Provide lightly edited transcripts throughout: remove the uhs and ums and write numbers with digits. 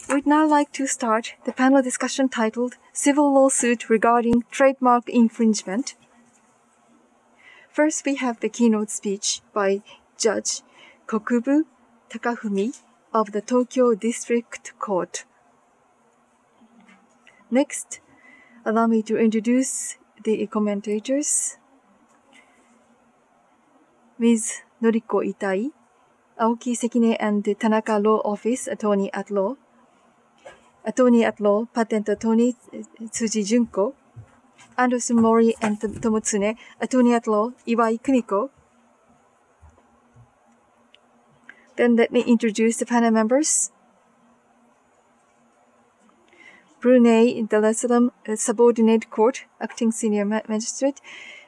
We'd now like to start the panel discussion titled Civil Lawsuit Regarding Trademark Infringement. First, we have the keynote speech by Judge Kokubu Takafumi of the Tokyo District Court. Next, allow me to introduce the commentators. Ms. Noriko Itai, Aoki Sekine and Tanaka Law Office Attorney at Law. Attorney at Law, Patent Attorney Tsuji Junko. Anderson Mori and Tomotsune, Attorney at Law, Iwai Kumiko. Then let me introduce the panel members. Brunei Darussalam Subordinate Court, Acting Senior Magistrate,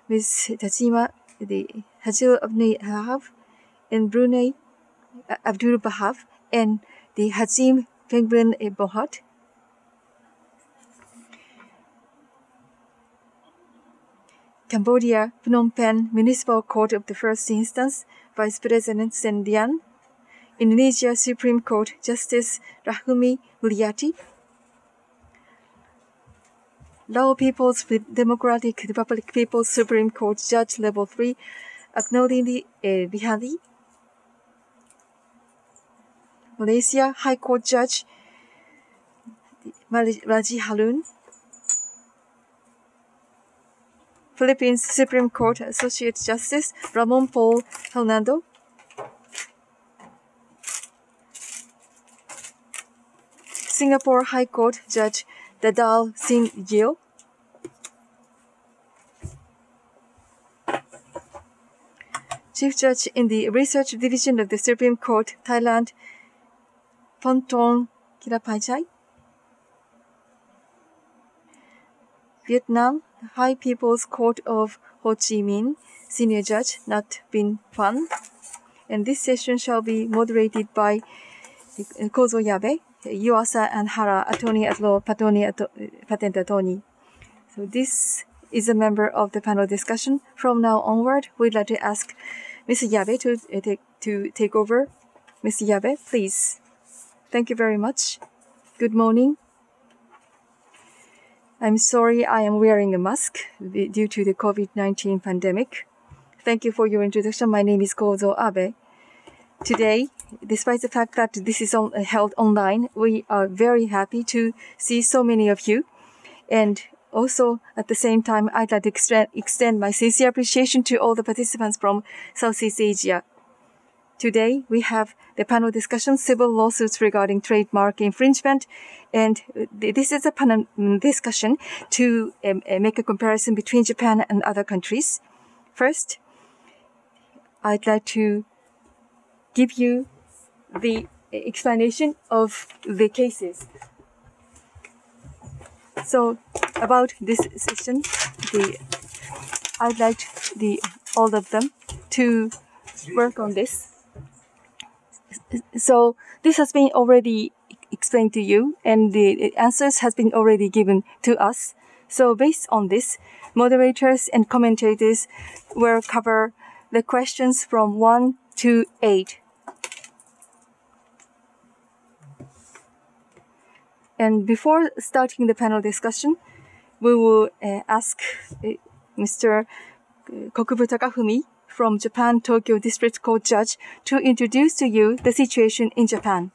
Ms. Tajima the Hajil Abnei Bahab, and Brunei Abdul Bahab, and the Hajim Penguin Bohat. Cambodia, Phnom Penh Municipal Court of the First Instance, Vice President Sen Dian. Indonesia Supreme Court Justice Rahumi Mulyati. Lao People's Democratic Republic People's Supreme Court Judge Level 3, Aknoli Bihari. Malaysia High Court Judge Raji Harun. Philippines Supreme Court Associate Justice Ramon Paul Hernando. Singapore High Court Judge Dadal Singh Gil. Chief Judge in the Research Division of the Supreme Court, Thailand, Ponton Kirapajai. Vietnam High People's Court of Ho Chi Minh, Senior Judge Nat Bin Phan. And this session shall be moderated by Kozo Yabe, Yuasa and Hara, Attorney at Law, Patent Attorney. So this is a member of the panel discussion. From now onward, we'd like to ask Mr. Yabe to take over. Mr. Yabe, please. Thank you very much. Good morning. I'm sorry I am wearing a mask due to the COVID-19 pandemic. Thank you for your introduction. My name is Kozo Abe. Today, despite the fact that this is held online, we are very happy to see so many of you. And also, at the same time, I'd like to extend my sincere appreciation to all the participants from Southeast Asia. Today, we have the panel discussion, Civil Lawsuits Regarding Trademark Infringement. And this is a panel discussion to make a comparison between Japan and other countries. First, I'd like to give you the explanation of the cases. So, about this session, I'd like all of them to work on this. So, this has been already explained to you, and the answers has been already given to us. So, based on this, moderators and commentators will cover the questions from 1 to 8. And before starting the panel discussion, we will ask Mr. Kokubu Takafumi from Japan Tokyo District Court Judge to introduce to you the situation in Japan.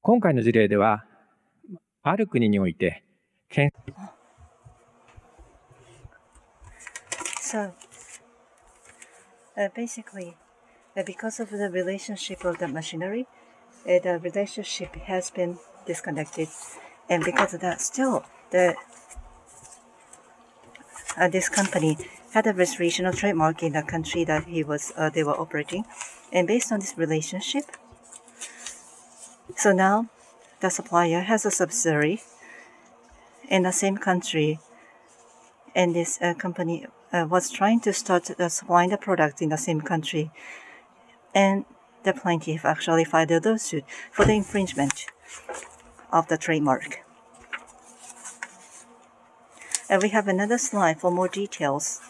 今回の事例では、ある国において、So, basically, because of the relationship of the machinery, the relationship has been disconnected, and because of that, still, this company had a registration of trademark in the country that they were operating, and based on this relationship, so now the supplier has a subsidiary in the same country, and this company was trying to start supplying the product in the same country, and the plaintiff actually filed a lawsuit for the infringement of the trademark. And we have another slide for more details.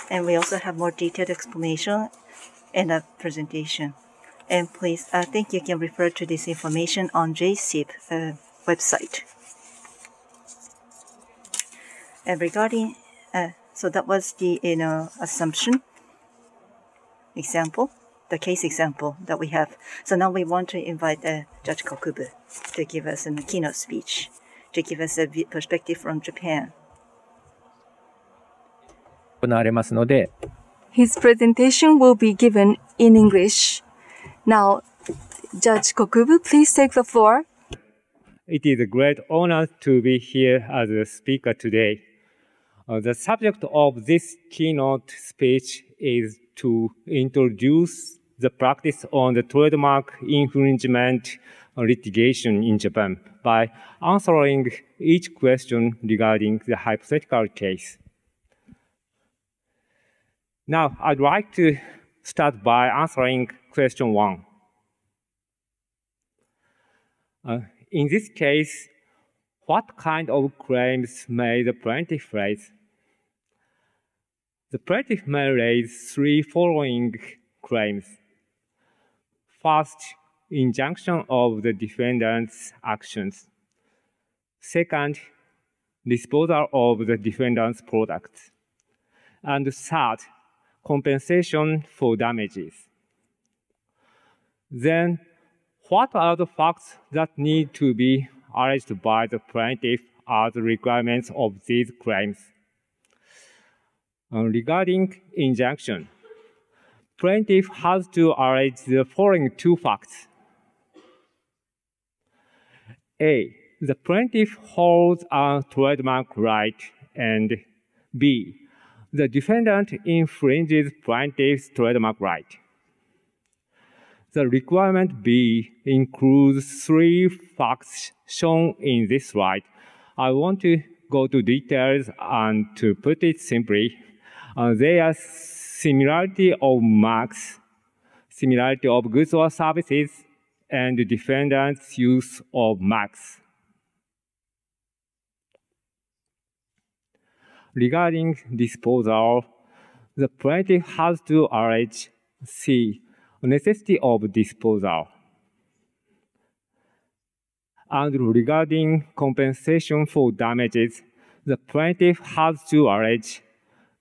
And we also have more detailed explanation in the presentation. And please, I think you can refer to this information on JSIP website. And regarding, so that was the assumption example, the case example that we have. So now we want to invite Judge Kokubu to give us a keynote speech, to give us a perspective from Japan. His presentation will be given in English. Now, Judge Kokubu, please take the floor. It is a great honor to be here as a speaker today. The subject of this keynote speech is to introduce the practice on the trademark infringement litigation in Japan by answering each question regarding the hypothetical case. Now, I'd like to start by answering question 1. In this case, what kind of claims may the plaintiff raise? The plaintiff may raise 3 following claims. First, injunction of the defendant's actions. Second, disposal of the defendant's products. And third, compensation for damages. Then, what are the facts that need to be alleged by the plaintiff as the requirements of these claims? Regarding injunction, plaintiff has to allege the following 2 facts. A, the plaintiff holds a trademark right, and B, the defendant infringes plaintiff's trademark right. The requirement B includes 3 facts shown in this slide. I want to go to details, and to put it simply, they are similarity of marks, similarity of goods or services, and the defendant's use of marks. Regarding disposal, the plaintiff has to allege C, necessity of disposal. And regarding compensation for damages, the plaintiff has to allege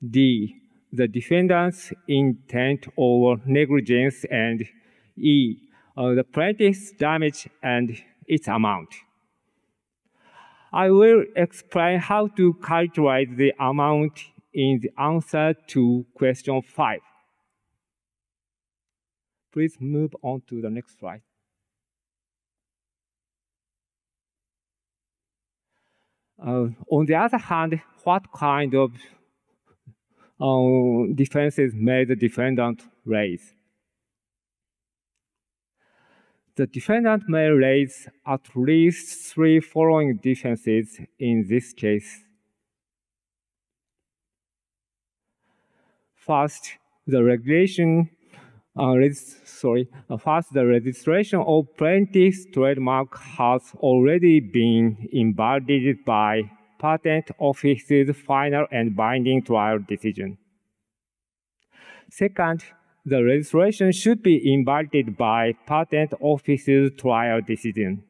D, the defendant's intent or negligence, and E, the plaintiff's damage and its amount. I will explain how to calculate the amount in the answer to question 5. Please move on to the next slide. On the other hand, what kind of defenses may the defendant raise? The defendant may raise at least 3 following defenses in this case. First, the registration of plaintiff's trademark has already been invalidated by Patent Office's final and binding trial decision. Second, the registration should be invalidated by Patent Office's trial decision.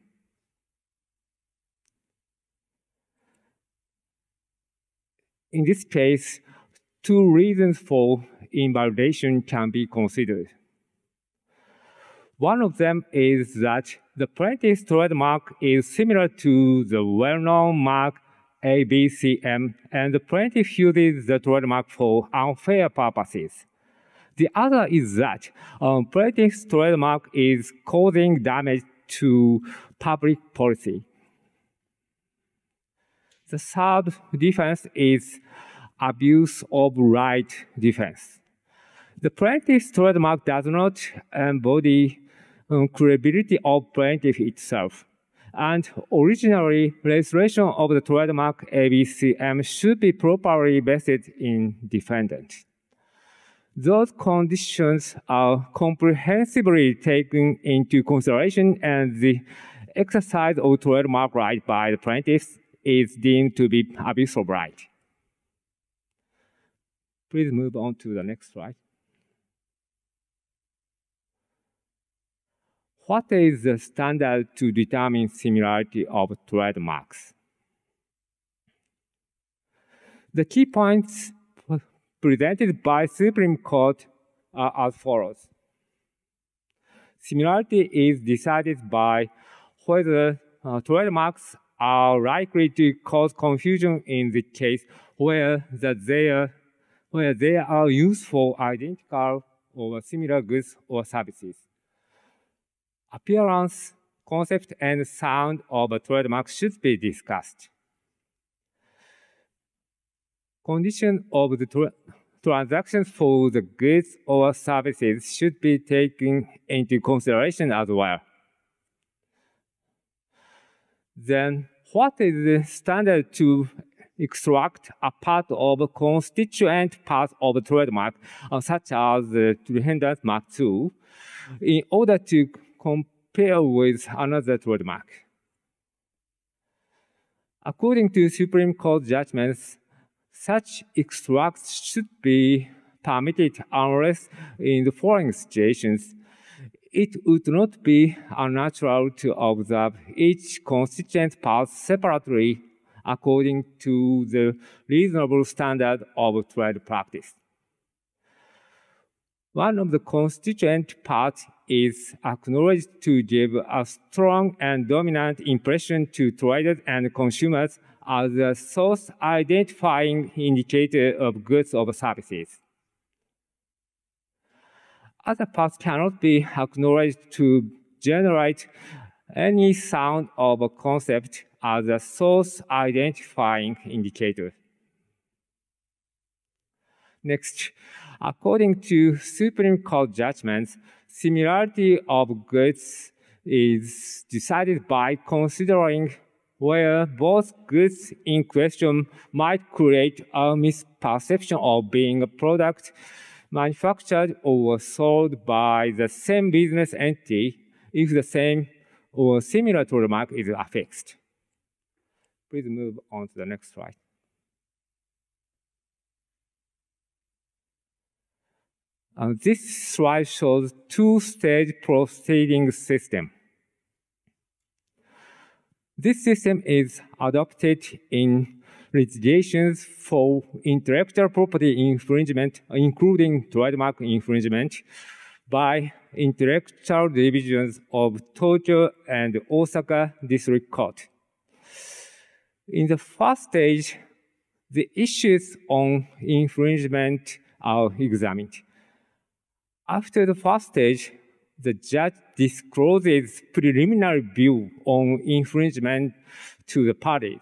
In this case, 2 reasons for invalidation can be considered. One of them is that the plaintiff's trademark is similar to the well-known mark ABCM, and the plaintiff uses the trademark for unfair purposes. The other is that plaintiff's trademark is causing damage to public policy. The third defense is abuse of right defense. The plaintiff's trademark does not embody credibility of plaintiff itself. And originally, registration of the trademark ABCM should be properly vested in defendant. Those conditions are comprehensively taken into consideration, and the exercise of trademark right by the plaintiffs is deemed to be abuse of right. Please move on to the next slide. What is the standard to determine similarity of trademarks? The key points presented by Supreme Court are as follows. Similarity is decided by whether trademarks are likely to cause confusion in the case where they are used for identical or similar goods or services. Appearance, concept, and sound of a trademark should be discussed. Condition of the transactions for the goods or services should be taken into consideration as well. Then, what is the standard to extract a part of a constituent part of a trademark, such as the Defendant Mark II, in order to compare with another trademark? According to Supreme Court judgments, such extracts should be permitted unless in the following situations. It would not be unnatural to observe each constituent part separately according to the reasonable standard of trade practice. One of the constituent parts is acknowledged to give a strong and dominant impression to traders and consumers as a source identifying indicator of goods or services. Other parts cannot be acknowledged to generate any sound of a concept as a source identifying indicator. Next, according to Supreme Court judgments, similarity of goods is decided by considering where both goods in question might create a misperception of being a product manufactured or sold by the same business entity if the same or similar trademark is affixed. Please move on to the next slide. This slide shows two-stage proceeding system. This system is adopted in litigations for intellectual property infringement, including trademark infringement, by intellectual divisions of Tokyo and Osaka District Court. In the first stage, the issues on infringement are examined. After the first stage, the judge discloses preliminary view on infringement to the parties.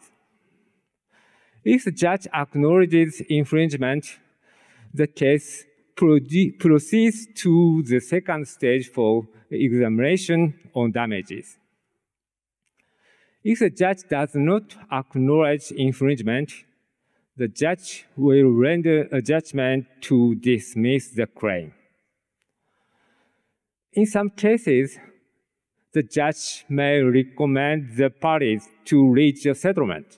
If the judge acknowledges infringement, the case proceeds to the second stage for examination on damages. If the judge does not acknowledge infringement, the judge will render a judgment to dismiss the claim. In some cases, the judge may recommend the parties to reach a settlement.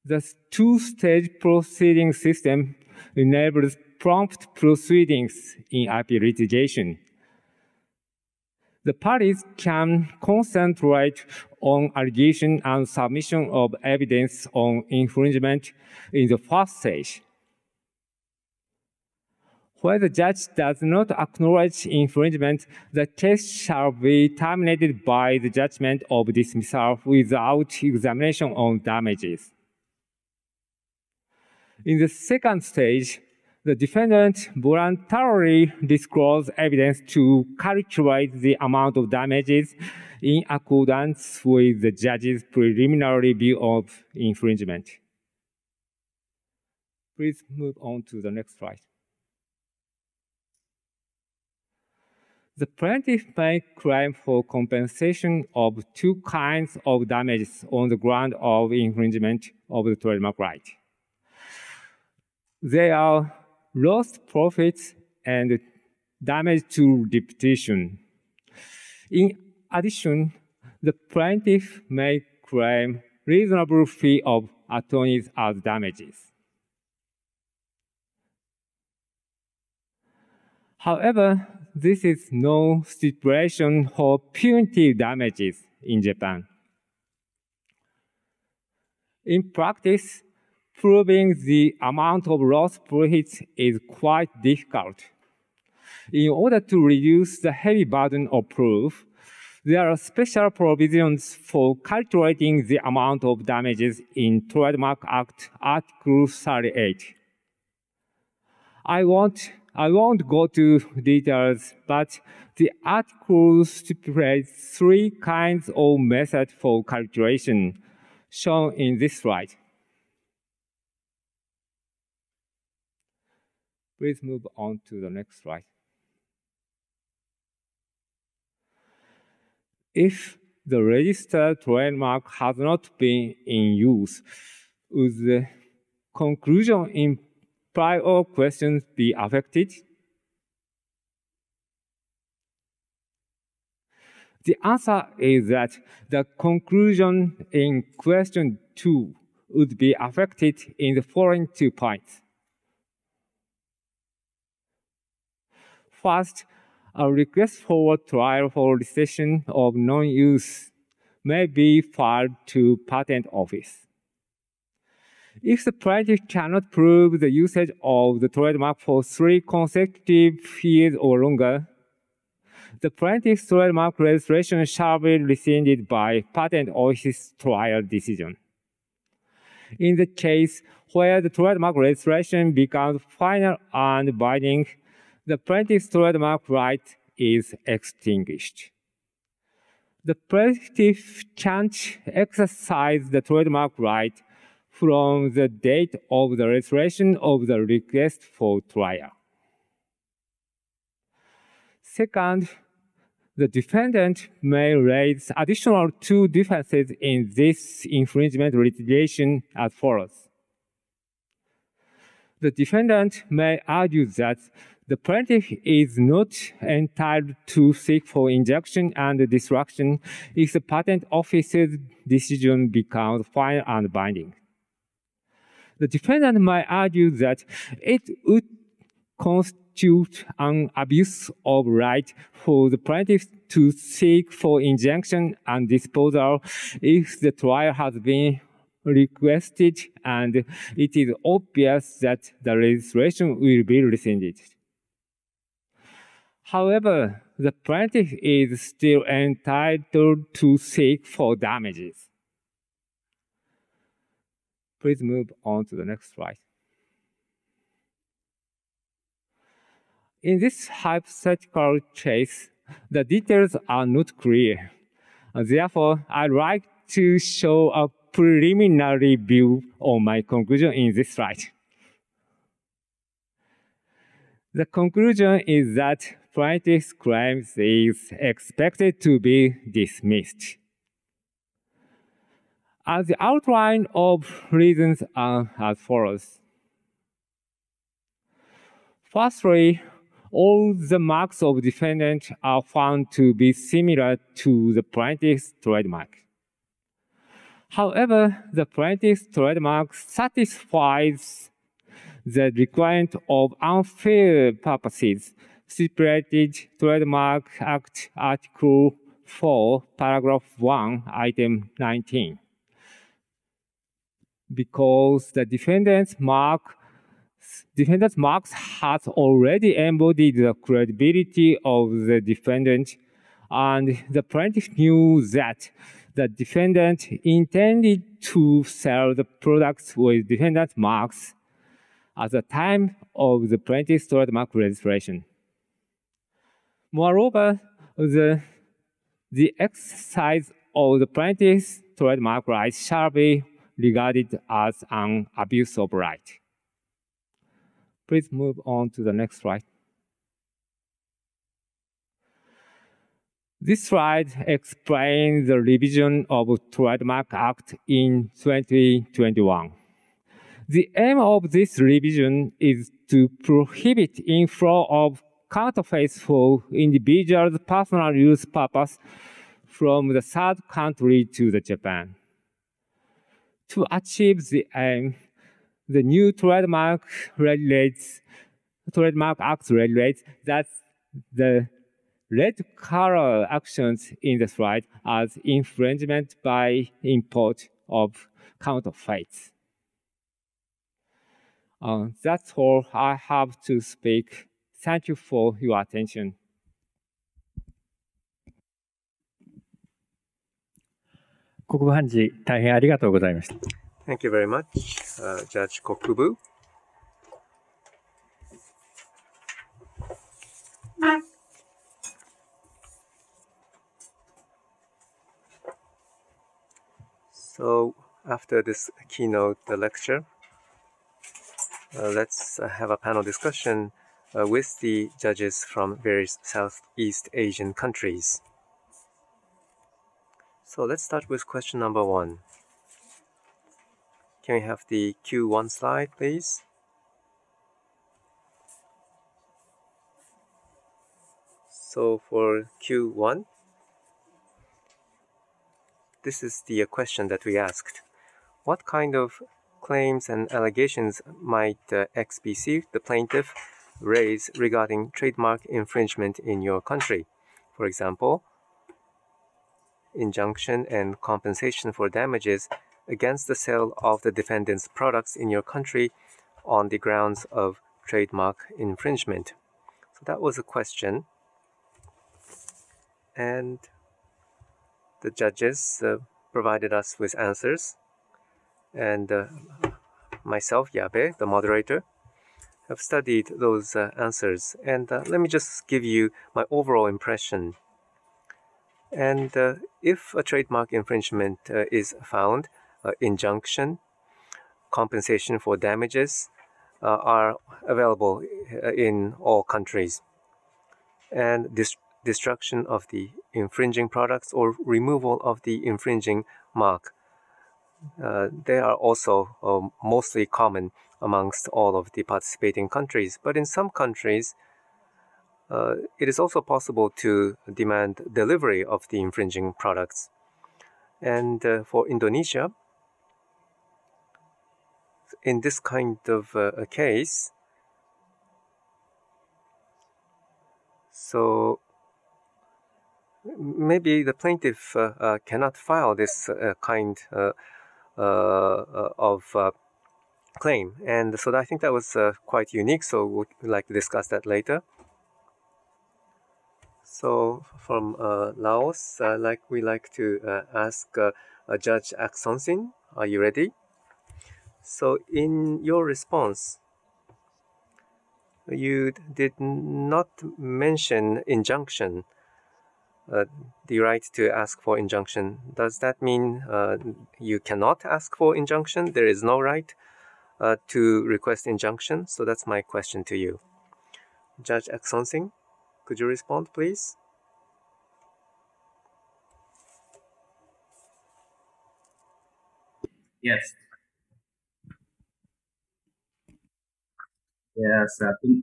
The two-stage proceeding system enables prompt proceedings in IP litigation. The parties can concentrate on allegation and submission of evidence on infringement in the first stage. Where the judge does not acknowledge infringement, the case shall be terminated by the judgment of dismissal without examination on damages. In the second stage, the defendant voluntarily discloses evidence to calculate the amount of damages in accordance with the judge's preliminary view of infringement. Please move on to the next slide. The plaintiff may claim for compensation of two kinds of damages on the ground of infringement of the trademark right. They are lost profits and damage to reputation. In addition, the plaintiff may claim reasonable fee of attorneys as damages. However, this is no stipulation for punitive damages in Japan. In practice, proving the amount of lost profits is quite difficult. In order to reduce the heavy burden of proof, there are special provisions for calculating the amount of damages in Trademark Act Article 38. I won't go to details, but the article stipulates 3 kinds of methods for calculation, shown in this slide. Please move on to the next slide. If the registered trademark has not been in use, would the conclusion in prior questions be affected? The answer is that the conclusion in question 2 would be affected in the following 2 points. First, a request for trial for rescission of non-use may be filed to Patent Office. If the plaintiff cannot prove the usage of the trademark for 3 consecutive years or longer, the plaintiff's trademark registration shall be rescinded by Patent Office's trial decision. In the case where the trademark registration becomes final and binding, the plaintiff's trademark right is extinguished. The plaintiff can't exercise the trademark right from the date of the registration of the request for trial. Second, the defendant may raise additional 2 defenses in this infringement litigation as follows. The defendant may argue that the plaintiff is not entitled to seek for injunction and destruction if the Patent Office's decision becomes final and binding. The defendant might argue that it would constitute an abuse of right for the plaintiff to seek for injunction and disposal if the trial has been requested and it is obvious that the registration will be rescinded. However, the plaintiff is still entitled to seek for damages. Please move on to the next slide. In this hypothetical case, the details are not clear. Therefore, I'd like to show a preliminary view on my conclusion in this slide. The conclusion is that plaintiff's claims is expected to be dismissed. As the outline of reasons are as follows. Firstly, all the marks of defendant are found to be similar to the plaintiff's trademark. However, the plaintiff's trademark satisfies the requirement of unfair purposes stipulated Trademark Act Article 4, Paragraph 1, Item 19. Because the defendant's marks has already embodied the credibility of the defendant, and the plaintiff knew that the defendant intended to sell the products with defendant's marks at the time of the plaintiff's trademark registration. Moreover, the exercise of the plaintiff's trademark rights shall be regarded as an abuse of right. Please move on to the next slide. This slide explains the revision of Trademark Act in 2021. The aim of this revision is to prohibit inflow of counterfeits for individuals' personal use purpose from the third country to the Japan. To achieve the aim, the new Trademark Act regulates that the red color actions in the slide as infringement by import of counterfeits. That's all I have to speak. Thank you for your attention. 国分判事、大変ありがとうございました。Thank you very much, Judge Kokubu. So, after this keynote lecture, let's have a panel discussion with the judges from various Southeast Asian countries. So let's start with question number 1. Can we have the Q1 slide, please? So for Q1, this is the question that we asked. What kind of claims and allegations might XBC, the plaintiff, raise regarding trademark infringement in your country? For example, injunction and compensation for damages against the sale of the defendant's products in your country on the grounds of trademark infringement. So that was a question. And the judges provided us with answers. And myself, Yabe, the moderator, have studied those answers. And let me just give you my overall impression. And if a trademark infringement is found, injunction, compensation for damages are available in all countries. And destruction of the infringing products or removal of the infringing mark, they are also mostly common amongst all of the participating countries. But in some countries, it is also possible to demand delivery of the infringing products. And for Indonesia, in this kind of a case, so maybe the plaintiff cannot file this kind of claim. And so I think that was quite unique, so we'd like to discuss that later. So from Laos, we like to ask Judge Ak Son-sin, are you ready? So in your response, you did not mention injunction, the right to ask for injunction. Does that mean you cannot ask for injunction? There is no right to request injunction? So that's my question to you. Judge Ak Son-sin, could you respond, please? Yes. Yes. Good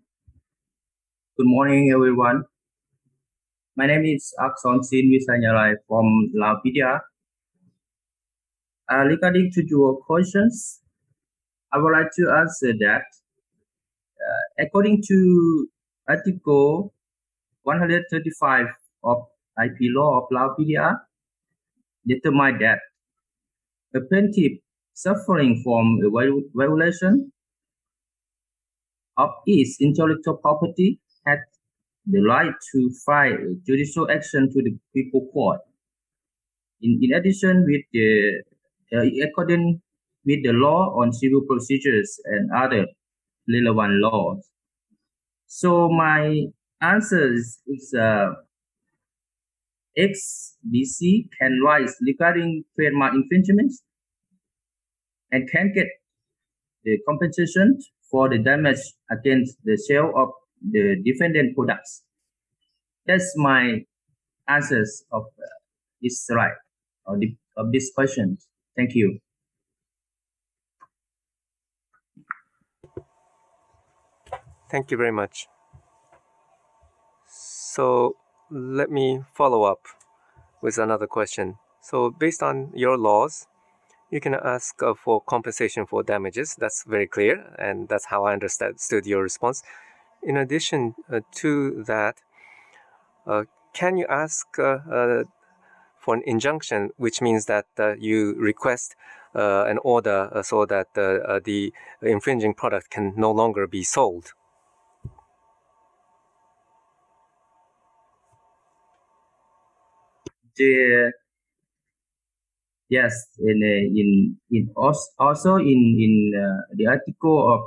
morning, everyone. My name is Ak Son-sin Visanyalai from Laos. Regarding to your questions, I would like to answer that according to Article 135 of IP law of Laos, determine that a plaintiff suffering from a violation of its intellectual property has the right to file a judicial action to the people court. In addition, according with the law on civil procedures and other relevant laws. So my answer is XBC can rise regarding trademark infringements and can get the compensation for the damage against the sale of the defendant products. That's my answers of this slide, of this question. Thank you. Thank you very much. So let me follow up with another question. So based on your laws, you can ask for compensation for damages. That's very clear, and that's how I understood your response. In addition to that, can you ask for an injunction, which means that you request an order so that the infringing product can no longer be sold? Yes, also in the article of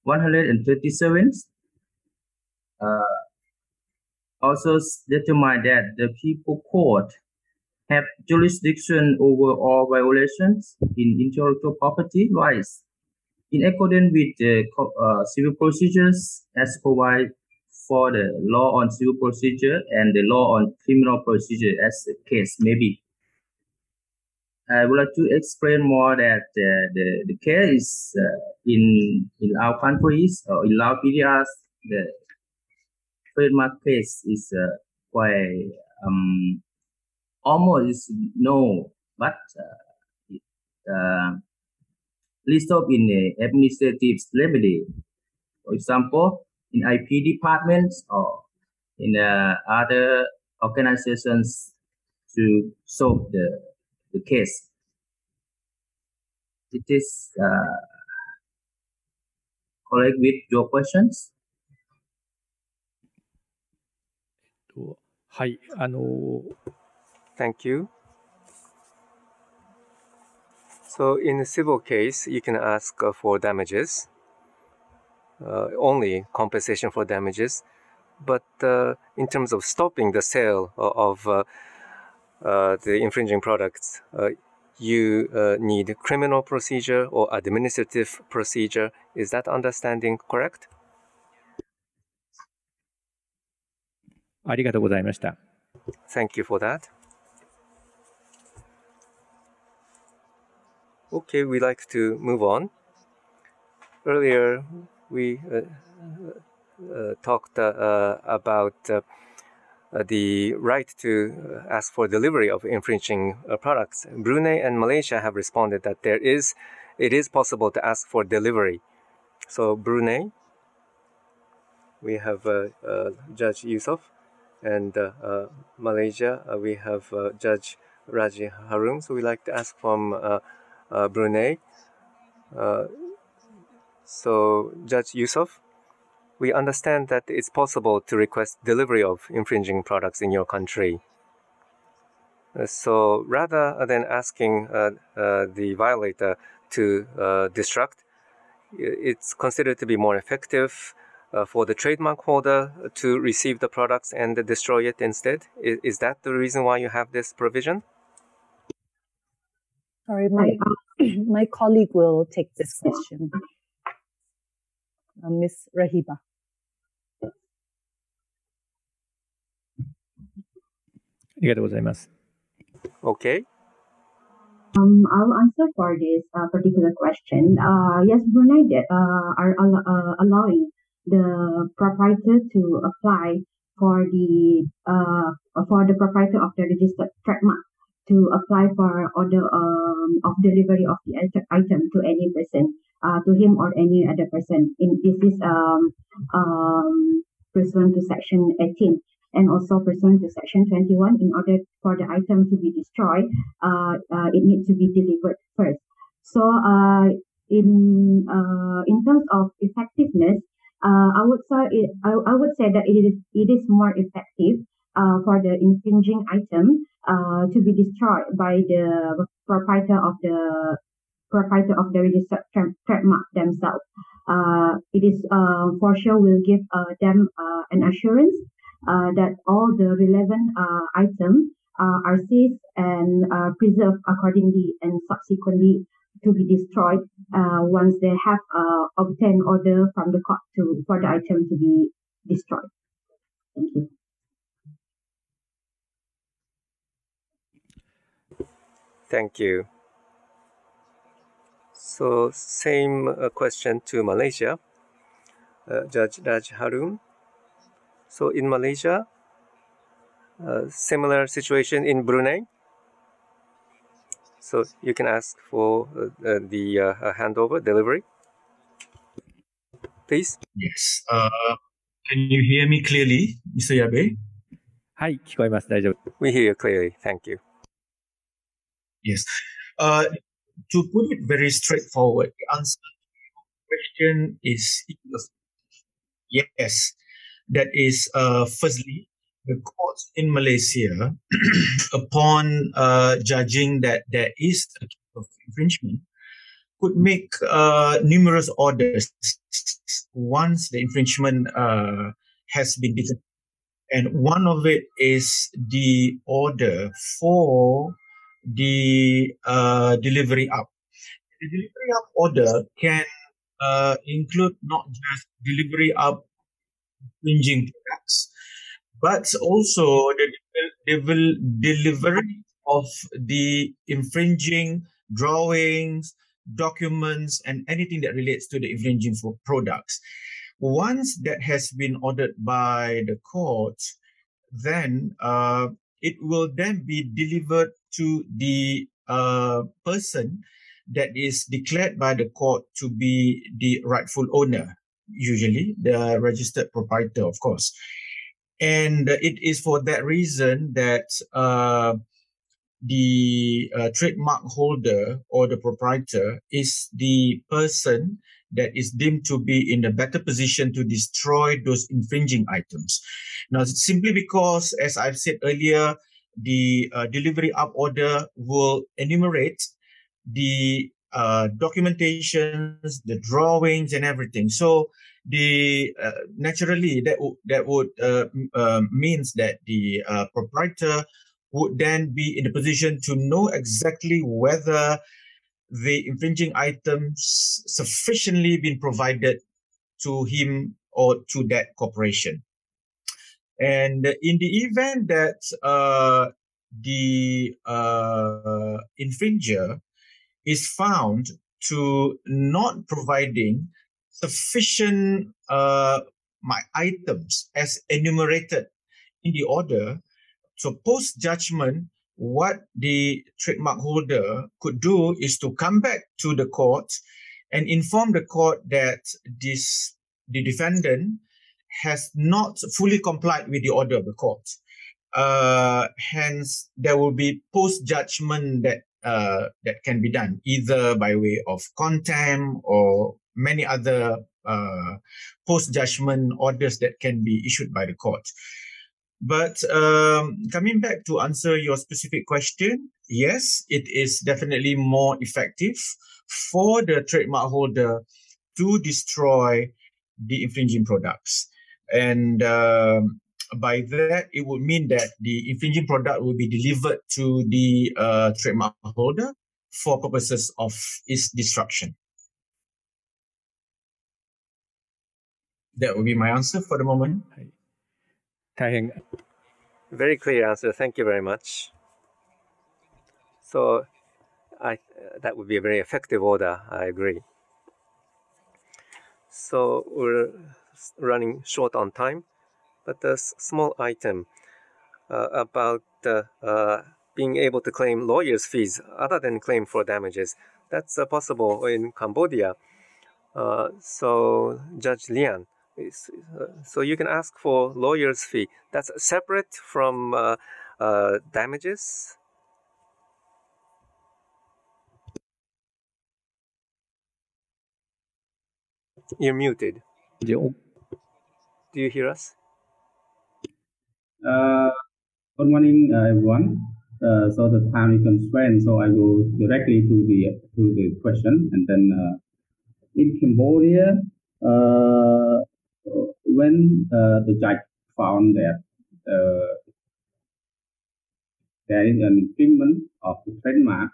137 also determine that the people court have jurisdiction over all violations in intellectual property rights in accordance with the civil procedures as provided for the law on civil procedure and the law on criminal procedure as the case may be. I would like to explain more that the case in our countries or in our PDRs, the trademark case is quite almost no, but listed in administrative remedy. For example, in IP departments or in other organizations to solve the case. It is correct with your questions? はい、Thank you. So in a civil case, you can ask for damages, only compensation for damages. But in terms of stopping the sale of the infringing products, you need criminal procedure or administrative procedure. Is that understanding correct? ありがとうございました。Thank you for that. Okay, we'd like to move on. Earlier, we talked about the right to ask for delivery of infringing products. Brunei and Malaysia have responded that it is possible to ask for delivery. So Brunei, we have Judge Yusuf, and Malaysia, we have Judge Raji Harun. So we'd like to ask from Brunei. So Judge Yusuf, we understand that it's possible to request delivery of infringing products in your country. So rather than asking the violator to destruct, it's considered to be more effective for the trademark holder to receive the products and destroy it instead. Is that the reason why you have this provision? Sorry, my colleague will take this question. Ms. Rahiba. ありがとうございます。Okay. I'll answer for this particular question. Yes, Brunei are allowing the proprietor to apply for the proprietor of the registered trademark to apply for order of delivery of the item to any person, to him or any other person. This is pursuant to Section 18. And also pursuant to Section 21, in order for the item to be destroyed, it needs to be delivered first. So in terms of effectiveness, I would say that it is more effective for the infringing item to be destroyed by the proprietor of the registered trademark themselves. It is for sure will give them an assurance that all the relevant items are seized and preserved accordingly and subsequently to be destroyed once they have obtained order from the court for the item to be destroyed. Thank you. Thank you. So same question to Malaysia. Judge Raj Harun. So in Malaysia, similar situation in Brunei. So you can ask for the handover delivery, please. Yes. Can you hear me clearly, Mr. Yabe? はい、聞こえます。大丈夫。 We hear you clearly. Thank you. Yes. To put it very straightforward, the answer to your question is yes. That is, firstly, the courts in Malaysia, upon judging that there is a case of infringement, could make numerous orders once the infringement has been determined. And one of it is the order for the delivery up. The delivery up order can include not just delivery up infringing products, but also the delivery of the infringing drawings, documents, and anything that relates to the infringing products. Once that has been ordered by the court, then it will then be delivered to the person that is declared by the court to be the rightful owner, usually the registered proprietor, of course. And it is for that reason that the trademark holder or the proprietor is the person that is deemed to be in a better position to destroy those infringing items. Now, simply because, as I've said earlier, the delivery up order will enumerate the documentations, the drawings, and everything. So the naturally that would means that the proprietor would then be in a position to know exactly whether the infringing items sufficiently been provided to him or to that corporation. And in the event that the infringer is found to not providing sufficient items as enumerated in the order, so post-judgment, what the trademark holder could do is to come back to the court and inform the court that the defendant has not fully complied with the order of the court. Hence, there will be post-judgment that can be done, either by way of contempt or many other post-judgment orders that can be issued by the court. But coming back to answer your specific question, yes, it is definitely more effective for the trademark holder to destroy the infringing products. And by that, it would mean that the infringing product will be delivered to the trademark holder for purposes of its destruction. That would be my answer for the moment. 大変 Very clear answer. Thank you very much. So that would be a very effective order. I agree. So we're running short on time, but a small item about being able to claim lawyers' fees other than claim for damages. That's possible in Cambodia. So Judge Lian, so you can ask for lawyers' fee. That's separate from damages. You're muted. Do you hear us? Good morning, everyone. So the time is constrained, so I go directly to the question, and then in Cambodia, when the judge found that there is an infringement of the trademark,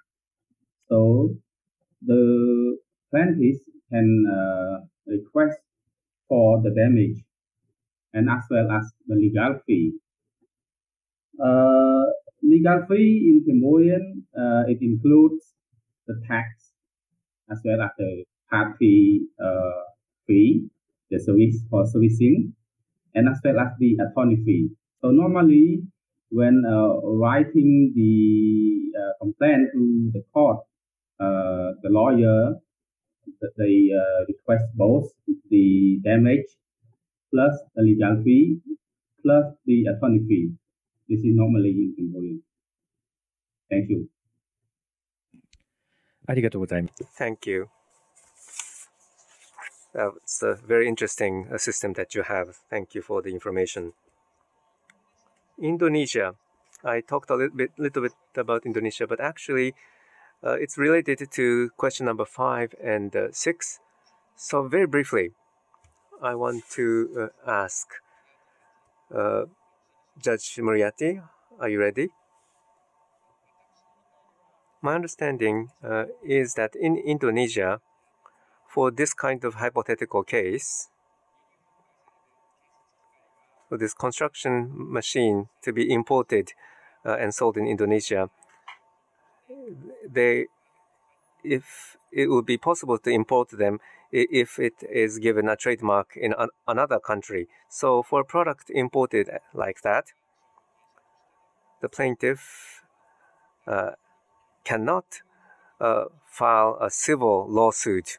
so the plaintiff can request for the damage and as well as the legal fee. Legal fee in Cambodian, it includes the tax as well as the party fee, the service for servicing, and as well as the attorney fee. So normally, when writing the complaint to the court, the lawyer they request both the damage plus the legal fee plus the attorney fee. This is normally in Cambodia. Thank you. ありがとうございます。 Thank you. It's a very interesting system that you have. Thank you for the information. Indonesia. I talked a little bit about Indonesia, but actually it's related to question number 5 and 6. So very briefly, I want to ask Judge Moriarty, are you ready? My understanding is that in Indonesia, for this kind of hypothetical case, for this construction machine to be imported and sold in Indonesia, if it would be possible to import them if it is given a trademark in another country. So for a product imported like that, the plaintiff cannot file a civil lawsuit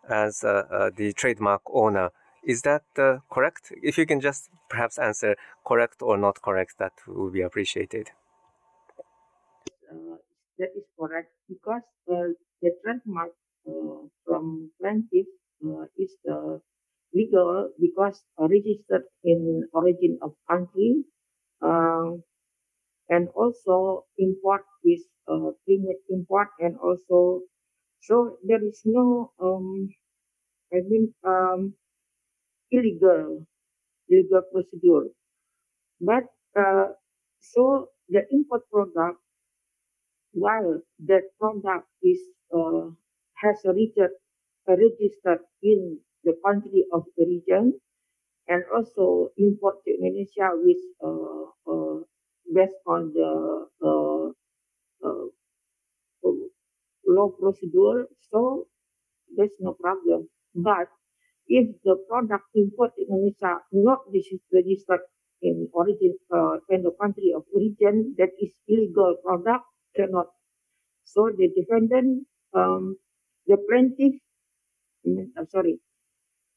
as the trademark owner. Is that correct? If you can just perhaps answer correct or not correct, that would be appreciated. That is correct, because the trademark from plaintiff is legal because registered in origin of country, and also import is permit import, and also so there is no illegal procedure, but so the import product, while that product is has registered in the country of origin, and also import to Indonesia with based on the law procedure, so there's no problem. But if the product import to Indonesia not registered in origin in the country of origin, that is illegal product, cannot. So the defendant, the plaintiff,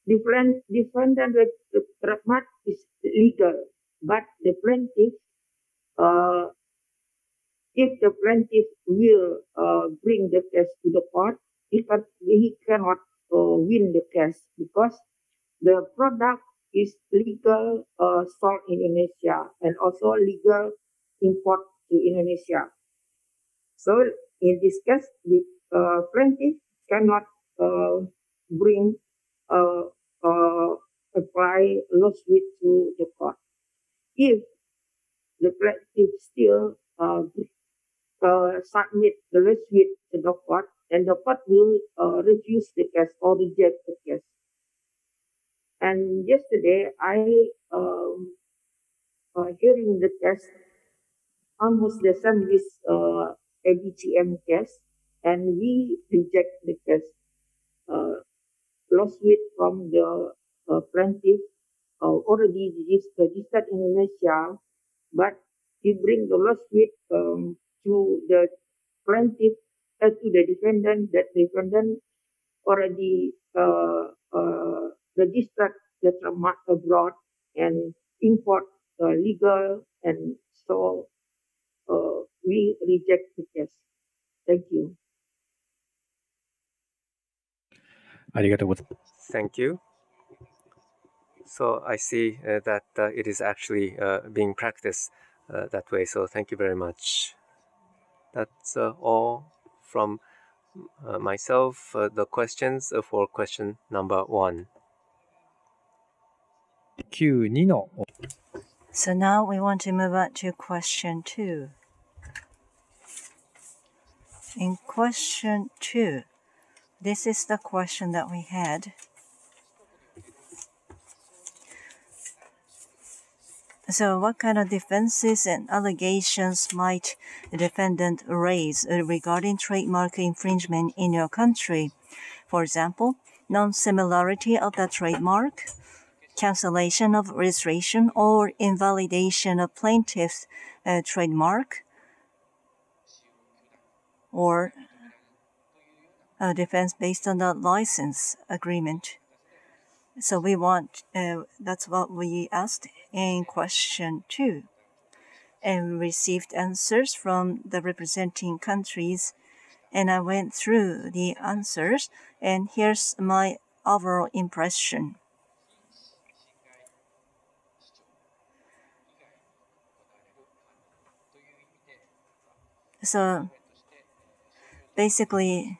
defendant with the trademark is legal, but the plaintiff, if the plaintiff will bring the case to the court, he cannot win the case because the product is legal sold in Indonesia and also legal import to Indonesia. So in this case, the plaintiff cannot bring apply lawsuit to the court. If the plaintiff still submit the lawsuit to the court, and the court will refuse the case or reject the case. And yesterday, I hearing the case almost the same with ABGM case, and we reject the case. Lawsuit from the plaintiff already registered in Indonesia, but he bring the lawsuit to the plaintiff, to the defendant. That defendant already registered the trademark abroad and import legal, and so we reject the case. Thank you. Thank you. So I see that it is actually being practiced that way. So thank you very much. That's all from myself. The questions for question number 1. So now we want to move on to question 2. In question 2, this is the question that we had. So what kind of defenses and allegations might the defendant raise regarding trademark infringement in your country? For example, non-similarity of the trademark, cancellation of registration or invalidation of plaintiff's trademark, or a defense based on the license agreement. So we want, that's what we asked in question 2. And we received answers from the representing countries. And I went through the answers, and here's my overall impression. So basically,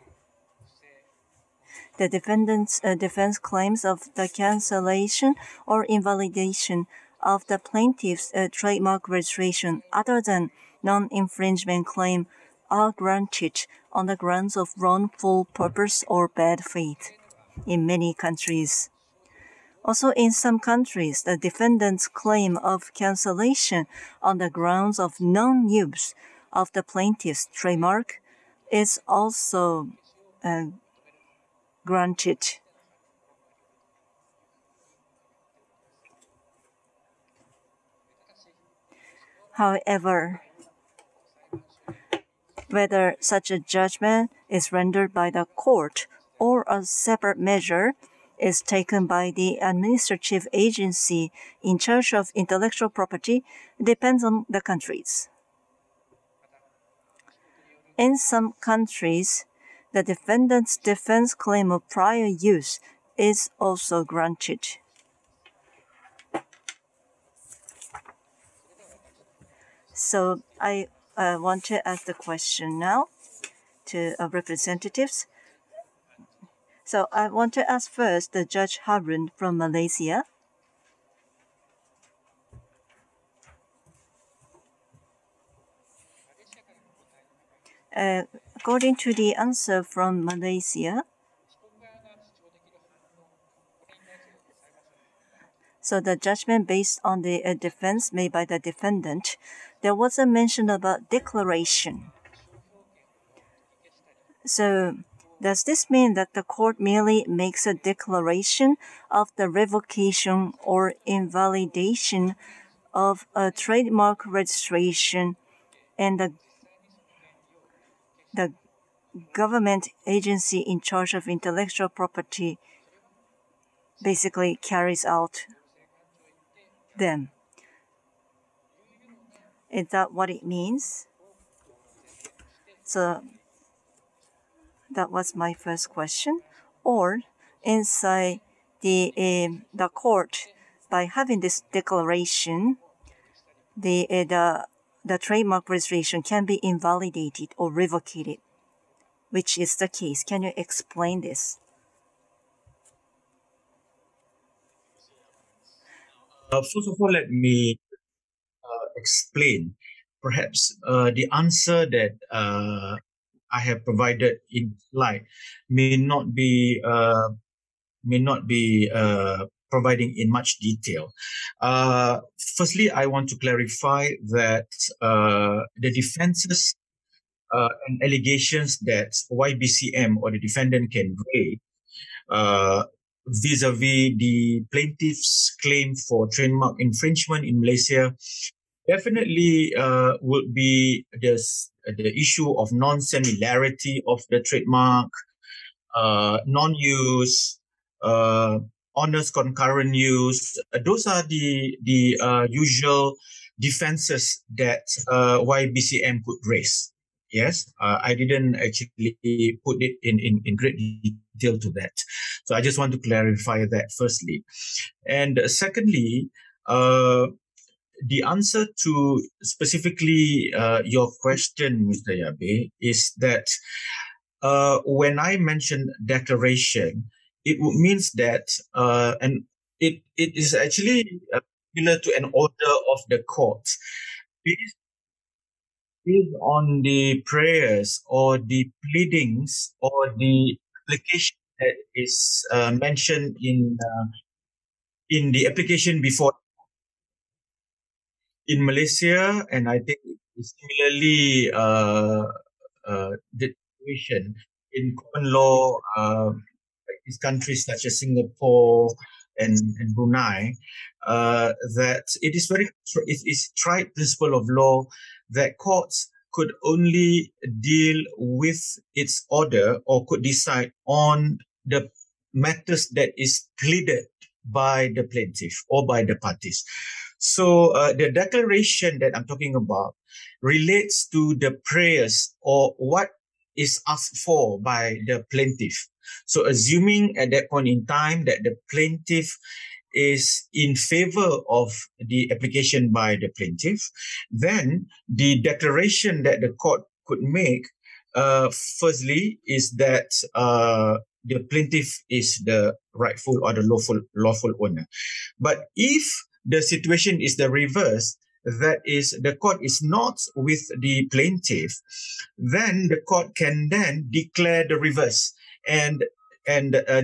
the defendant's defense claims of the cancellation or invalidation of the plaintiff's trademark registration other than non-infringement claim are granted on the grounds of wrongful purpose or bad faith in many countries. Also, in some countries, the defendant's claim of cancellation on the grounds of non-use of the plaintiff's trademark is also granted. However, whether such a judgment is rendered by the court or a separate measure is taken by the administrative agency in charge of intellectual property depends on the countries. In some countries, the defendant's defense claim of prior use is also granted. So I want to ask the question now to representatives. So I want to ask first the Judge Harun from Malaysia. According to the answer from Malaysia, so the judgment based on the defense made by the defendant, there was a mention about declaration. So does this mean that the court merely makes a declaration of the revocation or invalidation of a trademark registration, and the government agency in charge of intellectual property basically carries out them? Is that what it means? So that was my first question. Or inside the court, by having this declaration, the trademark registration can be invalidated or revoked, which is the case. Can you explain this? First of all, let me explain. Perhaps the answer that I have provided in slide may not be providing in much detail. Firstly, I want to clarify that the defenses and allegations that YBCM or the defendant can raise vis-a-vis the plaintiff's claim for trademark infringement in Malaysia definitely would be the issue of non-similarity of the trademark, non-use, honest concurrent use. Those are the usual defenses that YBCM could raise. Yes, I didn't actually put it in great detail to that. So I just want to clarify that firstly. And secondly, the answer to specifically your question, Mr. Yabe, is that when I mentioned declaration, it means that, and it is actually similar to an order of the court. Based on the prayers or the pleadings or the application that is mentioned in the application before in Malaysia, and I think it's similarly the situation in common law, these countries such as Singapore, and Brunei, that it is tried principle of law that courts could only deal with its order or could decide on the matters that is pleaded by the plaintiff or by the parties. So the declaration that I'm talking about relates to the prayers or what is asked for by the plaintiff. So assuming at that point in time that the plaintiff is in favor of the application by the plaintiff, then the declaration that the court could make, firstly, is that the plaintiff is the rightful or the lawful owner. But if the situation is the reverse, that is, the court is not with the plaintiff, then the court can then declare the reverse and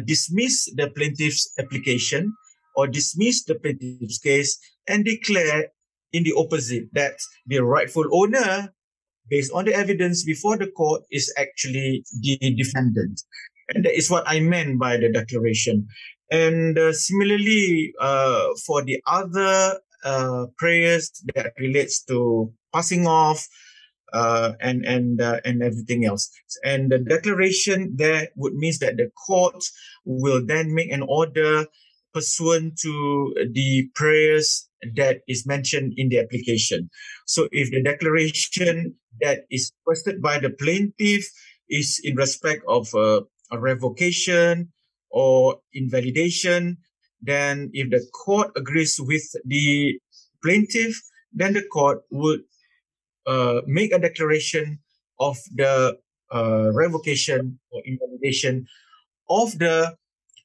dismiss the plaintiff's application or dismiss the plaintiff's case and declare in the opposite, that the rightful owner, based on the evidence before the court, is actually the defendant. And that is what I meant by the declaration. And similarly, for the other prayers that relates to passing off and everything else, and the declaration there would means that the court will then make an order pursuant to the prayers that is mentioned in the application. So if the declaration that is requested by the plaintiff is in respect of a revocation or invalidation, then if the court agrees with the plaintiff, then the court would make a declaration of the revocation or invalidation of the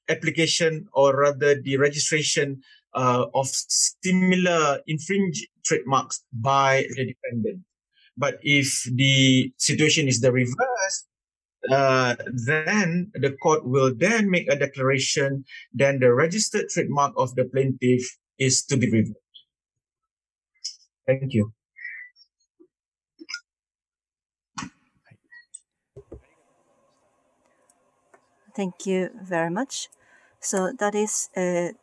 application, or rather the registration of similar infringed trademarks by the defendant. But if the situation is the reverse, then the court will then make a declaration, then the registered trademark of the plaintiff is to be revoked. Thank you. Thank you very much. So that is the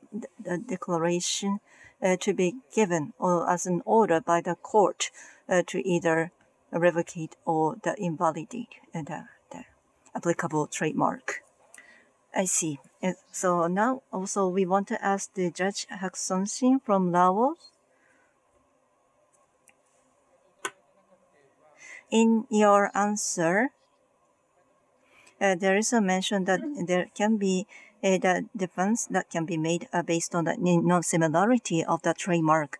declaration to be given or as an order by the court to either revocate or invalidate the applicable trademark. I see. So now also we want to ask the Judge Hak Son-sin from Laos. In your answer, there is a mention that there can be the defense that can be made based on the non-similarity of the trademark.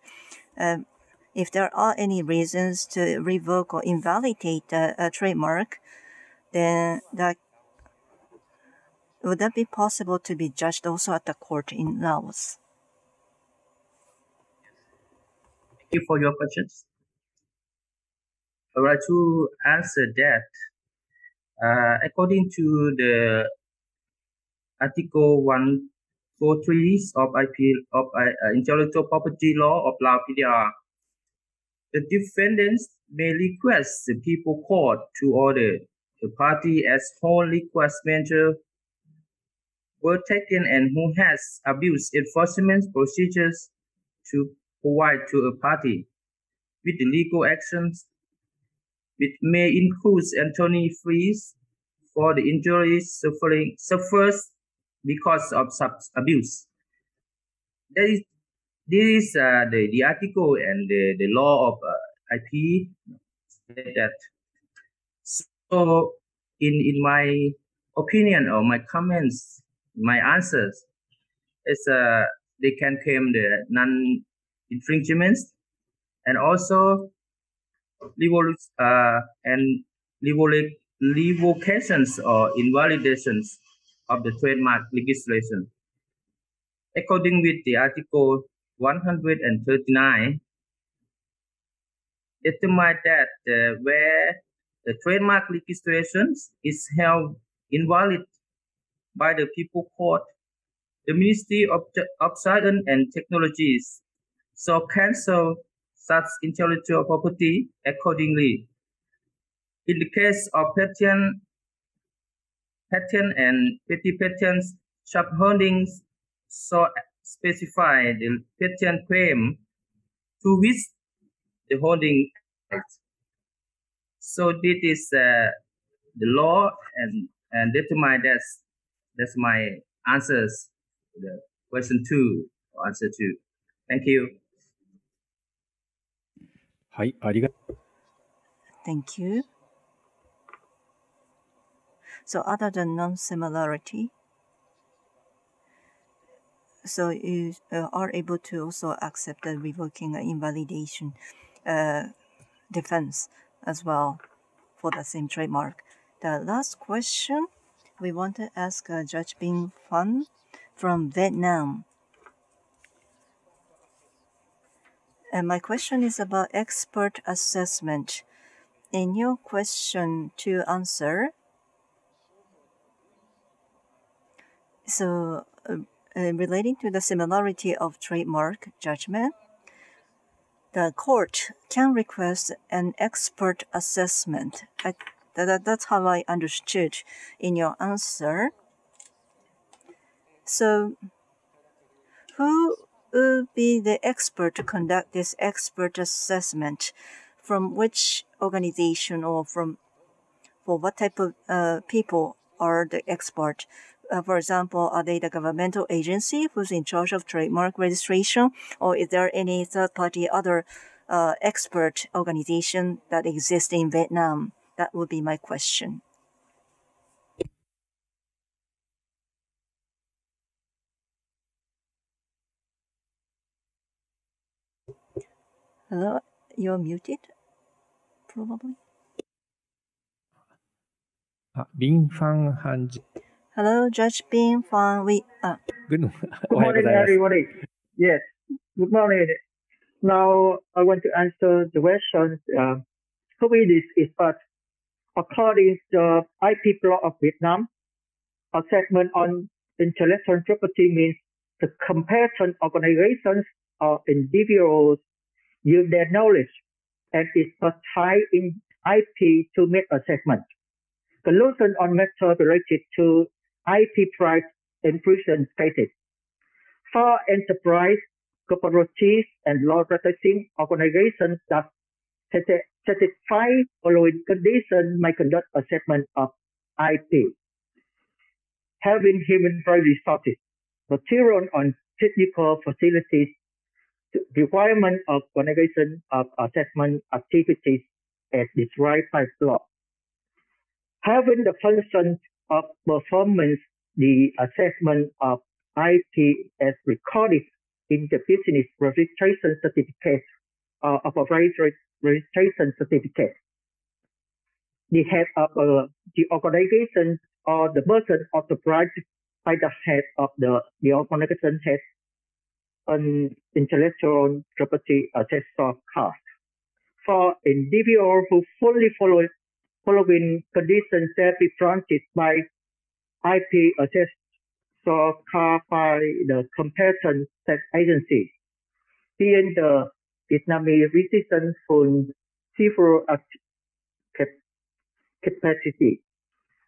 If there are any reasons to revoke or invalidate the trademark, then would that be possible to be judged also at the court in Laos? Thank you for your questions. I would like to answer that. According to the Article 143 of Intellectual Property Law of Laos PDR, the defendants may request the people court to order the party as whole request measure were taken and who has abused enforcement procedures to provide to a party with the legal actions, which may include attorney fees for the injuries suffers because of such abuse. This is the article and the law of IP that. So in my opinion or my comments, my answers is they can claim the non-infringements and also revocations or invalidations of the trademark legislation. According with the Article 139, determine that where the trademark legislation is held invalid by the people court, the Ministry of Science and Technologies shall cancel such intellectual property accordingly. In the case of patent and petty patents, subholdings shall specify the patent claim to which the holding rights. So this is the law and determine that's my answers to the question 2 or answer 2. Thank you. はい、ありがとう。 Thank you. So other than non-similarity, so you are able to also accept the revoking invalidation defense as well for the same trademark. The last question we want to ask Judge Binh Phan from Vietnam. And my question is about expert assessment. In your question to answer, so relating to the similarity of trademark judgment, the court can request an expert assessment. That's how I understood in your answer. So who will be the expert to conduct this expert assessment? From which organization or for what type of people are the expert? For example, are they the governmental agency who's in charge of trademark registration, or is there any third-party other expert organization that exists in Vietnam? That would be my question. Hello, you're muted, probably. あ、ビンファンハンジ。 Hello, Judge Binh Phan. Good morning, everybody. Yes, good morning. Now, I want to answer the questions. Who is this expert? According to the IP law of Vietnam, assessment on intellectual property means the competent organizations or individuals use their knowledge and expertise in IP to make assessment. Conclusion on matters related to IP rights infringement cases. For enterprise, cooperatives, and law practicing organizations that satisfy following conditions may conduct assessment of IP. Having human resources, material on technical facilities, requirement of organization of assessment activities as described by law. Having the function of performance the assessment of IP as recorded in the business registration certificate or operator registration certificate. The head of the organization or the person authorized by the head of the organization has an intellectual property assessor card. For individuals who fully following conditions that be granted by IP assessor card by the competent state agency, being the Vietnamese citizen full civil capacity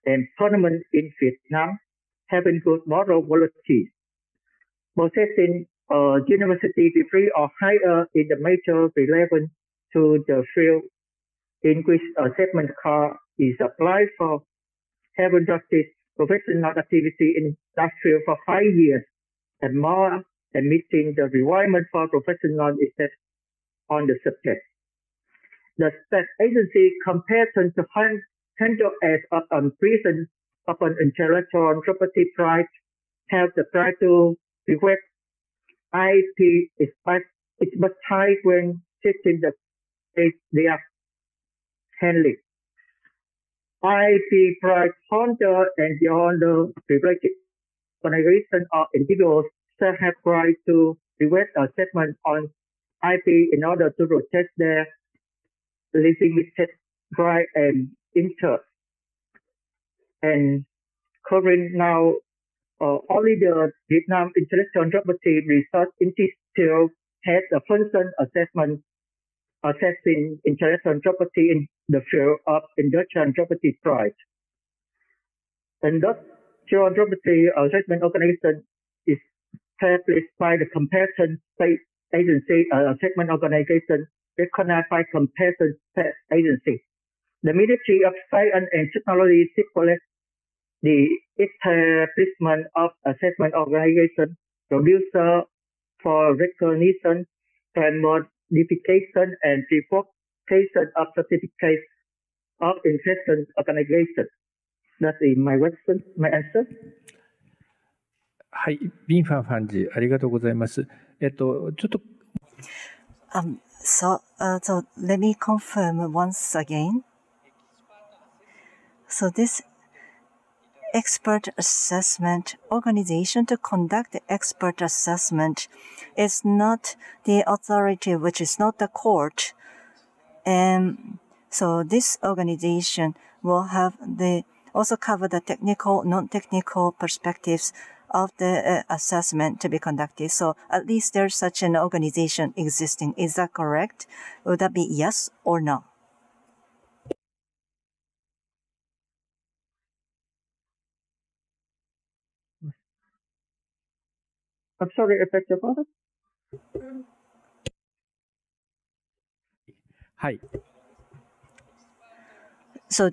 and permanent in Vietnam, having good moral qualities, possessing a university degree or higher in the major relevant to the field in which assessment card is applied for, having practiced professional activity in that field for 5 years and more, and meeting the requirement for professional except on the subject. The state agency competent to handle as of infringement upon intellectual property rights have the right to request IP expertise when checking the case they are handling. IP right holder and the owner related organization or individuals shall have right to request assessment on IP in order to protect their limited right and interest. And current now, only the Vietnam Intellectual Property Research Institute has a function assessment assessing intellectual property in the field of industrial property rights. Industrial property assessment organization is established by the competent state agency, segment organization recognized by competent state agency. The Ministry of Science and Technology stipulates the establishment of a segment organization producer for recognition and modification and revocation of certificates of infringement organization. That is my question, my answer. はい、ビンファンファンジ、ありがとうございます。ちょっと。So let me confirm once again. So this expert assessment organization to conduct the expert assessment is not the authority, which is not the court. And so this organization will have also cover the technical, non-technical perspectives of the assessment to be conducted. So at least there's such an organization existing. Is that correct? Would that be yes or no? I'm sorry, I beg your pardon? はい。So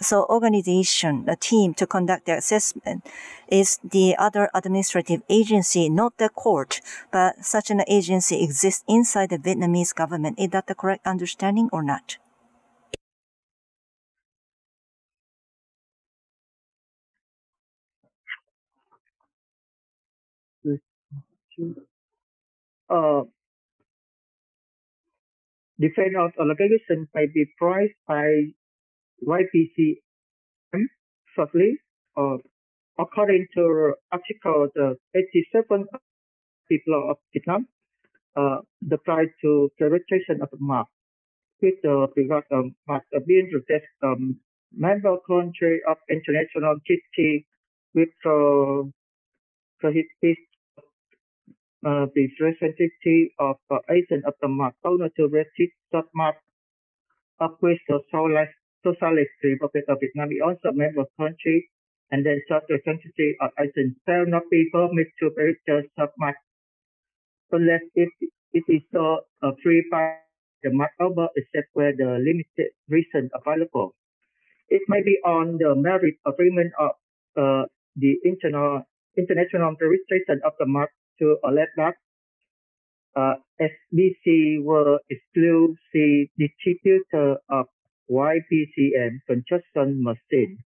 so organization, the team to conduct the assessment is the other administrative agency, not the court, but such an agency exists inside the Vietnamese government. Is that the correct understanding or not? Defendant allegation may be priced by YPCM shortly, according to Article 87 of the Law of Vietnam, the price to the registration of the mark with the regard mark being registered member country of international treaty with prohibit the representative of agent of the mark owner to register mark of which the Socialist Republic of Vietnam is also a member country, and then such representative of agent shall not be permitted to register submark unless it is so free by the mark over, except where the limited reason available. It may be on the merit agreement of the international registration of the mark to allege that SBC were exclusive distributor of YPCM construction machine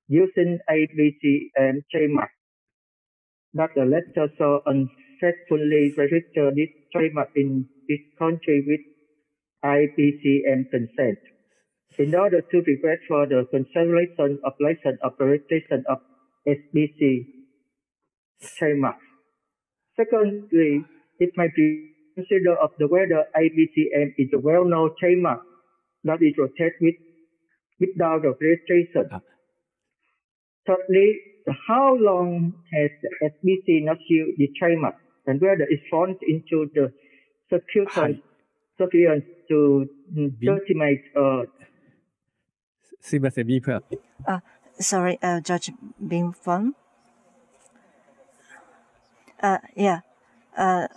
using ABCM trademark. That the letter so unfaithfully registered this trademark in this country with IPCM consent in order to prevent for the consideration of license of registration of SBC trademark. Secondly, it might be considered of the whether IBCM is a well-known trademark that is protected without the registration. Thirdly, how long has the SBC not used the trademark and whether it falls into the surveillance to legitimate. すいません、ビンファン。Sorry, Judge Bing Feng. Yeah. I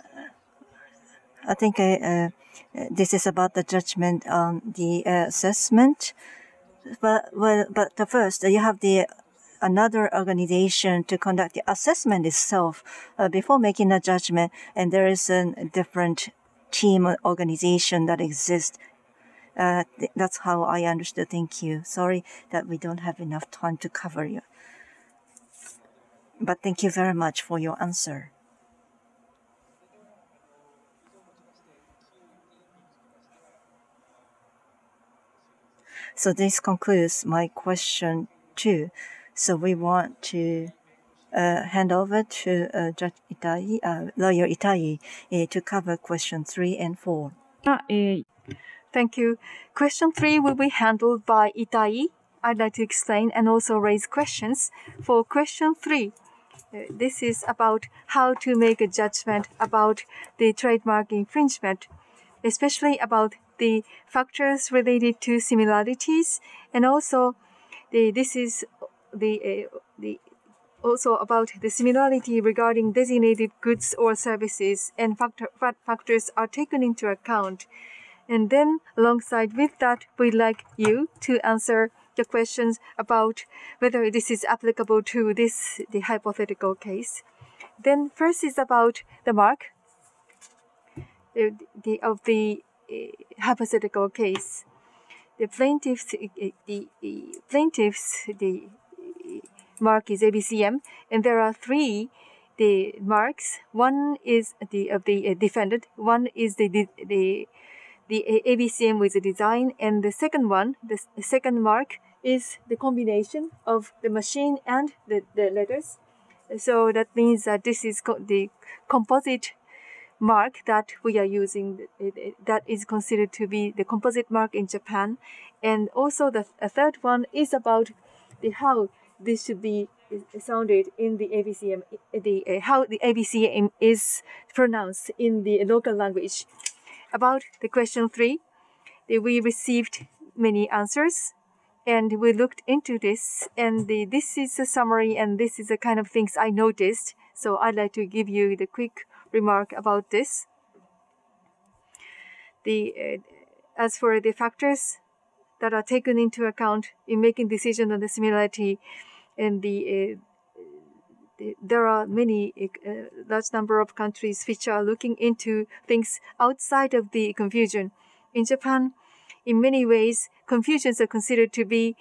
think this is about the judgment on the assessment. But first, you have another organization to conduct the assessment itself before making a judgment, and there is a different team organization that exists. That's how I understood. Thank you. Sorry that we don't have enough time to cover you. But thank you very much for your answer. So this concludes my question 2. So we want to hand over to Judge Itai, Lawyer Itai, to cover question 3 and 4. Thank you. Question 3 will be handled by Itai. I'd like to explain and also raise questions. For question 3, this is about how to make a judgment about the trademark infringement, especially about the factors related to similarities, and also this is the also about the similarity regarding designated goods or services and what factors are taken into account. And then alongside with that, we'd like you to answer the questions about whether this is applicable to the hypothetical case. Then first is about the mark of the hypothetical case. The plaintiff's mark is ABCM, and there are three marks. One is of the defendant. One is the ABCM with the design, and the second one, the second mark, is the combination of the machine and the letters. So that means that this is the composite mark that we are using, that is considered to be the composite mark in Japan. And also the third one is about how this should be sounded in the ABCM, how the ABCM is pronounced in the local language. About the question 3, we received many answers, and we looked into this, and this is a summary, and this is the kind of things I noticed. So I'd like to give you the quick remark about this. As for the factors that are taken into account in making decision on the similarity, and there are many large number of countries which are looking into things outside of the confusion. In Japan, in many ways, confusions are considered to be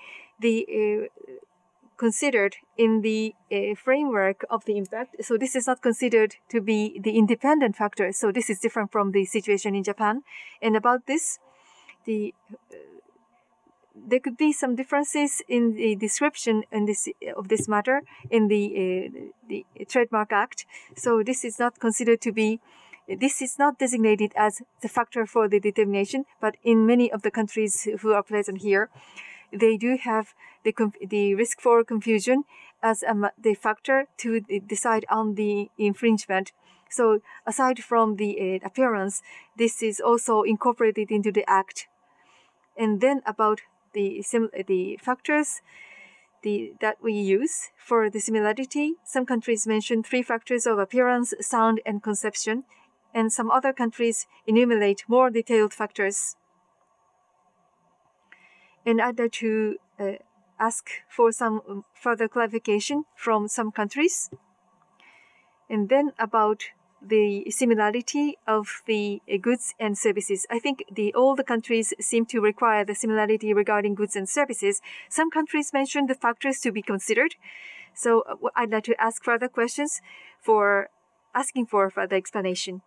considered in the framework of the impact. So this is not considered to be the independent factor. So this is different from the situation in Japan. And about this, there could be some differences in the description of this matter in the Trademark Act. So this is not considered to be, this is not designated as the factor for the determination, but in many of the countries who are present here, they do have the risk for confusion as the factor to decide on the infringement. So aside from the appearance, this is also incorporated into the Act. And then about the factors that we use for the similarity, some countries mention 3 factors of appearance, sound, and conception, and some other countries enumerate more detailed factors. And I'd like to ask for some further clarification from some countries. And then about the similarity of the goods and services. I think all the countries seem to require the similarity regarding goods and services. Some countries mention the factors to be considered. So I'd like to ask further questions for asking for further explanation.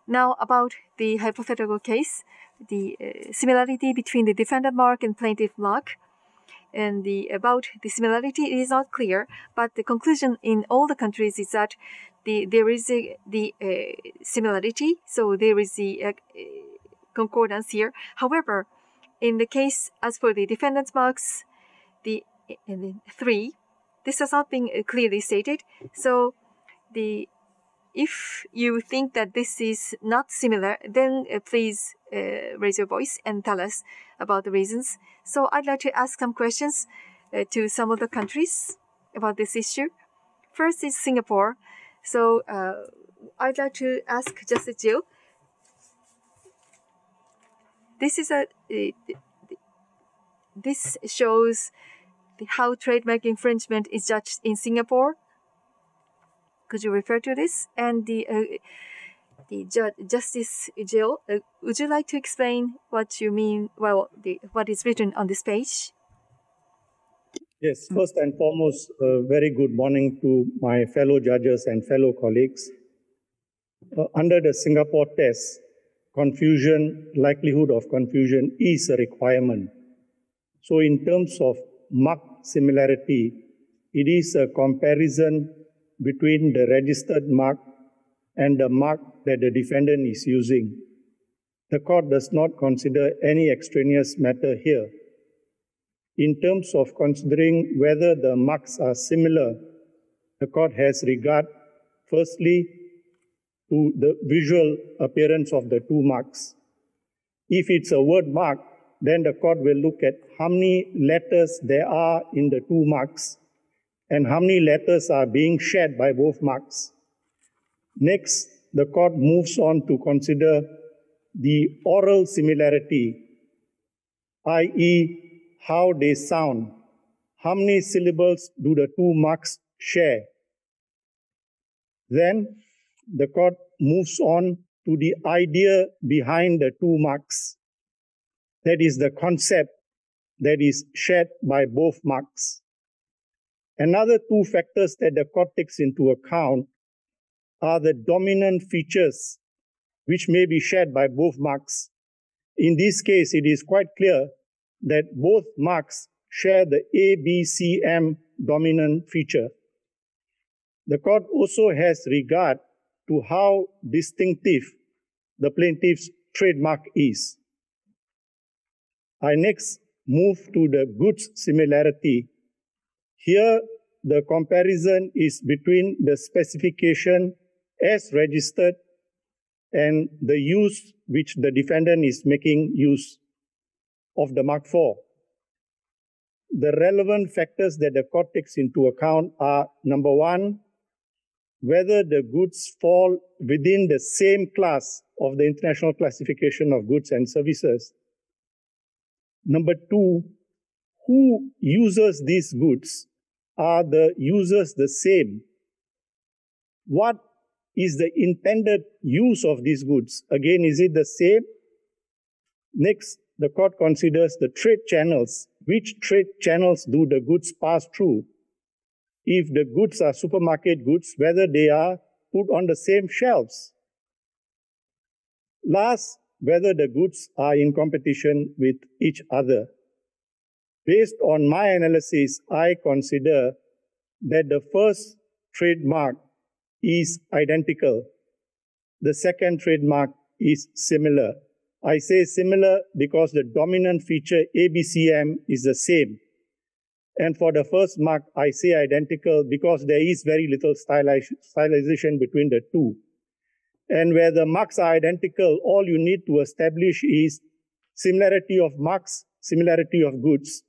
Now about the hypothetical case, the similarity between the defendant mark and plaintiff mark. And about the similarity, it is not clear, but the conclusion in all the countries is that there is the similarity, so there is the concordance here. However, in the case as for the defendant's marks, the 3, this has not been clearly stated. So if you think that this is not similar, then please raise your voice and tell us about the reasons. So I'd like to ask some questions to some of the countries about this issue. First is Singapore. So I'd like to ask Justice Jill. This shows how trademark infringement is judged in Singapore. Could you refer to this? And Justice Jill, would you like to explain what you mean? Well, what is written on this page? Yes. First and foremost, a very good morning to my fellow judges and fellow colleagues. Under the Singapore test, likelihood of confusion is a requirement. So in terms of mark similarity, it is a comparison between the registered mark and the mark that the defendant is using. The court does not consider any extraneous matter here. In terms of considering whether the marks are similar, the court has regard, firstly, to the visual appearance of the 2 marks. If it's a word mark, then the court will look at how many letters there are in the two marks and how many letters are being shared by both marks. Next, the court moves on to consider the oral similarity, i.e., how they sound. How many syllables do the two marks share? Then the court moves on to the idea behind the two marks. That is the concept that is shared by both marks. Another two factors that the court takes into account are the dominant features which may be shared by both marks. In this case, it is quite clear that both marks share the ABCM dominant feature. The court also has regard to how distinctive the plaintiff's trademark is. I next move to the goods similarity. Here, the comparison is between the specification as registered and the use which the defendant is making use of the Mark IV. The relevant factors that the court takes into account are, number one, whether the goods fall within the same class of the International Classification of Goods and Services. Number two, who uses these goods? Are the users the same? What is the intended use of these goods? Again, is it the same? Next, the court considers the trade channels. Which trade channels do the goods pass through? If the goods are supermarket goods, whether they are put on the same shelves. Last, whether the goods are in competition with each other. Based on my analysis, I consider that the first trademark is identical. The second trademark is similar. I say similar because the dominant feature ABCM is the same. And for the first mark, I say identical because there is very little stylization between the two. And where the marks are identical, all you need to establish is similarity of marks, similarity of goods.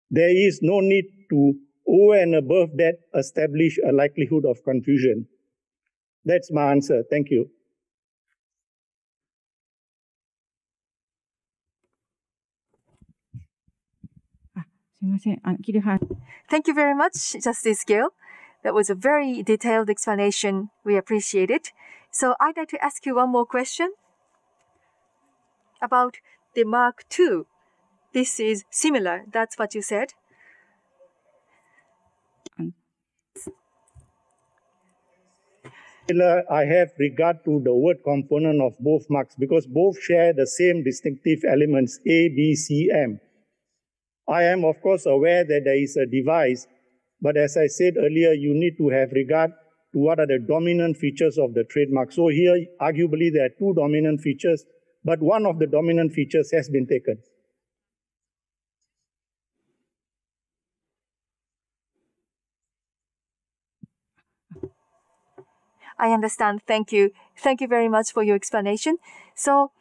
There is no need to, over and above that, establish a likelihood of confusion. That's my answer. Thank you. Thank you very much, Justice Gill. That was a very detailed explanation. We appreciate it. So I'd like to ask you one more question about the Mark II. This is similar. That's what you said. I have regard to the word component of both marks because both share the same distinctive elements, A, B, C, M. I am, of course, aware that there is a device, but as I said earlier, you need to have regard to what are the dominant features of the trademark. So here, arguably, there are two dominant features, but one of the dominant features has been taken. I understand. Thank you. Thank you very much for your explanation. So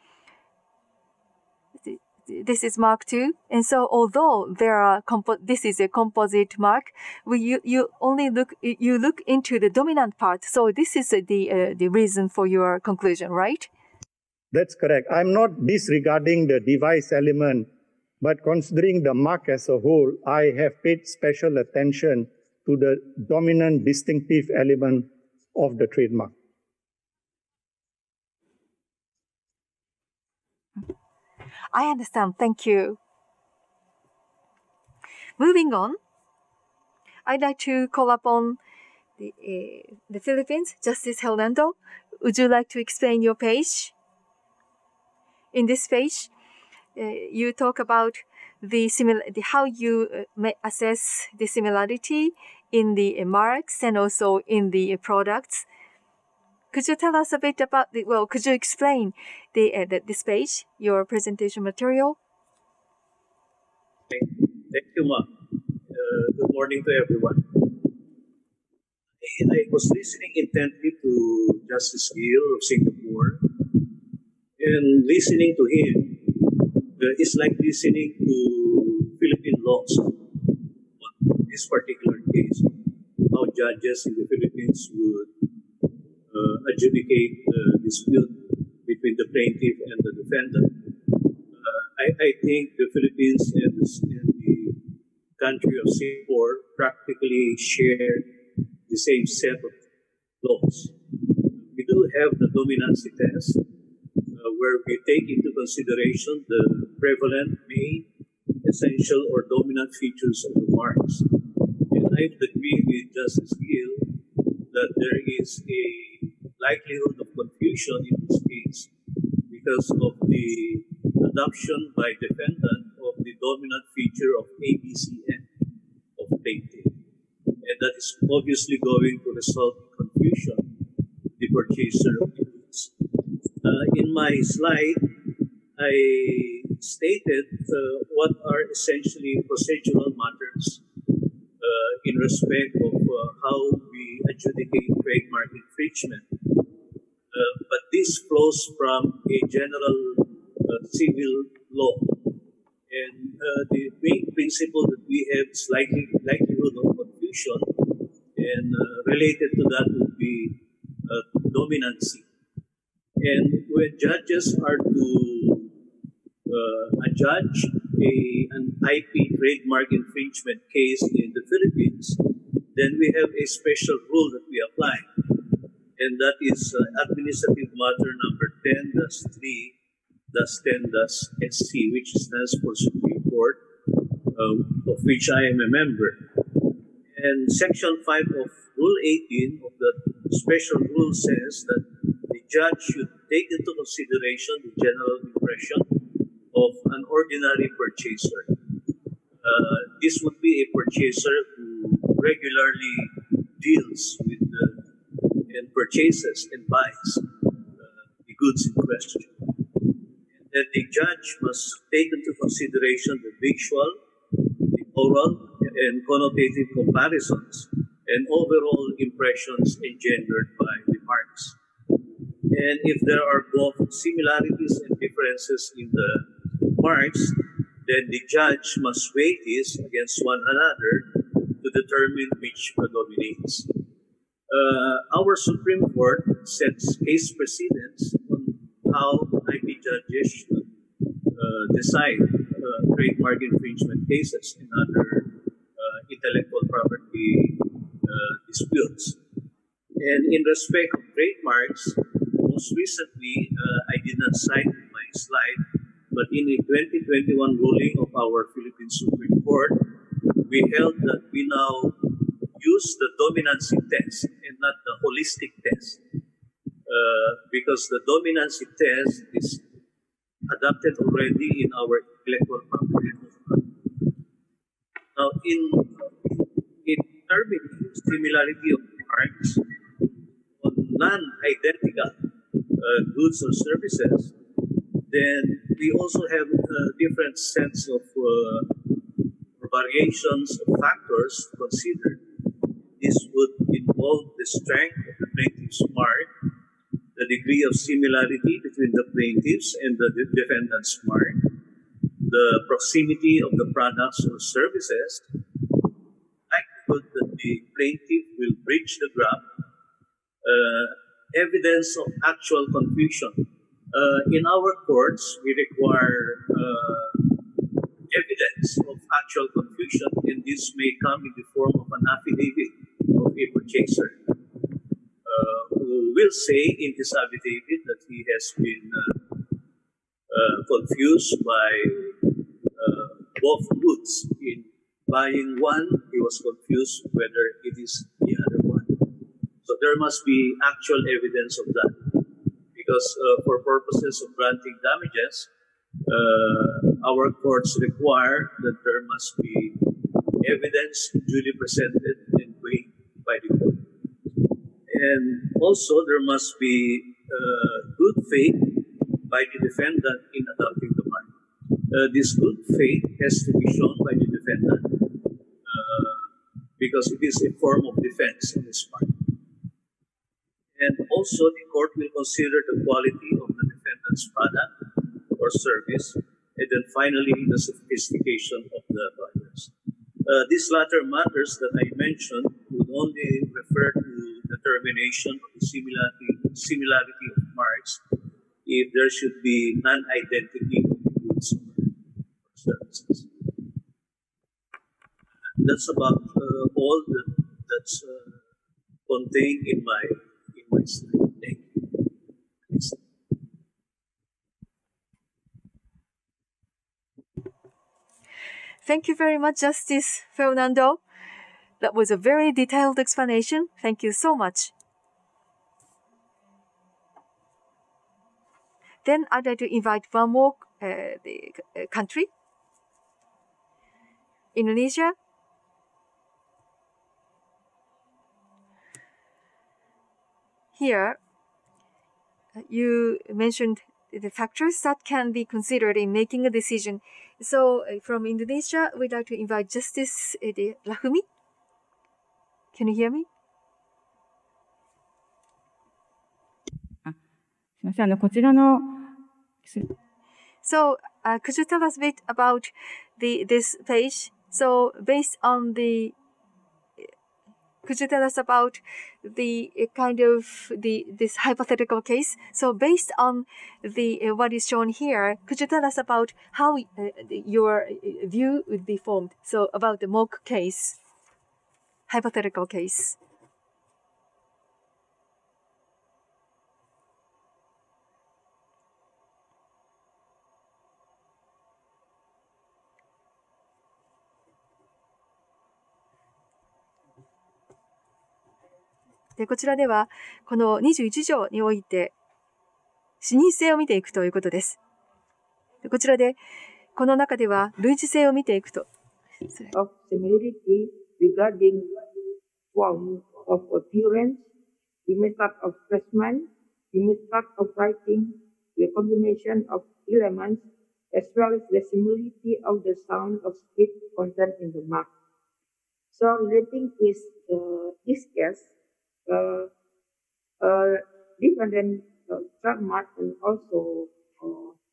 this is Mark II, and so although there are this is a composite mark, you only look into the dominant part. So this is the reason for your conclusion, right? That's correct. I'm not disregarding the device element, but considering the mark as a whole, I have paid special attention to the dominant distinctive element of the trademark. I understand. Thank you. Moving on, I'd like to call upon the Philippines, Justice Hernando. Would you like to explain your page? In this page, you talk about how you may assess the similarity in the marks and also in the products. Could you tell us a bit about could you explain this page, your presentation material? Thank you, Ma. Good morning to everyone. I was listening intently to Justice Gill of Singapore, and listening to him, is like listening to Philippine laws on this particular case, how judges in the Philippines would adjudicate the dispute between the plaintiff and the defendant. I think the Philippines and the country of Singapore practically share the same set of laws. We do have the Dominancy Test, where we take into consideration the prevalent, main, essential, or dominant features of the marks. And I would agree with Justice Gill that there is a likelihood of confusion in this case because of the adoption by defendant of the dominant feature of ABCN of plaintiff. And that is obviously going to result in confusion to the purchaser of the goods. In my slide, I stated what are essentially procedural matters in respect of how we adjudicate trademark infringement. But this flows from a general civil law. And the main principle that we have is likelihood of confusion, and related to that would be dominancy. And when judges are to adjudge an IP trademark infringement case in the Philippines, then we have a special rule that we apply. And that is Administrative Matter number 10-3-10-SC, which stands for Supreme Court, of which I am a member. And Section 5 of Rule 18 of the special rule says that the judge should take into consideration the general impression of an ordinary purchaser. This would be a purchaser who regularly deals with and purchases and buys the goods in question. And that the judge must take into consideration the visual, the oral, and connotative comparisons and overall impressions engendered by the marks. And if there are both similarities and differences in the marks, then the judge must weigh these against one another to determine which predominates. Our Supreme Court sets case precedents on how IP judges should decide trademark infringement cases and other intellectual property disputes. And in respect of trademarks, most recently, I did not cite in my slide, but in a 2021 ruling of our Philippine Supreme Court, we held that we now use the dominancy test and not the holistic test, because the dominancy test is adopted already in our intellectual property law. Now, in determining similarity of marks on non-identical goods or services, then we also have different sets of variations of factors to consider. This would involve the strength of the plaintiff's mark, the degree of similarity between the plaintiff's and the defendant's mark, the proximity of the products or services, likelihood that the plaintiff will bridge the gap, evidence of actual confusion. In our courts, we require evidence of actual confusion, and this may come in the form of an affidavit of a purchaser who will say in his affidavit that he has been confused by both goods. In buying one, he was confused whether it is the other one. So there must be actual evidence of that, because for purposes of granting damages, our courts require that there must be evidence duly presented and weighed by the court. And also there must be good faith by the defendant in adopting the mark. This good faith has to be shown by the defendant because it is a form of defense in this part. And also the court will consider the quality of the defendant's product or service and then finally the sophistication of the buyers. These latter matters that I mentioned would only refer to determination of the similarity of marks if there should be non-identity of the goods or services. That's about all that's contained in my slide. Thank you. Please. Thank you very much, Justice Fernando. That was a very detailed explanation. Thank you so much. Then I'd like to invite one more country, Indonesia. Here, you mentioned the factors that can be considered in making a decision. So from Indonesia, we'd like to invite Justice Rahumi. Can you hear me? So could you tell us a bit about this page? So based on could you tell us about the kind of this hypothetical case? So based on what is shown here, could you tell us about how your view would be formed? So about the mock case, hypothetical case.で、こちらでは、この21条において、視認性を見ていくということです。で、こちらで、この中では、類似性を見ていくと。of similarity regarding form of appearance, the method of placement, the method of writing, the combination of elements, as well as the similarity of the sound of speech content in the mark. So relating is this case, defendant trademark and also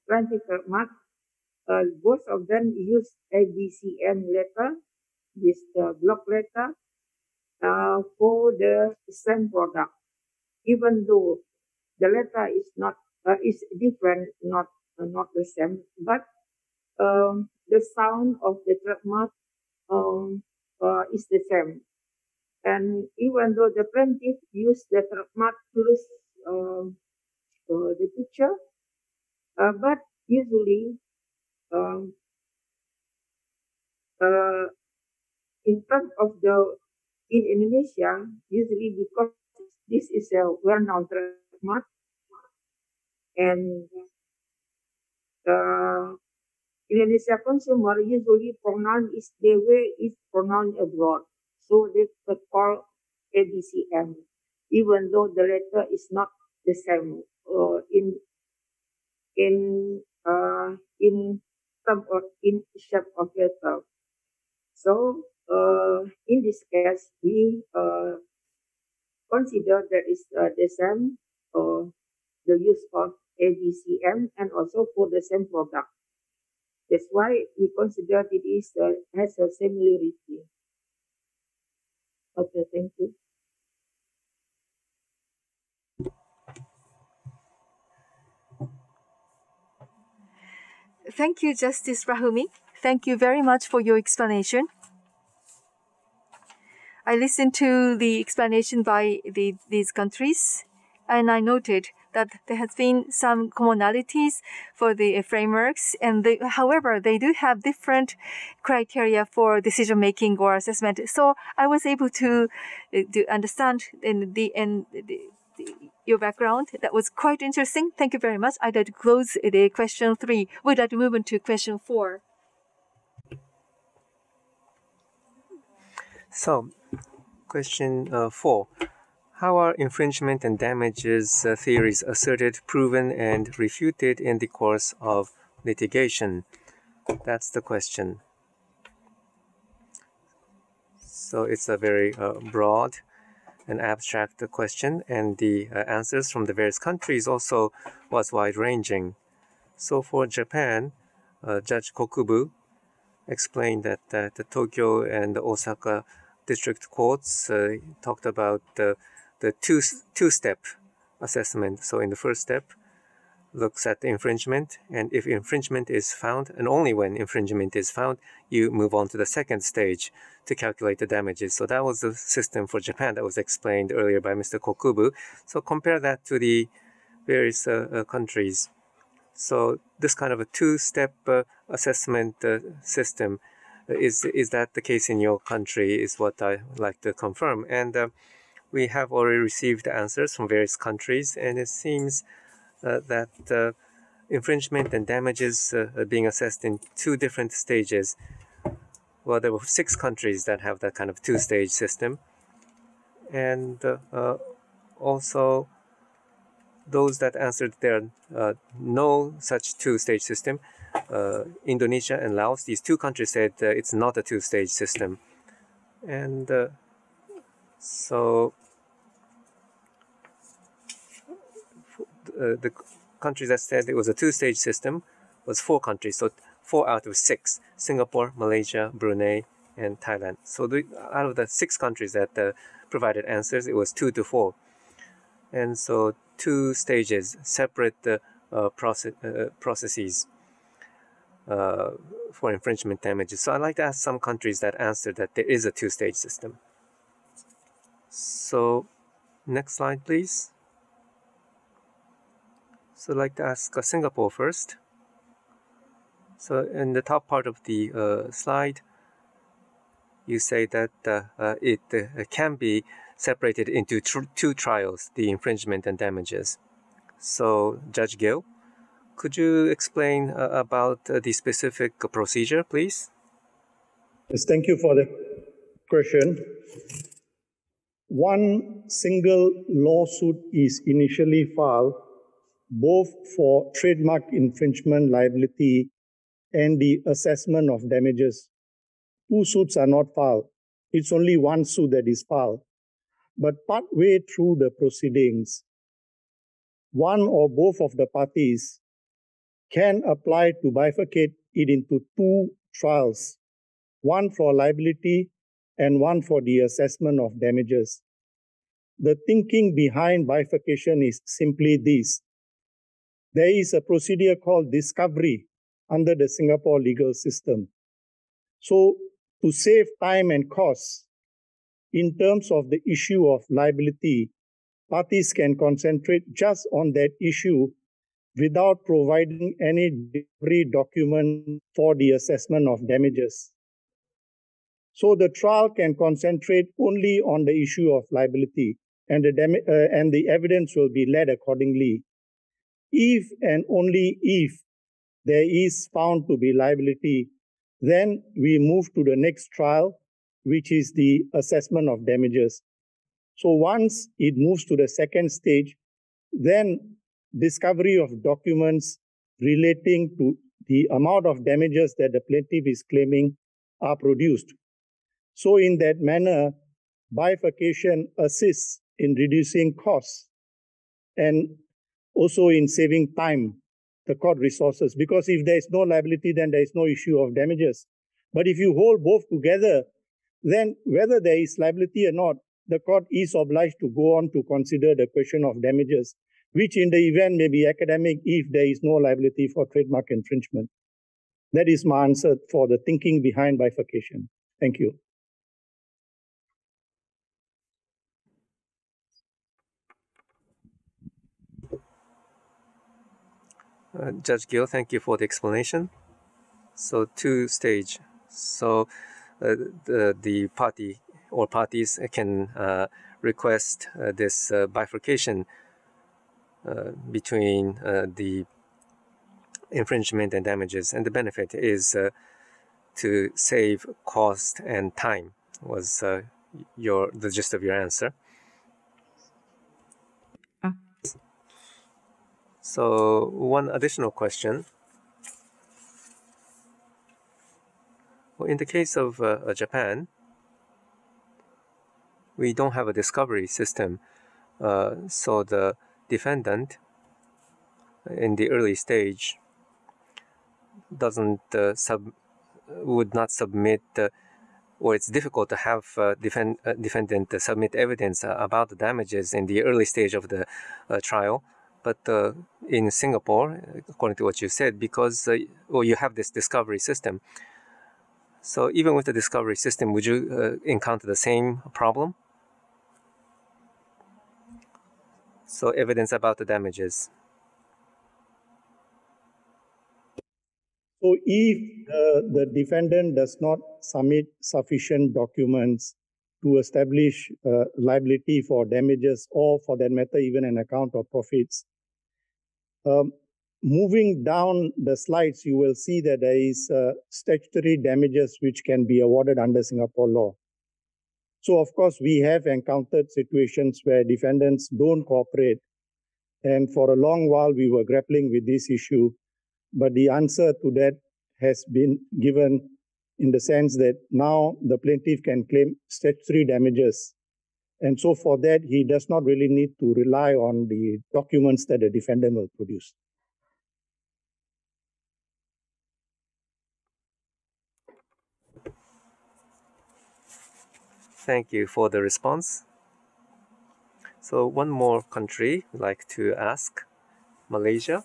plaintiff trademark, both of them use ABCM letter, this block letter, for the same product, even though the letter is not is different, not the same, but the sound of the trademark is the same. And even though the plaintiff used the trademark plus the picture, but usually in terms of in Indonesia, usually because this is a well-known trademark, and Indonesia consumer usually pronounce is the way it's pronounced abroad. So they call ABCM, even though the letter is not the same in term or in shape of letter. So in this case, we consider that is the same the use of ABCM and also for the same product. That's why we consider it is has a similarity. Okay, thank you. Thank you, Justice Rahumi. Thank you very much for your explanation. I listened to the explanation by these countries, and I noted that there has been some commonalities for the frameworks, and however, they do have different criteria for decision-making or assessment. So I was able to understand your background. That was quite interesting. Thank you very much. I'd like to close the question 3. We'd like to move on to question 4. So, question 4. How are infringement and damages theories asserted, proven, and refuted in the course of litigation? That's the question. So it's a very broad and abstract question, and the answers from the various countries also was wide-ranging. So for Japan, Judge Kokubu explained that the Tokyo and the Osaka district courts talked about the two-step assessment. So in the first step, looks at the infringement, and if infringement is found, and only when infringement is found, you move on to the second stage to calculate the damages. So that was the system for Japan that was explained earlier by Mr. Kokubu. So compare that to the various countries. So this kind of a two-step assessment system, is that the case in your country, is what I like to confirm. And we have already received answers from various countries, and it seems that infringement and damages are being assessed in two different stages. Well, there were 6 countries that have that kind of two-stage system. And also, those that answered there no such two-stage system, Indonesia and Laos, these 2 countries said it's not a two-stage system. And so the countries that said it was a two-stage system was 4 countries, so 4 out of 6, Singapore, Malaysia, Brunei, and Thailand. So out of the 6 countries that provided answers, it was 2 to 4. And so 2 stages, separate processes for infringement damages. So I'd like to ask some countries that answered that there is a two-stage system. So next slide, please. So I'd like to ask Singapore first. So in the top part of the slide, you say that it can be separated into 2 trials, the infringement and damages. So Judge Gill, could you explain about the specific procedure, please? Yes, thank you for the question. One single lawsuit is initially filed both for trademark infringement liability and the assessment of damages. 2 suits are not filed. It's only 1 suit that is filed. But partway through the proceedings, one or both of the parties can apply to bifurcate it into 2 trials, one for liability and one for the assessment of damages. The thinking behind bifurcation is simply this. There is a procedure called discovery under the Singapore legal system. So to save time and costs, in terms of the issue of liability, parties can concentrate just on that issue without providing any delivery document for the assessment of damages. So the trial can concentrate only on the issue of liability, and the evidence will be led accordingly. If and only if there is found to be liability, then we move to the next trial, which is the assessment of damages. So once it moves to the second stage, then discovery of documents relating to the amount of damages that the plaintiff is claiming are produced. So in that manner, bifurcation assists in reducing costs and also in saving time, the court resources, because if there is no liability, then there is no issue of damages. But if you hold both together, then whether there is liability or not, the court is obliged to go on to consider the question of damages, which in the event may be academic if there is no liability for trademark infringement. That is my answer for the thinking behind bifurcation. Thank you. Judge Gill, thank you for the explanation. So 2-stage. So the party or parties can request this bifurcation between the infringement and damages, and the benefit is to save cost and time. Was the gist of your answer? So one additional question. Well, in the case of Japan, we don't have a discovery system. So the defendant in the early stage doesn't would not submit, or it's difficult to have defendant submit evidence about the damages in the early stage of the trial. But in Singapore, according to what you said, because you have this discovery system. So even with the discovery system, would you encounter the same problem? So evidence about the damages. So if the defendant does not submit sufficient documents to establish liability for damages, or for that matter, even an account of profits, moving down the slides, you will see that there is statutory damages which can be awarded under Singapore law. So of course, we have encountered situations where defendants don't cooperate. And for a long while, we were grappling with this issue. But the answer to that has been given in the sense that now the plaintiff can claim statutory damages. And so for that, he does not really need to rely on the documents that the defendant will produce. Thank you for the response. So one more country I'd like to ask, Malaysia.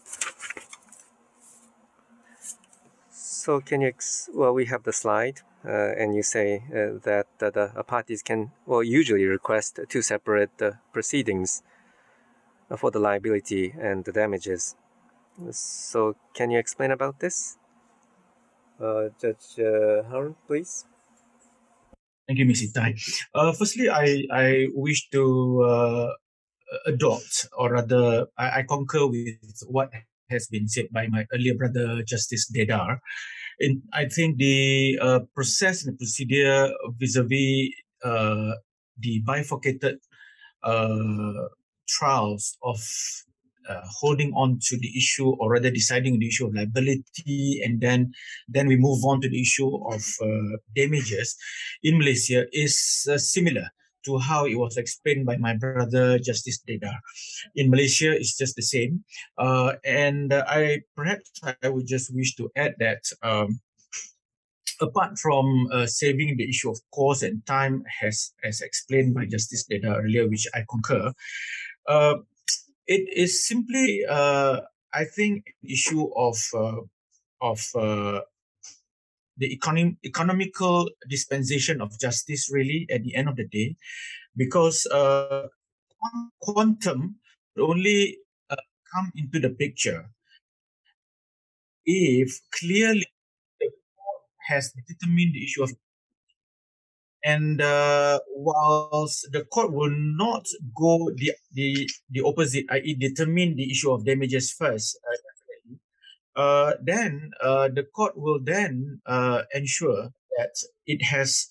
So can you, well, we have the slide, and you say that the parties can, well, usually request two separate proceedings for the liability and the damages. So can you explain about this? Judge Harun, please. Thank you, Ms. Itai. Firstly, I wish to adopt, or rather, I concur with what has been said by my earlier brother, Justice Dedar. And I think the process and the procedure vis-a-vis the bifurcated trials of holding on to the issue, or rather deciding the issue of liability, and then we move on to the issue of damages in Malaysia is similar to how it was explained by my brother Justice Dedar. In Malaysia, it's just the same. And I would just wish to add that apart from saving the issue of cost and time, as explained by Justice Dedar earlier, which I concur, it is simply, I think, an issue of the economical dispensation of justice, really, at the end of the day, because quantum only come into the picture if clearly the court has determined the issue of, and whilst the court will not go the opposite, i.e. determine the issue of damages first, then the court will then ensure that it has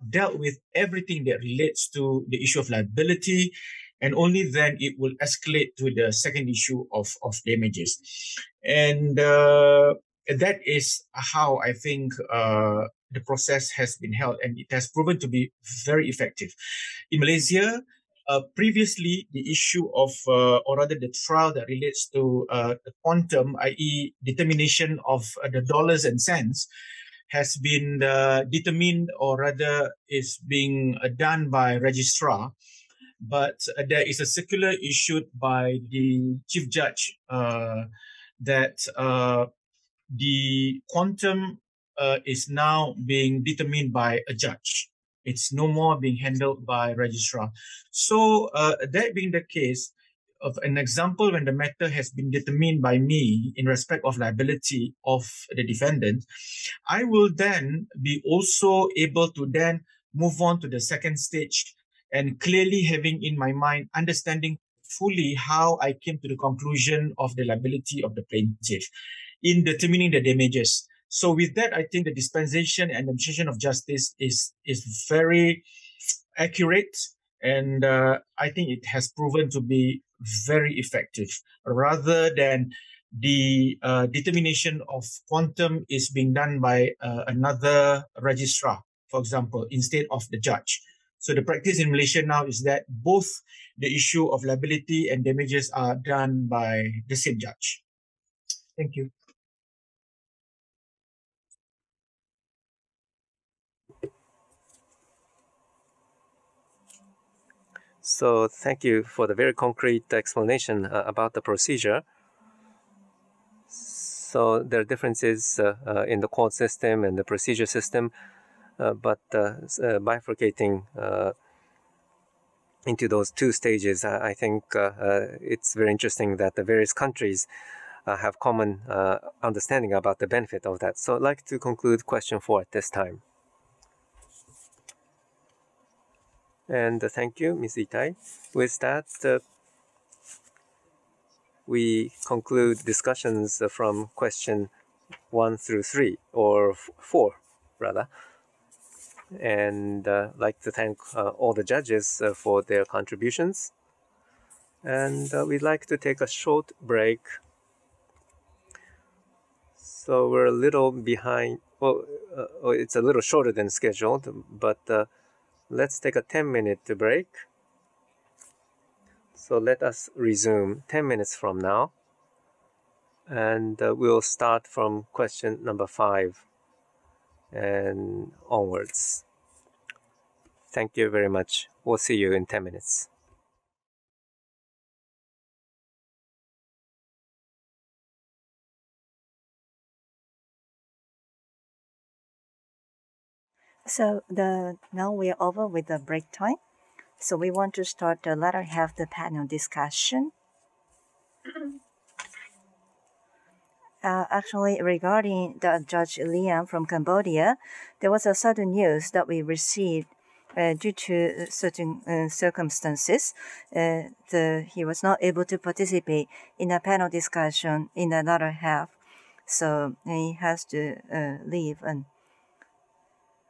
dealt with everything that relates to the issue of liability, and only then it will escalate to the second issue of damages. And that is how I think the process has been held, and it has proven to be very effective. In Malaysia, previously, the issue of, or rather the trial that relates to the quantum, i.e. determination of the dollars and cents, has been determined, or rather is being done by registrar. But there is a circular issued by the Chief Judge that the quantum is now being determined by a judge. It's no more being handled by registrar. So that being the case, of an example when the matter has been determined by me in respect of liability of the defendant, I will then be also able to then move on to the second stage, and clearly having in my mind, understanding fully how I came to the conclusion of the liability of the plaintiff in determining the damages. So with that, I think the dispensation and administration of justice is very accurate, and I think it has proven to be very effective, rather than the determination of quantum is being done by another registrar, for example, instead of the judge. So the practice in Malaysia now is that both the issue of liability and damages are done by the same judge. Thank you. So thank you for the very concrete explanation about the procedure. So there are differences in the court system and the procedure system, but bifurcating into those two stages, I think it's very interesting that the various countries have common understanding about the benefit of that. So I'd like to conclude question 4 at this time. And thank you, Ms. Itai. With that, we conclude discussions from question 1 through 3, or 4, rather. And I'd like to thank all the judges for their contributions. And we'd like to take a short break. So we're a little behind. Well, it's a little shorter than scheduled, but let's take a 10-minute break. So let us resume 10 minutes from now. And we'll start from question number 5 and onwards. Thank you very much. We'll see you in 10 minutes. So now we are over with the break time. So we want to start the latter half of the panel discussion. Actually, regarding the Judge Liam from Cambodia, there was a sudden news that we received due to certain circumstances. He was not able to participate in a panel discussion in the latter half, so he has to leave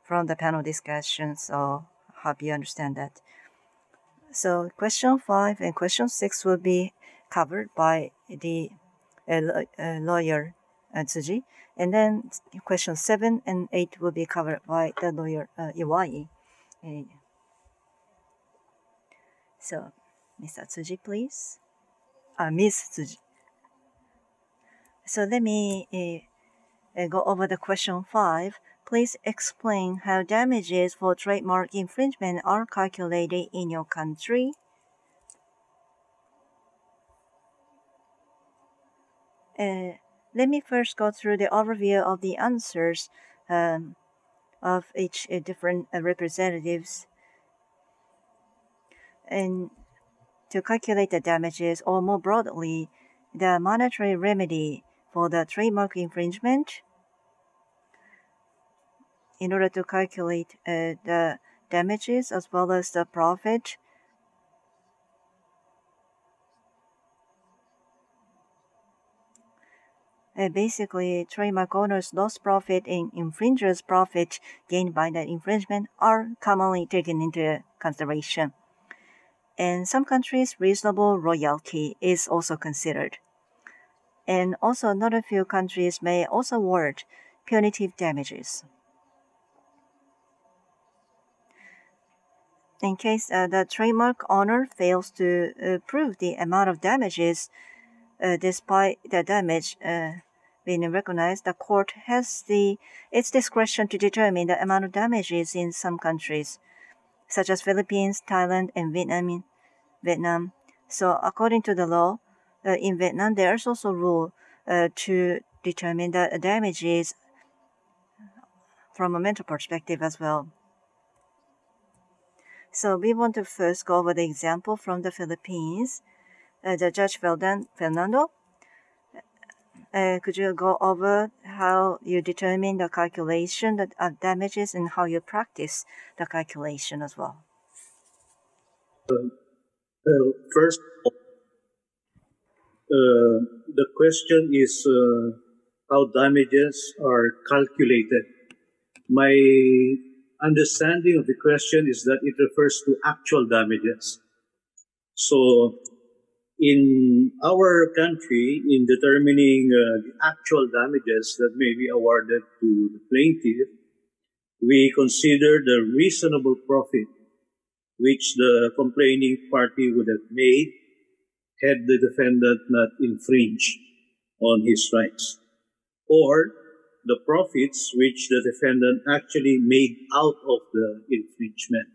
from the panel discussion. So hope you understand that. So question 5 and question 6 will be covered by the lawyer Tsuji, and then question 7 and 8 will be covered by the lawyer Iwai. So, Mr. Tsuji, please. Ms. Tsuji. So let me go over the question 5. Please explain how damages for trademark infringement are calculated in your country. Let me first go through the overview of the answers of each different representatives. And to calculate the damages, or more broadly, the monetary remedy for the trademark infringement, in order to calculate the damages as well as the profit, basically, trademark owners' lost profit and infringers' profit gained by the infringement are commonly taken into consideration. In some countries, reasonable royalty is also considered. And also, not a few countries may also award punitive damages. In case the trademark owner fails to prove the amount of damages, despite the damage being recognized, the court has its discretion to determine the amount of damages in some countries, such as Philippines, Thailand, and Vietnam. So according to the law, in Vietnam, there is also a rule to determine the damages from a mental perspective as well. So we want to first go over the example from the Philippines. The Judge Fernando, could you go over how you determine the calculation of damages and how you practice the calculation as well? First, the question is how damages are calculated. My understanding of the question is that it refers to actual damages. So, in our country, in determining the actual damages that may be awarded to the plaintiff, we consider the reasonable profit which the complaining party would have made had the defendant not infringed. on his rights, or the profits which the defendant actually made out of the infringement.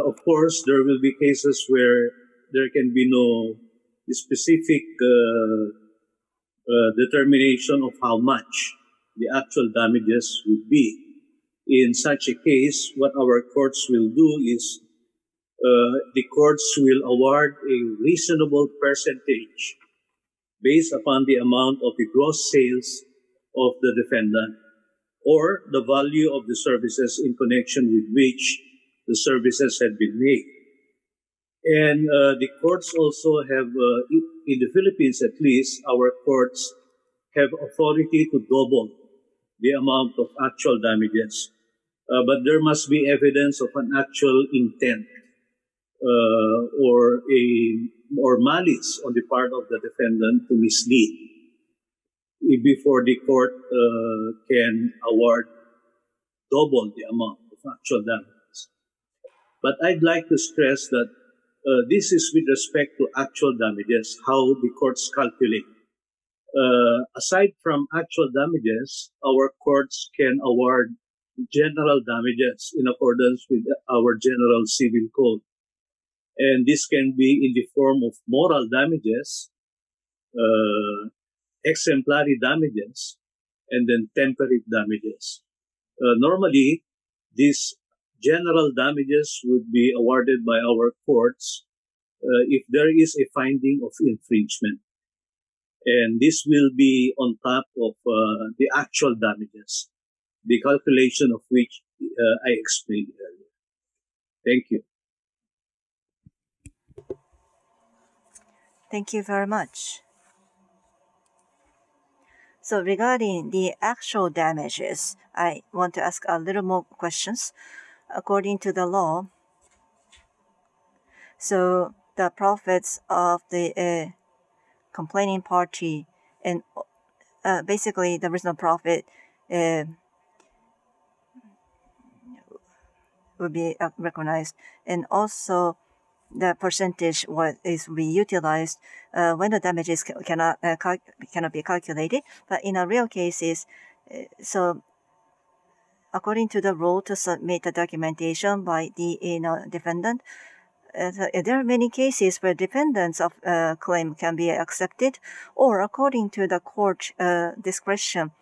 Of course, there will be cases where there can be no specific determination of how much the actual damages would be. In such a case, what our courts will do is the courts will award a reasonable percentage based upon the amount of the gross sales of the defendant or the value of the services in connection with which the services had been made. And the courts also have, in the Philippines at least, our courts have authority to double the amount of actual damages. But there must be evidence of an actual intent or malice on the part of the defendant to mislead before the court can award double the amount of actual damages. But I'd like to stress that this is with respect to actual damages, how the courts calculate. Aside from actual damages, our courts can award general damages in accordance with our general civil code. And this can be in the form of moral damages, exemplary damages, and then temporary damages. Normally, these general damages would be awarded by our courts if there is a finding of infringement. And this will be on top of the actual damages, the calculation of which I explained earlier. Thank you. Thank you very much. So regarding the actual damages, I want to ask a little more questions. According to the law, so the profits of the complaining party and basically there is no profit will be recognized, and also the percentage is be utilized when the damages cannot be calculated. But in a real cases, so according to the rule to submit the documentation by the defendant, there are many cases where defendants of claim can be accepted, or according to the court discretion.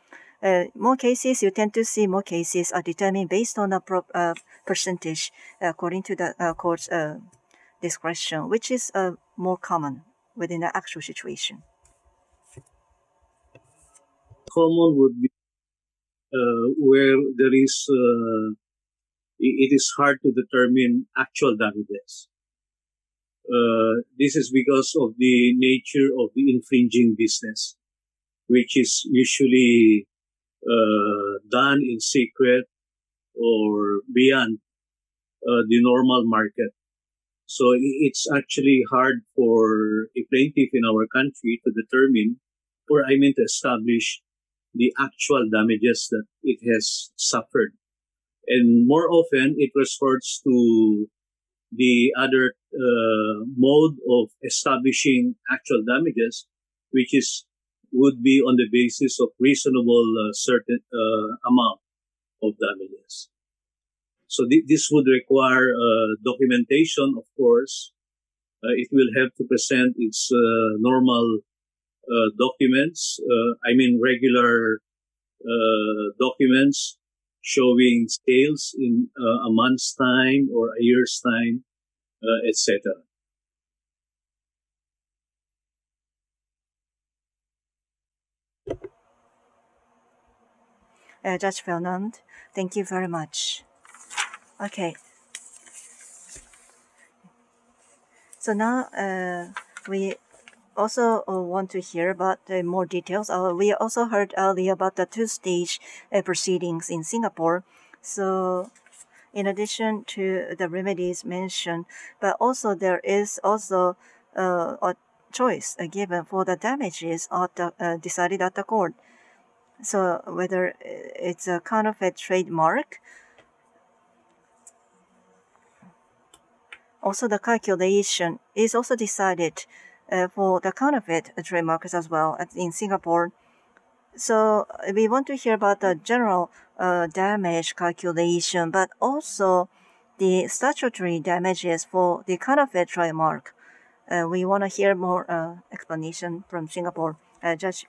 More cases, you tend to see more cases are determined based on a percentage according to the court's discretion, which is more common within the actual situation. Common would be where there is, it is hard to determine actual damages. This is because of the nature of the infringing business, which is usually done in secret or beyond the normal market. So it's actually hard for a plaintiff in our country to determine, or I mean to establish the actual damages that it has suffered. And more often, it resorts to the other mode of establishing actual damages, which would be on the basis of reasonable certain amount of damages. So this would require documentation, of course. It will have to present its normal documents, regular documents showing sales in a month's time or a year's time, etc. Judge Fernand, thank you very much. Okay. So now we also want to hear about more details. We also heard earlier about the two-stage proceedings in Singapore. So in addition to the remedies mentioned, but also there is also a choice given for the damages decided at the court. So whether it's a counterfeit trademark, also the calculation is also decided for the counterfeit trademarks as well in Singapore. So we want to hear about the general damage calculation, but also the statutory damages for the counterfeit trademark. We want to hear more explanation from Singapore. Judge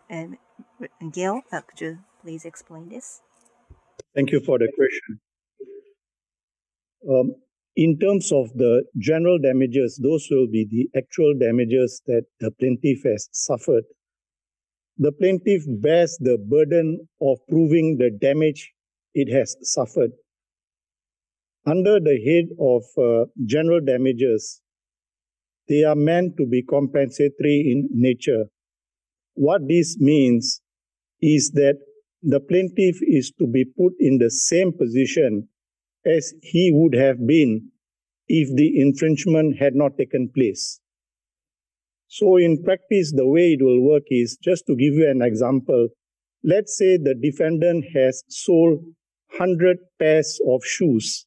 Gail, could you please explain this? Thank you for the question. In terms of the general damages, those will be the actual damages that the plaintiff has suffered. The plaintiff bears the burden of proving the damage it has suffered. Under the head of general damages, they are meant to be compensatory in nature. What this means is that the plaintiff is to be put in the same position as he would have been if the infringement had not taken place. So in practice, the way it will work is, just to give you an example, let's say the defendant has sold 100 pairs of shoes.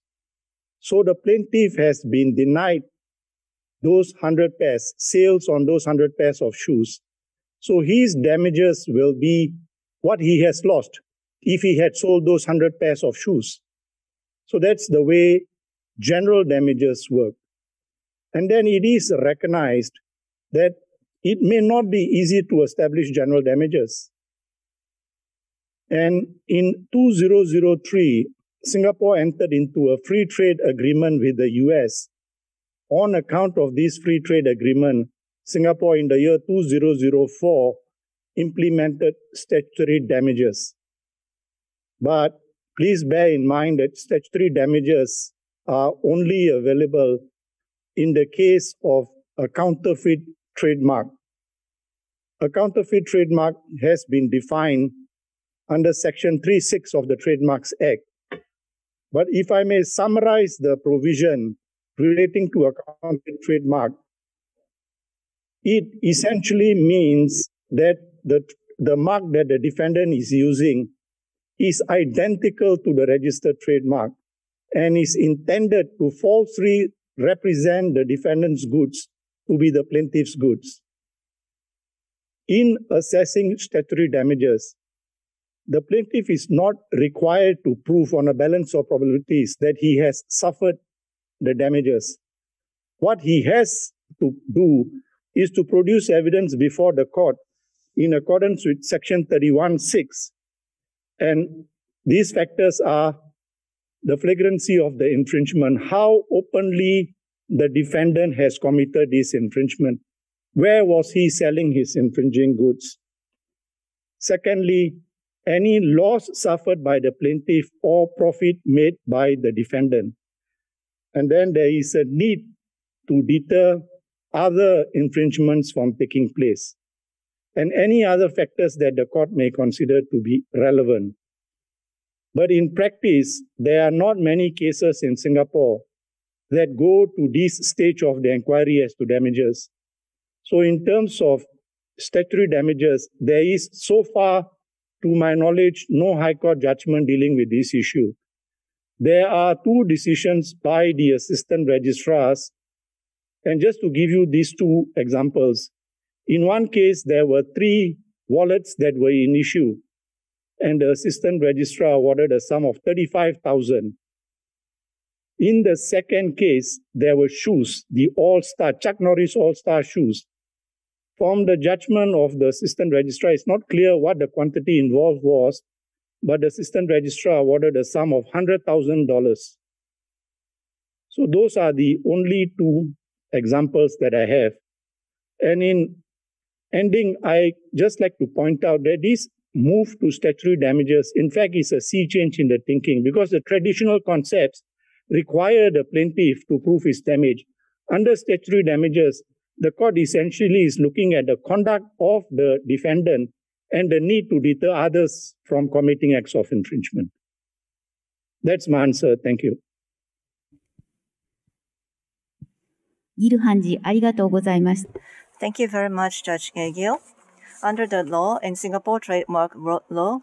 So the plaintiff has been denied those 100 pairs, sales on those 100 pairs of shoes. So his damages will be what he has lost if he had sold those 100 pairs of shoes. So that's the way general damages work. And then it is recognized that it may not be easy to establish general damages. And in 2003, Singapore entered into a free trade agreement with the US. On account of this free trade agreement, Singapore in the year 2004 implemented statutory damages. But please bear in mind that statutory damages are only available in the case of a counterfeit trademark. A counterfeit trademark has been defined under Section 3(6) of the Trademarks Act. But if I may summarize the provision relating to a counterfeit trademark, it essentially means that the mark that the defendant is using is identical to the registered trademark and is intended to falsely represent the defendant's goods to be the plaintiff's goods. In assessing statutory damages, the plaintiff is not required to prove on a balance of probabilities that he has suffered the damages. What he has to do is to produce evidence before the court in accordance with Section 31(6). And these factors are the flagrancy of the infringement, how openly the defendant has committed this infringement, where was he selling his infringing goods. Secondly, any loss suffered by the plaintiff or profit made by the defendant. And then there is a need to deter other infringements from taking place, and any other factors that the court may consider to be relevant. But in practice, there are not many cases in Singapore that go to this stage of the inquiry as to damages. So in terms of statutory damages, there is so far, to my knowledge, no High Court judgment dealing with this issue. There are 2 decisions by the assistant registrars. And just to give you these 2 examples, in one case, there were 3 wallets that were in issue, and the assistant registrar awarded a sum of 35,000. In the second case, there were shoes, the All-Star, Chuck Norris All-Star shoes. From the judgment of the assistant registrar, it's not clear what the quantity involved was, but the assistant registrar awarded a sum of $100,000. So those are the only 2 examples that I have. And in ending, I just like to point out that this move to statutory damages, in fact, is a sea change in the thinking, because the traditional concepts require the plaintiff to prove his damage. Under statutory damages, the court essentially is looking at the conduct of the defendant and the need to deter others from committing acts of infringement. That's my answer. Thank you. ギル判事、ありがとうございます。Thank you very much, Judge Gill. Under the law in Singapore trademark law,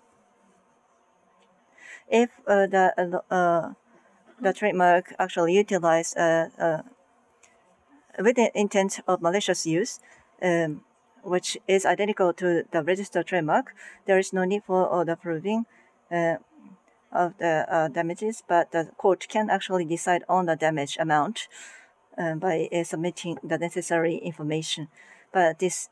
if the trademark actually utilized with the intent of malicious use, which is identical to the registered trademark, there is no need for the proving of the damages, but the court can actually decide on the damage amount by submitting the necessary information. But this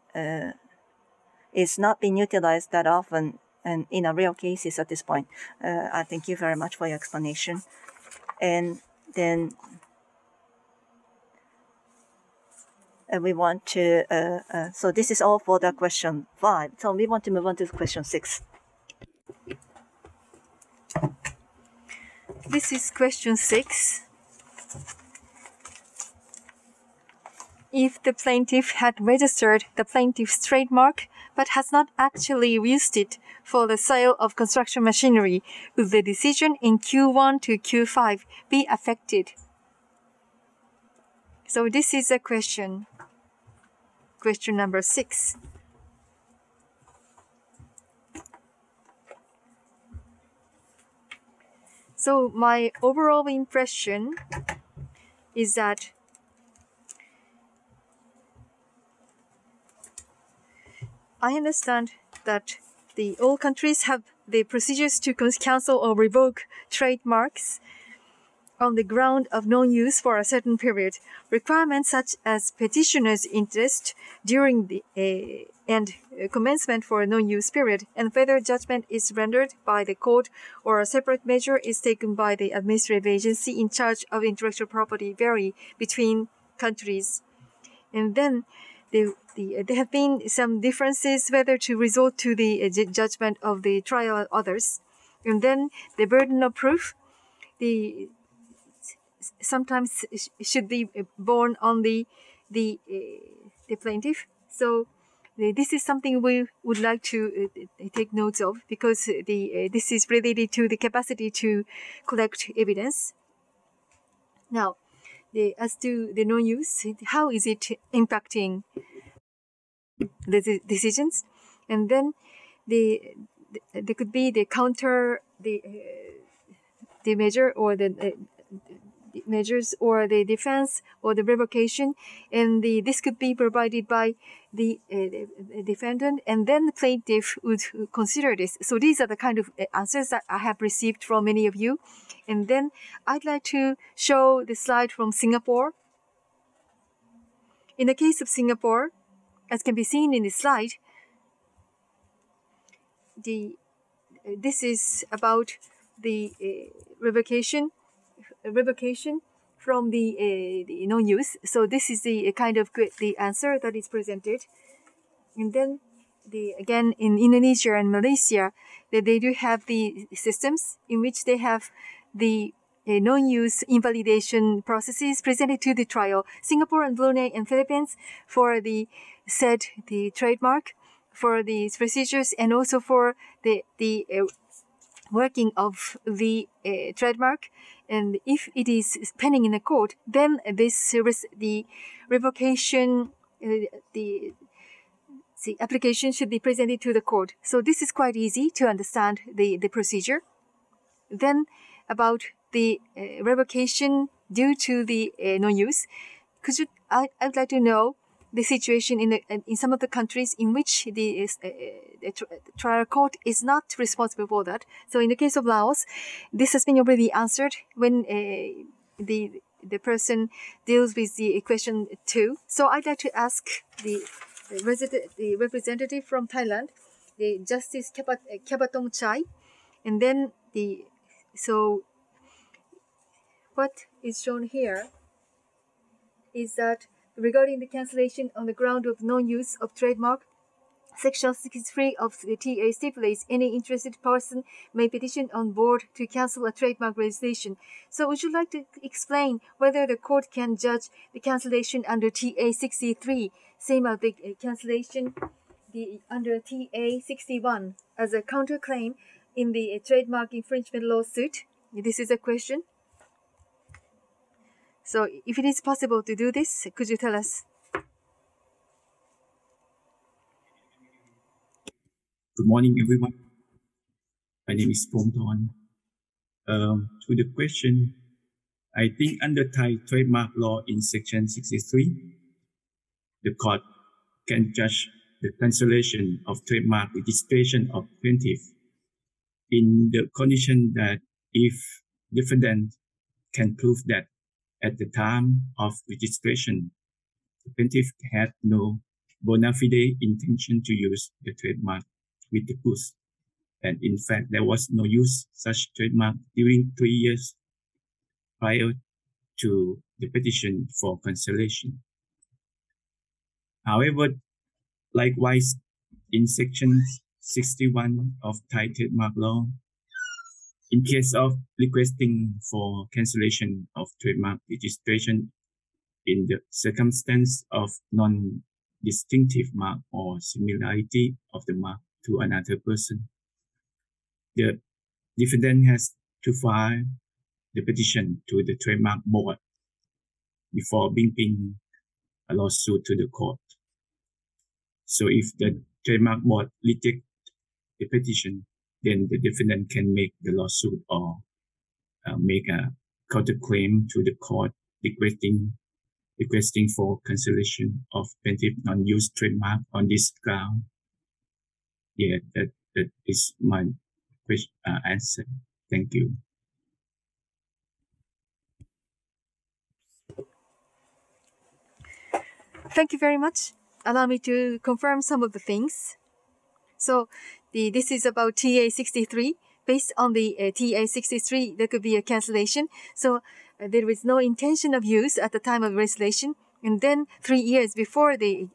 is not being utilized that often and in a real cases at this point. I thank you very much for your explanation. And then we want to, so this is all for the question 5. So we want to move on to question 6. This is question 6. If the plaintiff had registered the plaintiff's trademark but has not actually used it for the sale of construction machinery, would the decision in Q1 to Q5 be affected? So this is a question. Question number 6. So my overall impression is that I understand that all countries have the procedures to cancel or revoke trademarks on the ground of non-use for a certain period. Requirements such as petitioner's interest during the and commencement for a non-use period, and whether judgment is rendered by the court or a separate measure is taken by the administrative agency in charge of intellectual property vary between countries. And then there have been some differences whether to resort to the judgment of the trial or others. And then the burden of proof, sometimes should be borne on the plaintiff. So this is something we would like to take notes of, because this is related to the capacity to collect evidence. Now, as to the non-use, how is it impacting the decisions? And then there could be the counter the measure or the measures or the defense or the revocation, and this could be provided by the defendant, and then the plaintiff would consider this. So these are the kind of answers that I have received from many of you. And then I'd like to show the slide from Singapore. In the case of Singapore, as can be seen in the slide, this is about the revocation from the non-use. So this is the kind of the answer that is presented. And then again in Indonesia and Malaysia, they do have the systems in which they have the non-use invalidation processes presented to the trial. Singapore and Brunei and Philippines for the trademark, for these procedures, and also for the working of the trademark. And if it is pending in the court, then the revocation, the application should be presented to the court. So this is quite easy to understand the procedure. Then about the revocation due to the non-use, I would like to know the situation in some of the countries in which the trial court is not responsible for that. So in the case of Laos, this has been already answered when the person deals with the question 2. So I'd like to ask the representative from Thailand, the Justice Kabatong Chai, and then so what is shown here is that regarding the cancellation on the ground of non-use of trademark, Section 63 of the TA stipulates any interested person may petition on board to cancel a trademark registration. So would you like to explain whether the court can judge the cancellation under TA 63, same as the cancellation under TA 61 as a counterclaim in the trademark infringement lawsuit? This is a question. So if it is possible to do this, could you tell us? Good morning, everyone. My name is Pongthorn. To the question, I think under Thai trademark law in Section 63, the court can judge the cancellation of trademark registration of plaintiff in the condition that if defendant can prove that at the time of registration, the plaintiff had no bona fide intention to use the trademark with the goods. And in fact, there was no use such trademark during 3 years prior to the petition for cancellation. However, likewise, in Section 61 of Thai trademark law, in case of requesting for cancellation of trademark registration in the circumstance of non-distinctive mark or similarity of the mark to another person, the defendant has to file the petition to the trademark board before bringing a lawsuit to the court. So if the trademark board rejects the petition, then the defendant can make the lawsuit or make a counterclaim to the court requesting for cancellation of plaintiff non-use trademark on this ground. Yeah, that is my answer. Thank you. Thank you very much. Allow me to confirm some of the things. So this is about TA 63. Based on the TA 63, there could be a cancellation. So there is no intention of use at the time of registration. And then 3 years before the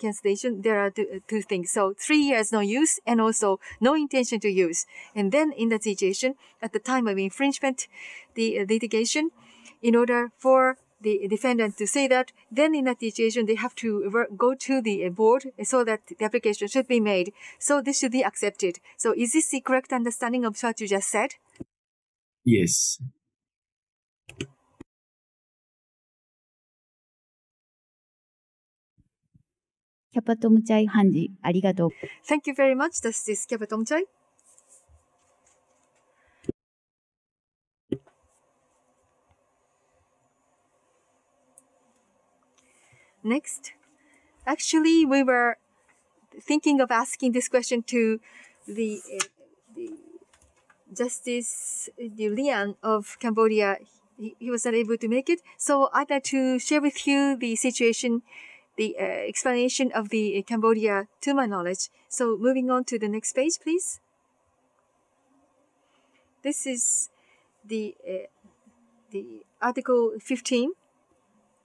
cancellation, there are two things. So 3 years no use and also no intention to use. And then in that situation, at the time of infringement, the litigation, in order for the defendant to say that, then in that situation, they have to go to the board so that the application should be made. So this should be accepted. So is this the correct understanding of what you just said? Yes. Kapatomchai Hanji, arigatou. Thank you very much. This is Kapatomchai. Next, actually, we were thinking of asking this question to the Justice Lian of Cambodia. He was not able to make it. So I'd like to share with you the situation, the explanation of the Cambodia to my knowledge. So moving on to the next page, please. This is the Article 15.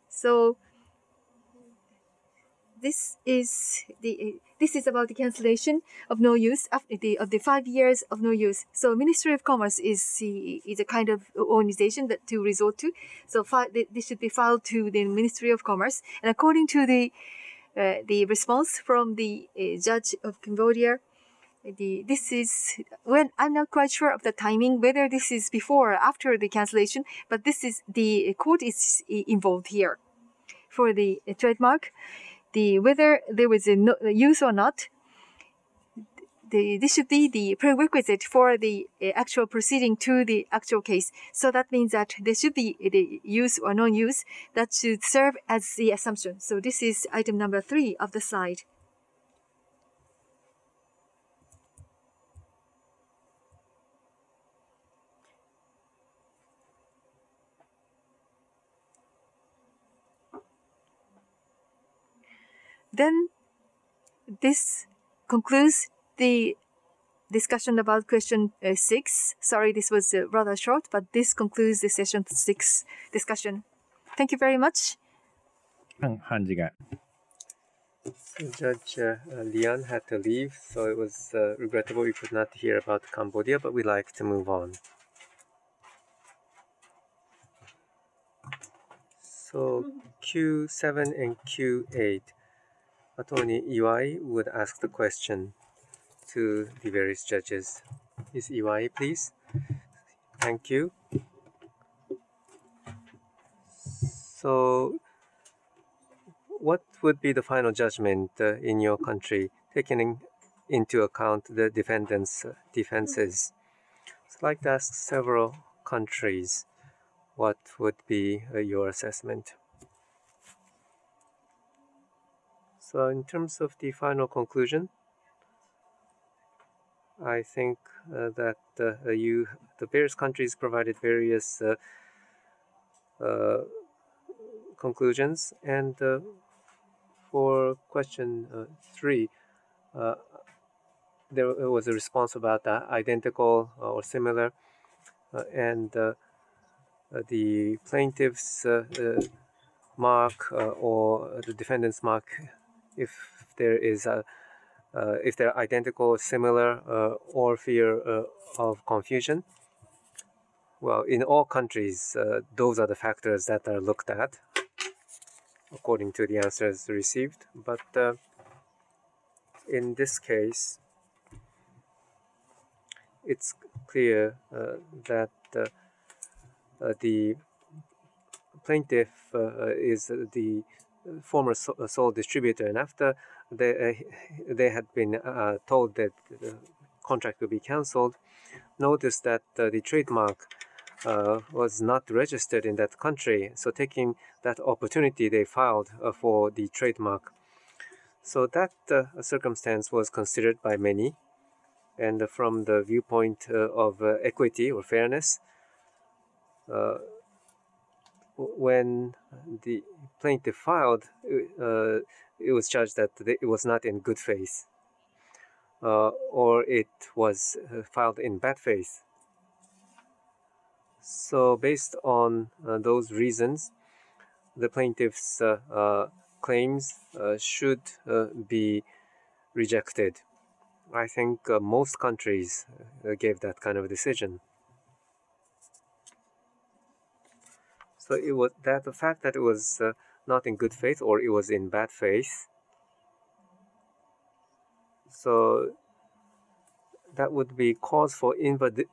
So this is about the cancellation of no use of the 5 years of no use. So Ministry of Commerce is a kind of organization that to resort to. So this should be filed to the Ministry of Commerce, and according to the response from the judge of Cambodia, this is when I'm not quite sure of the timing, whether this is before or after the cancellation, but this is the court is involved here for the trademark. Whether there was a use or not, this should be the prerequisite for the actual proceeding to the actual case. So that means that there should be the use or non-use that should serve as the assumption. So this is item number 3 of the slide. Then this concludes the discussion about question 6. Sorry, this was rather short, but this concludes the session 6 discussion. Thank you very much. So Judge Lian had to leave, so it was regrettable we could not hear about Cambodia, but we'd like to move on. So Q7 and Q8. Attorney Iwai would ask the question to the various judges. Ms. Iwai, please. Thank you. So, what would be the final judgment in your country, taking into account the defendant's defenses? So I'd like to ask several countries, what would be your assessment? So So in terms of the final conclusion, I think that the various countries provided various conclusions, and for question 3, there was a response about identical or similar, and the plaintiff's mark or the defendant's mark, if there is if they're identical or similar, or fear of confusion. Well, in all countries, those are the factors that are looked at according to the answers received. But in this case, it's clear that the plaintiff is the former sole distributor, and after they had been told that the contract will be cancelled, noticed that the trademark was not registered in that country. So taking that opportunity, they filed for the trademark. So that circumstance was considered by many, and from the viewpoint of equity or fairness, when the plaintiff filed, it was judged that it was not in good faith, or it was filed in bad faith. So based on those reasons, the plaintiff's claims should be rejected. I think most countries gave that kind of decision. So it was that the fact that it was not in good faith or it was in bad faith, so that would be cause for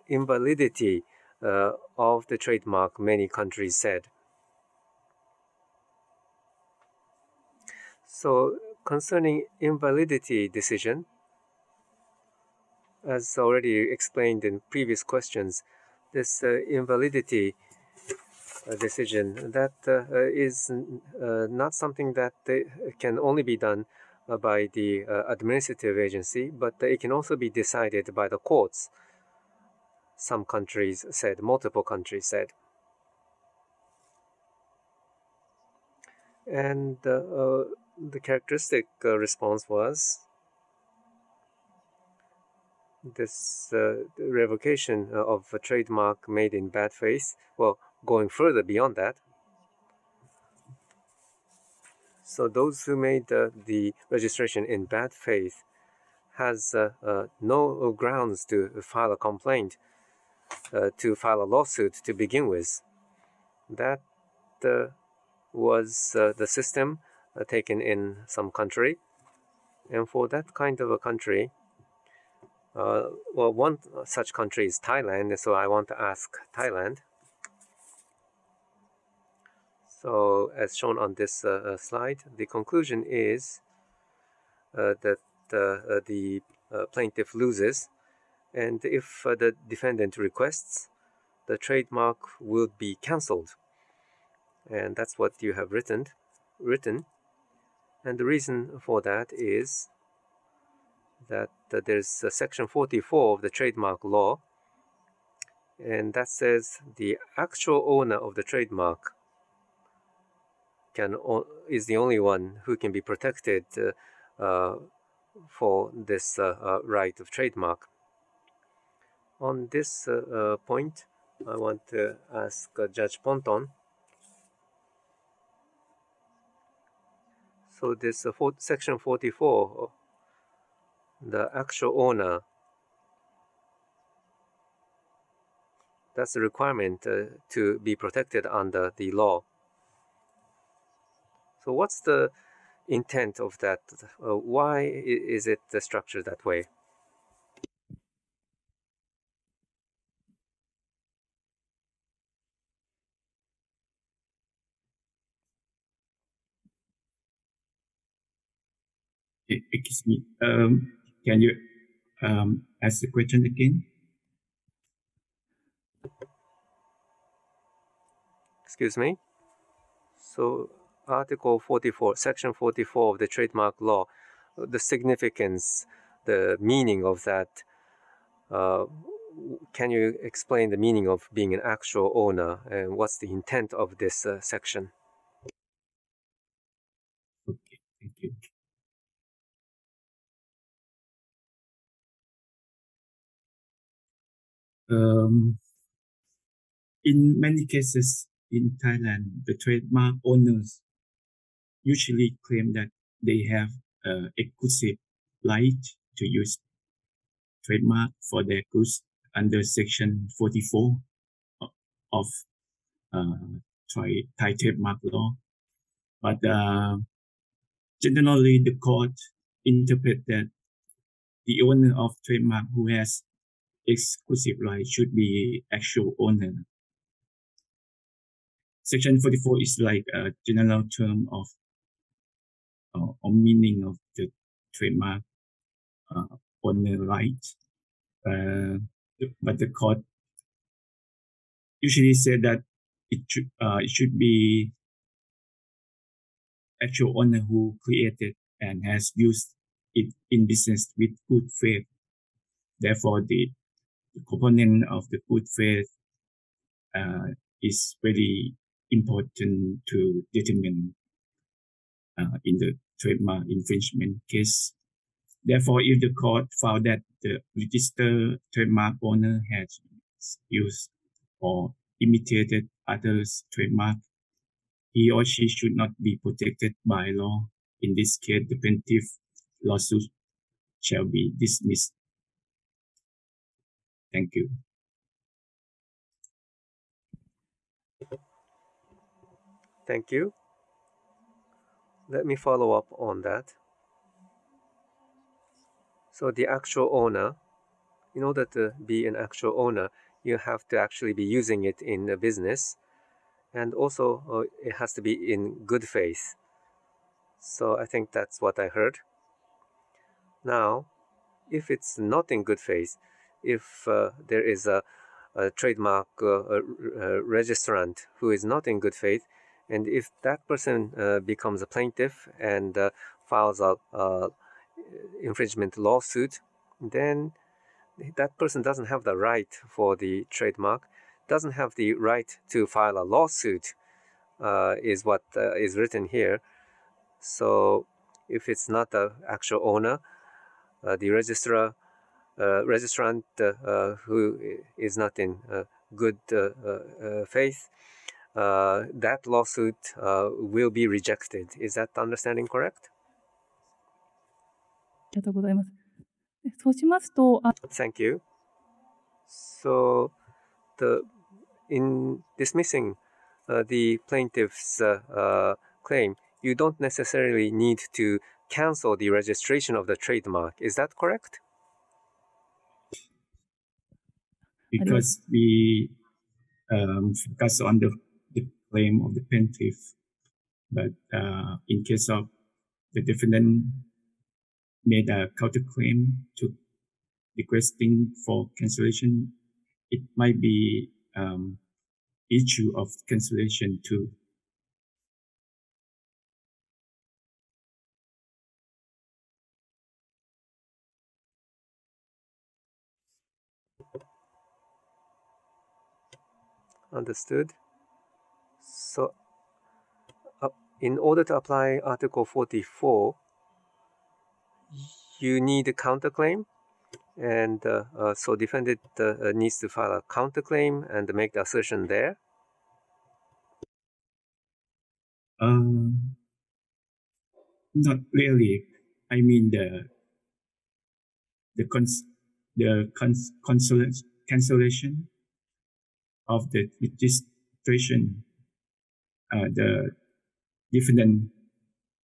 invalidity of the trademark, many countries said. So concerning invalidity decision, as already explained in previous questions, this invalidity decision, that is not something that can only be done by the administrative agency, but it can also be decided by the courts. Some countries said, multiple countries said. And the characteristic response was this revocation of a trademark made in bad faith. Well, going further beyond that, so those who made the registration in bad faith has no grounds to file a complaint, to file a lawsuit to begin with. That was the system taken in some country, and for that kind of a country, well, one such country is Thailand, so I want to ask Thailand. So as shown on this slide, the conclusion is that the plaintiff loses, and if the defendant requests, the trademark will be cancelled. And that's what you have written. And the reason for that is that there's section 44 of the trademark law, and that says the actual owner of the trademark is the only one who can be protected for this right of trademark. On this point, I want to ask Judge Ponton. So this section 44, the actual owner, that's a requirement to be protected under the law. So what's the intent of that? Why is it structured that way? Excuse me. Can you ask the question again? Excuse me. So Article 44, Section 44 of the trademark law, the significance, the meaning of that. Can you explain the meaning of being an actual owner and what's the intent of this section? Okay, thank you. In many cases in Thailand, the trademark owners usually claim that they have exclusive right to use trademark for their goods under Section 44 of Thai trademark law. But generally, the court interpret that the owner of trademark who has exclusive right should be actual owner. Section 44 is like a general term of or meaning of the trademark owner right. But the court usually said that it should be actual owner who created and has used it in business with good faith. Therefore, the component of the good faith is very important to determine in the trademark infringement case. Therefore, if the court found that the registered trademark owner has used or imitated others' trademark, he or she should not be protected by law. In this case, the plaintiff lawsuit shall be dismissed. Thank you. Thank you. Let me follow up on that. So the actual owner, in order to be an actual owner, you have to actually be using it in a business, and also it has to be in good faith. So I think that's what I heard. Now, if it's not in good faith, if there is a trademark registrant who is not in good faith, and if that person becomes a plaintiff and files a infringement lawsuit, then that person doesn't have the right for the trademark, doesn't have the right to file a lawsuit, is what is written here. So if it's not the actual owner, the registrant who is not in good faith, that lawsuit will be rejected. Is that understanding correct? ありがとうございます。そうしますと、Thank you. So, in dismissing the plaintiff's claim, you don't necessarily need to cancel the registration of the trademark. Is that correct? Because we focus on the claim of the plaintiff, but in case of the defendant made a counterclaim to requesting for cancellation, it might be issue of cancellation too. Understood. So, in order to apply Article 44, you need a counterclaim, and so defendant needs to file a counterclaim and make the assertion there. Not really. I mean cancellation of the registration. The defendant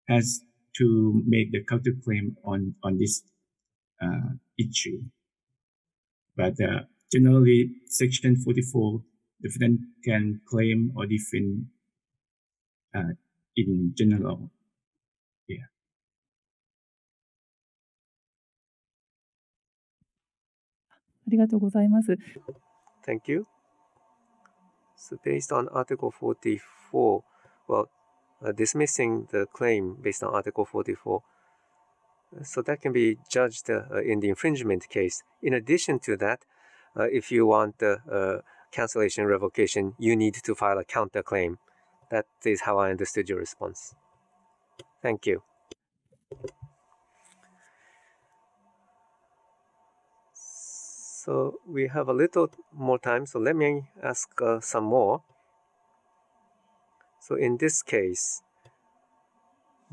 has to make the counterclaim on this issue. But generally, Section 44, defendant can claim or defend in general. Yeah. ありがとうございます。Thank you. So based on Article 44, well, dismissing the claim based on Article 44. So that can be judged in the infringement case. In addition to that, if you want cancellation revocation, you need to file a counterclaim. That is how I understood your response. Thank you. So we have a little more time, so let me ask some more. So in this case,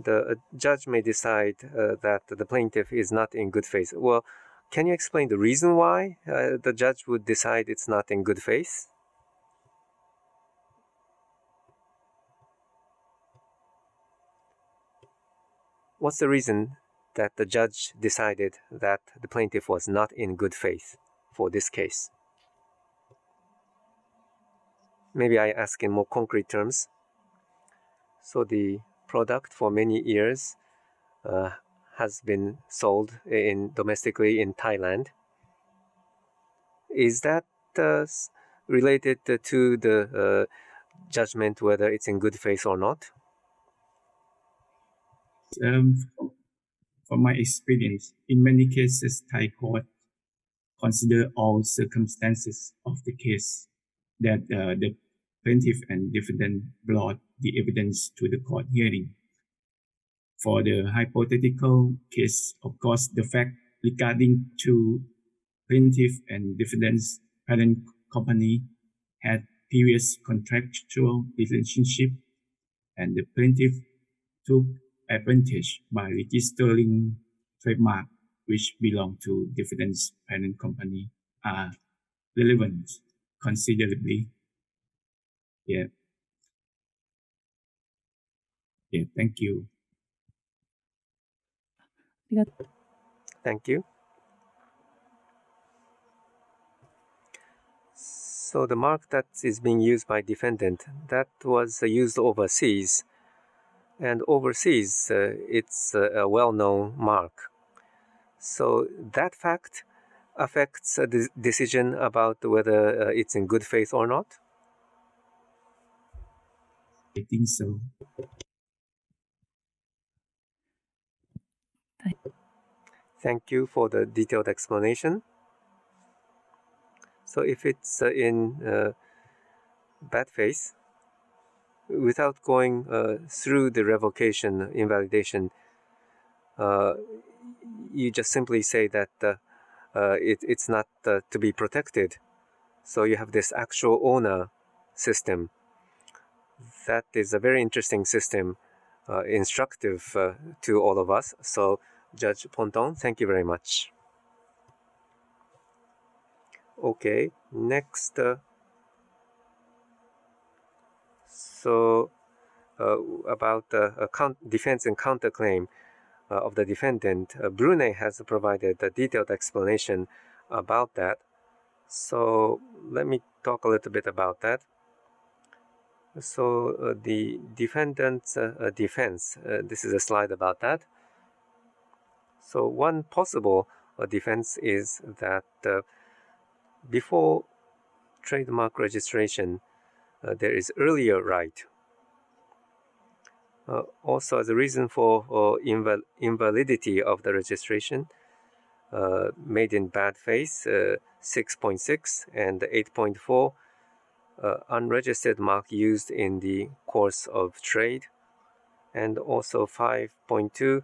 the judge may decide that the plaintiff is not in good faith. Well, can you explain the reason why the judge would decide it's not in good faith? What's the reason that the judge decided that the plaintiff was not in good faith for this case? Maybe I ask in more concrete terms. So the product for many years has been sold domestically in Thailand. Is that related to the judgment whether it's in good faith or not? From my experience, in many cases, Thai court consider all circumstances of the case that the plaintiff and defendant brought the evidence to the court hearing. For the hypothetical case, of course, the fact regarding to plaintiff and defendant's parent company had previous contractual relationship, and the plaintiff took advantage by registering trademark which belong to defendant's parent company are relevant considerably. Yeah. Thank you. Thank you. So the mark that is being used by defendant, that was used overseas. And overseas, it's a well-known mark. So that fact affects the decision about whether it's in good faith or not? I think so. Thank you for the detailed explanation. So if it's in bad faith, without going through the revocation, invalidation, you just simply say that it's not to be protected. So you have this actual owner system. That is a very interesting system, instructive to all of us. So Judge Ponton, thank you very much. Okay, next. About defense and counterclaim of the defendant, Brunei has provided a detailed explanation about that. So let me talk a little bit about that. So the defendant's defense, this is a slide about that. So one possible defense is that before trademark registration, there is earlier right. Also, as a reason for invalidity of the registration, made in bad faith, 6.6 and 8.4, unregistered mark used in the course of trade, and also 5.2,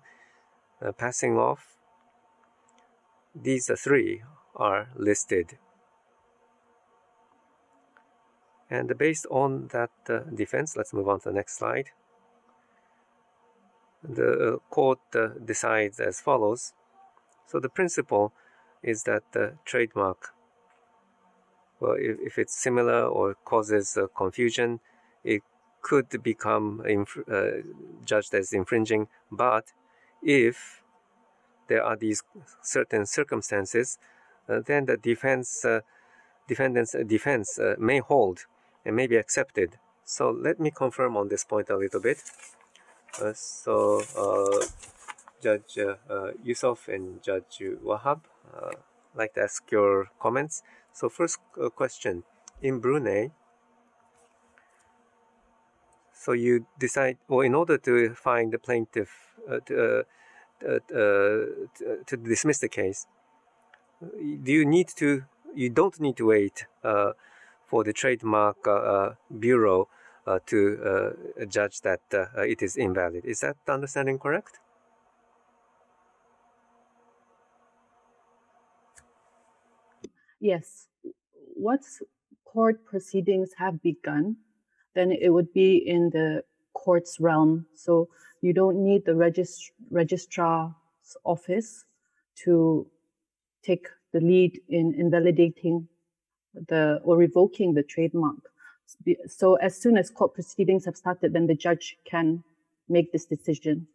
passing off. These three are listed. And based on that defense, let's move on to the next slide. The court decides as follows. So the principle is that the trademark, well, if it's similar or causes confusion, it could become judged as infringing. But if there are these certain circumstances, then the defendant's defense may hold and may be accepted. So let me confirm on this point a little bit. Judge Yusuf and Judge Wahab, I'd like to ask your comments. So first question, in Brunei, So you decide, or in order to find the plaintiff to dismiss the case, you don't need to wait for the Trademark Bureau to judge that it is invalid. Is that understanding correct? Yes. Once court proceedings have begun, then it would be in the court's realm. So you don't need the registrar's office to take the lead in invalidating or revoking the trademark. So as soon as court proceedings have started, then the judge can make this decision.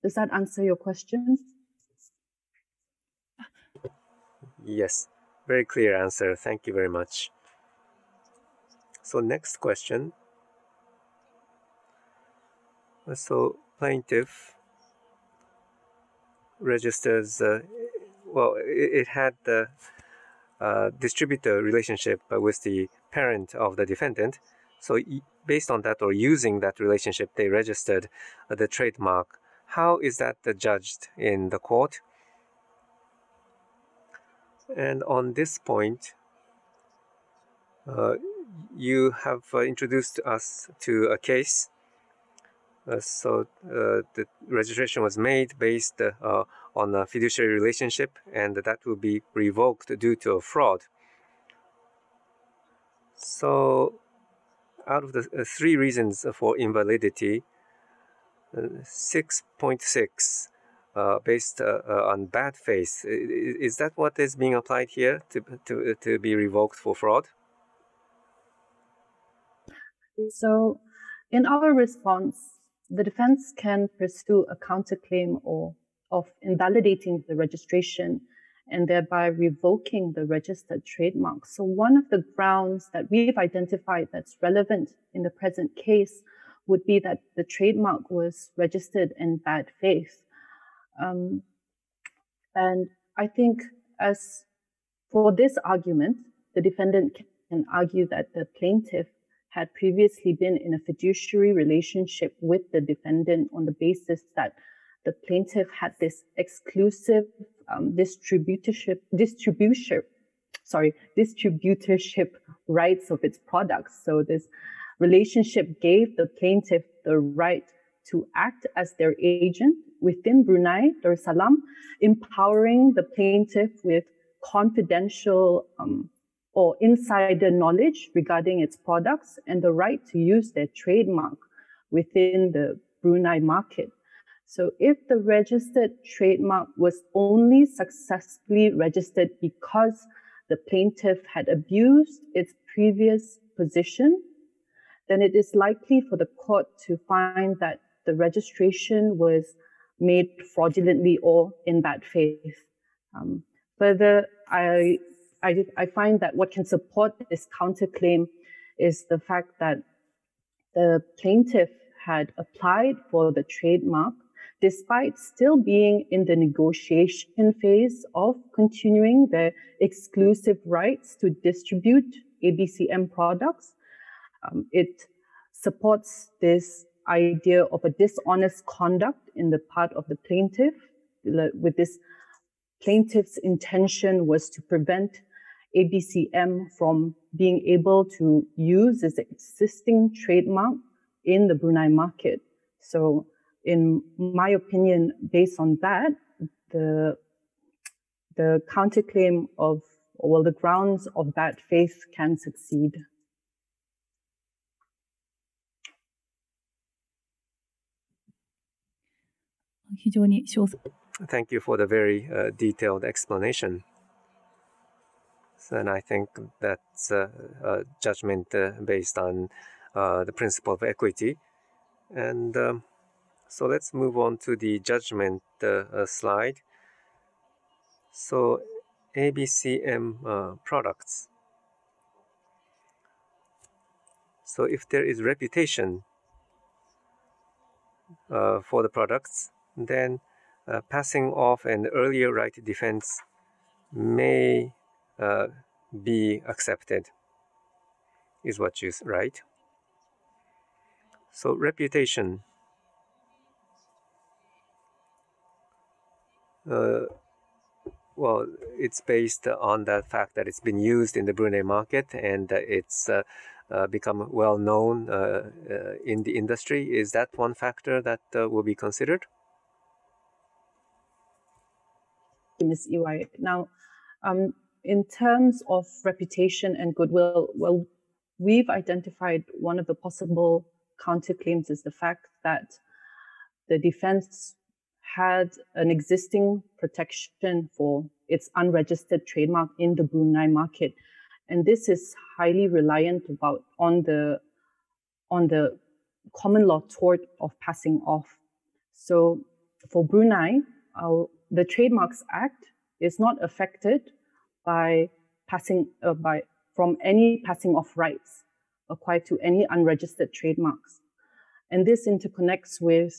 Does that answer your question? Yes, very clear answer. Thank you very much. So next question. So plaintiff registers, it had the distributor relationship with the parent of the defendant. So based on that, or using that relationship, they registered the trademark. How is that judged in the court? And on this point, you have introduced us to a case. So the registration was made based on a fiduciary relationship, and that will be revoked due to a fraud. So out of the three reasons for invalidity, 6.6 based on bad faith, is that what is being applied here to be revoked for fraud? So in our response, the defense can pursue a counterclaim of invalidating the registration and thereby revoking the registered trademark. So one of the grounds that we've identified that's relevant in the present case would be that the trademark was registered in bad faith. And I think as for this argument, the defendant can argue that the plaintiff had previously been in a fiduciary relationship with the defendant on the basis that the plaintiff had this exclusive distributorship rights of its products. So this relationship gave the plaintiff the right to act as their agent within Brunei Darussalam, empowering the plaintiff with confidential or insider knowledge regarding its products and the right to use their trademark within the Brunei market. So if the registered trademark was only successfully registered because the plaintiff had abused its previous position, then it is likely for the court to find that the registration was made fraudulently or in bad faith. Further, I find that what can support this counterclaim is the fact that the plaintiff had applied for the trademark despite still being in the negotiation phase of continuing their exclusive rights to distribute ABCM products. It supports this idea of a dishonest conduct in the part of the plaintiff. With this, plaintiff's intention was to prevent ABCM from being able to use its existing trademark in the Brunei market. So in my opinion, based on that, the counterclaim the grounds of bad faith can succeed. Thank you for the very detailed explanation. And I think that's a judgment based on the principle of equity. And so let's move on to the judgment slide. So ABCM products. So if there is reputation for the products, then passing off an earlier right defense may be accepted, is what you write. So reputation. Well, it's based on the fact that it's been used in the Brunei market and it's become well known in the industry. Is that one factor that will be considered? Ms. EY. Now, in terms of reputation and goodwill, well, we've identified one of the possible counterclaims is the fact that the defense had an existing protection for its unregistered trademark in the Brunei market. And this is highly reliant on the common law tort of passing off. So for Brunei, the Trademarks Act is not affected by from any passing off rights acquired to any unregistered trademarks. And this interconnects with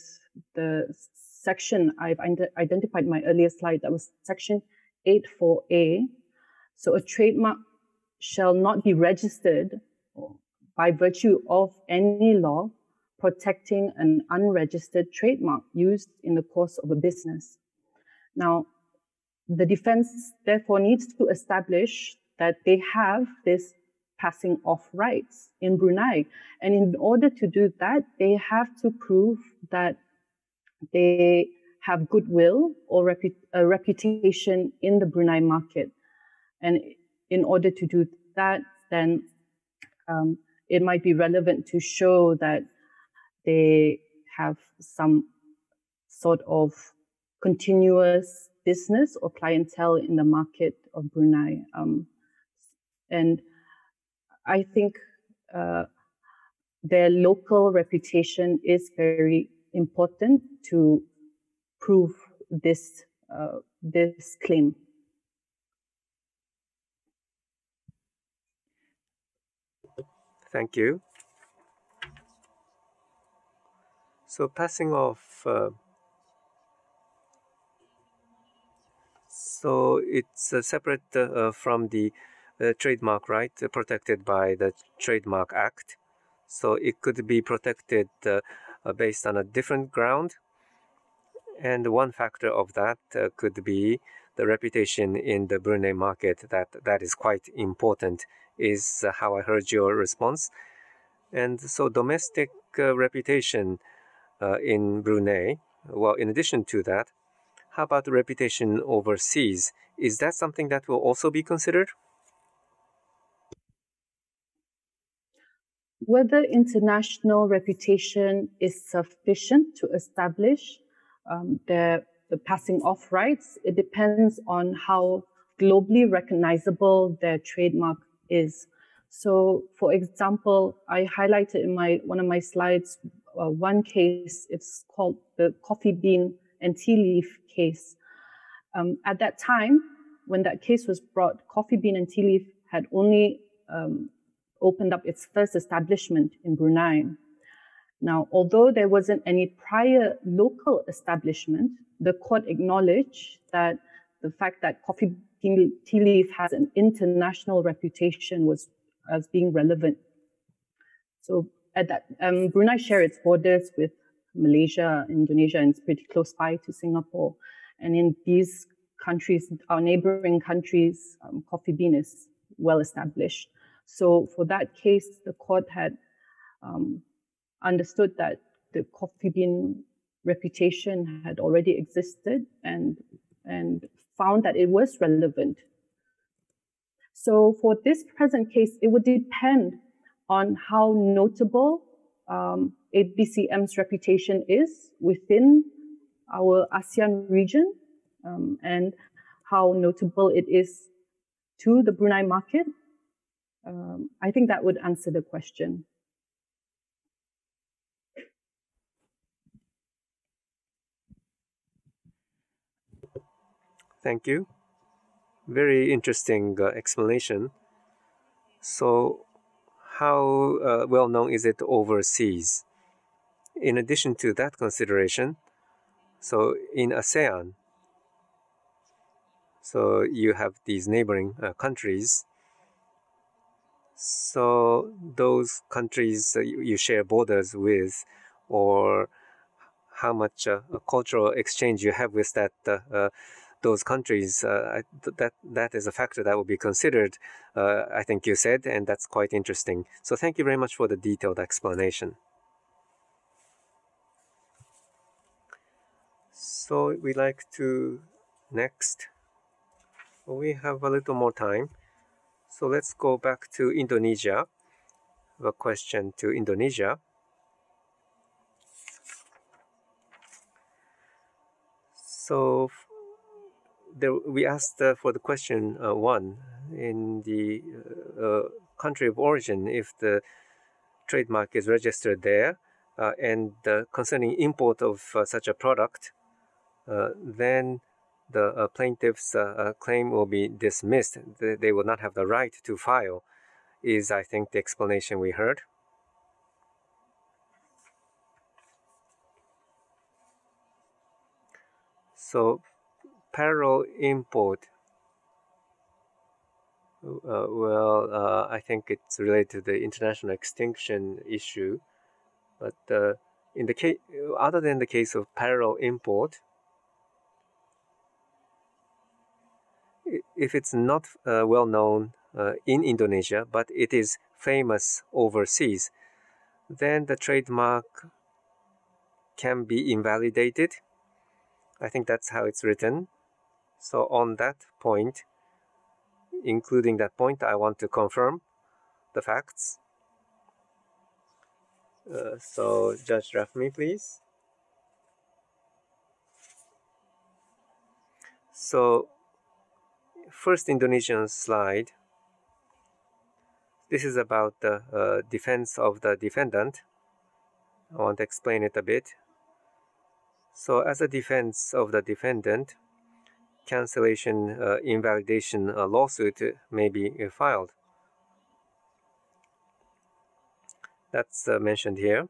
the section I've identified in my earlier slide, that was section 8.4a. So a trademark shall not be registered by virtue of any law protecting an unregistered trademark used in the course of a business. Now, the defense therefore needs to establish that they have this passing off rights in Brunei. And in order to do that, they have to prove that they have goodwill or a reputation in the Brunei market. And in order to do that, then it might be relevant to show that they have some sort of continuous business or clientele in the market of Brunei. And I think their local reputation is very important to prove this claim. Thank you. So passing off, so it's separate from the trademark right protected by the Trademark Act. So it could be protected based on a different ground. And one factor of that could be the reputation in the Brunei market. That is quite important, is how I heard your response. And so domestic reputation in Brunei, well, in addition to that, how about the reputation overseas? Is that something that will also be considered? Whether international reputation is sufficient to establish the passing off rights, it depends on how globally recognizable their trademark is. So, for example, I highlighted in one of my slides one case. It's called the coffee bean and tea leaf case. At that time, when that case was brought, coffee bean and tea leaf had only opened up its first establishment in Brunei. Now, although there wasn't any prior local establishment, the court acknowledged that the fact that coffee bean tea leaf has an international reputation was as being relevant. So at that, Brunei shares its borders with Malaysia, Indonesia, and it's pretty close by to Singapore. And in these countries, our neighboring countries, coffee bean is well established. So for that case, the court had understood that the coffee bean reputation had already existed and found that it was relevant. So for this present case, it would depend on how notable ABCM's reputation is within our ASEAN region and how notable it is to the Brunei market. I think that would answer the question. Thank you. Very interesting explanation. So how well known is it overseas? In addition to that consideration, so in ASEAN, so you have these neighboring countries. So those countries you share borders with, or how much cultural exchange you have with those countries, that is a factor that will be considered, I think you said, and that's quite interesting. So thank you very much for the detailed explanation. So we'd like to next. We have a little more time. So let's go back to Indonesia. A question to Indonesia. So we asked for the question 1 in the country of origin if the trademark is registered there, and concerning import of such a product, then the plaintiff's claim will be dismissed. They will not have the right to file, is I think the explanation we heard. So parallel import, I think it's related to the international extinction issue, but in the case, other than the case of parallel import, if it's not well known in Indonesia, but it is famous overseas, then the trademark can be invalidated. I think that's how it's written. So on that point, including that point, I want to confirm the facts. So Judge Rafmi, please. So first Indonesian slide. This is about the defense of the defendant. I want to explain it a bit. So as a defense of the defendant, cancellation, invalidation lawsuit may be filed. That's mentioned here.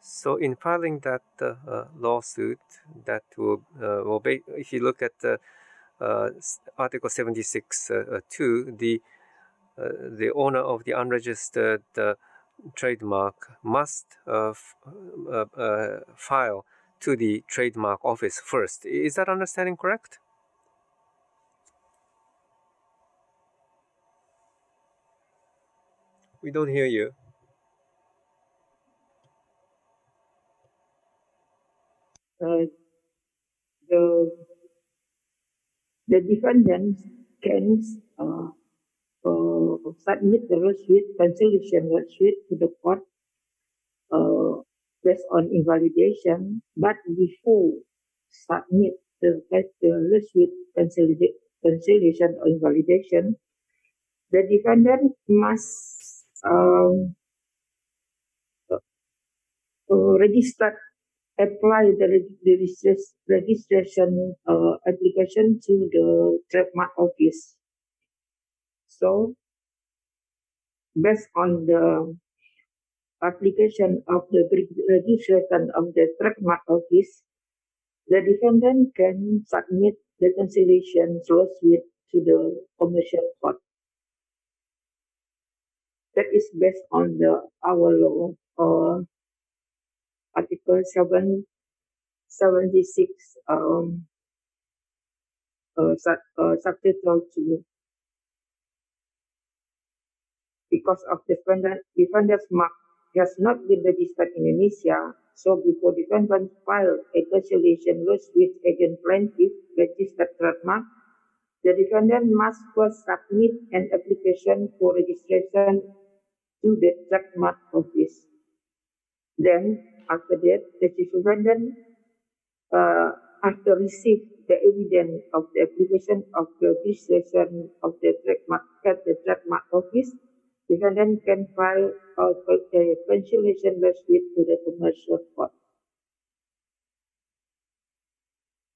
So in filing that lawsuit, that will be, if you look at Article 76(2), the owner of the unregistered trademark must file to the trademark office first. Is that understanding correct? We don't hear you. The defendant can submit the lawsuit, cancellation lawsuit to the court based on invalidation, but before submit the lawsuit, cancellation or invalidation, the defendant must apply the registration application to the trademark office. So, based on the application of the registration of the trademark office, the defendant can submit the cancellation lawsuit to the commercial court. That is based on our law, Article 776, Subtitle 2. Because of defendant's mark has not been registered in Indonesia, so before defendant file a cancellation lawsuit against plaintiff registered trademark, the defendant must first submit an application for registration to the trademark office. Then, after that, the defendant, after receive the evidence of the application of the registration of the trademark at the trademark office, defendant can file a cancellation lawsuit to the commercial court.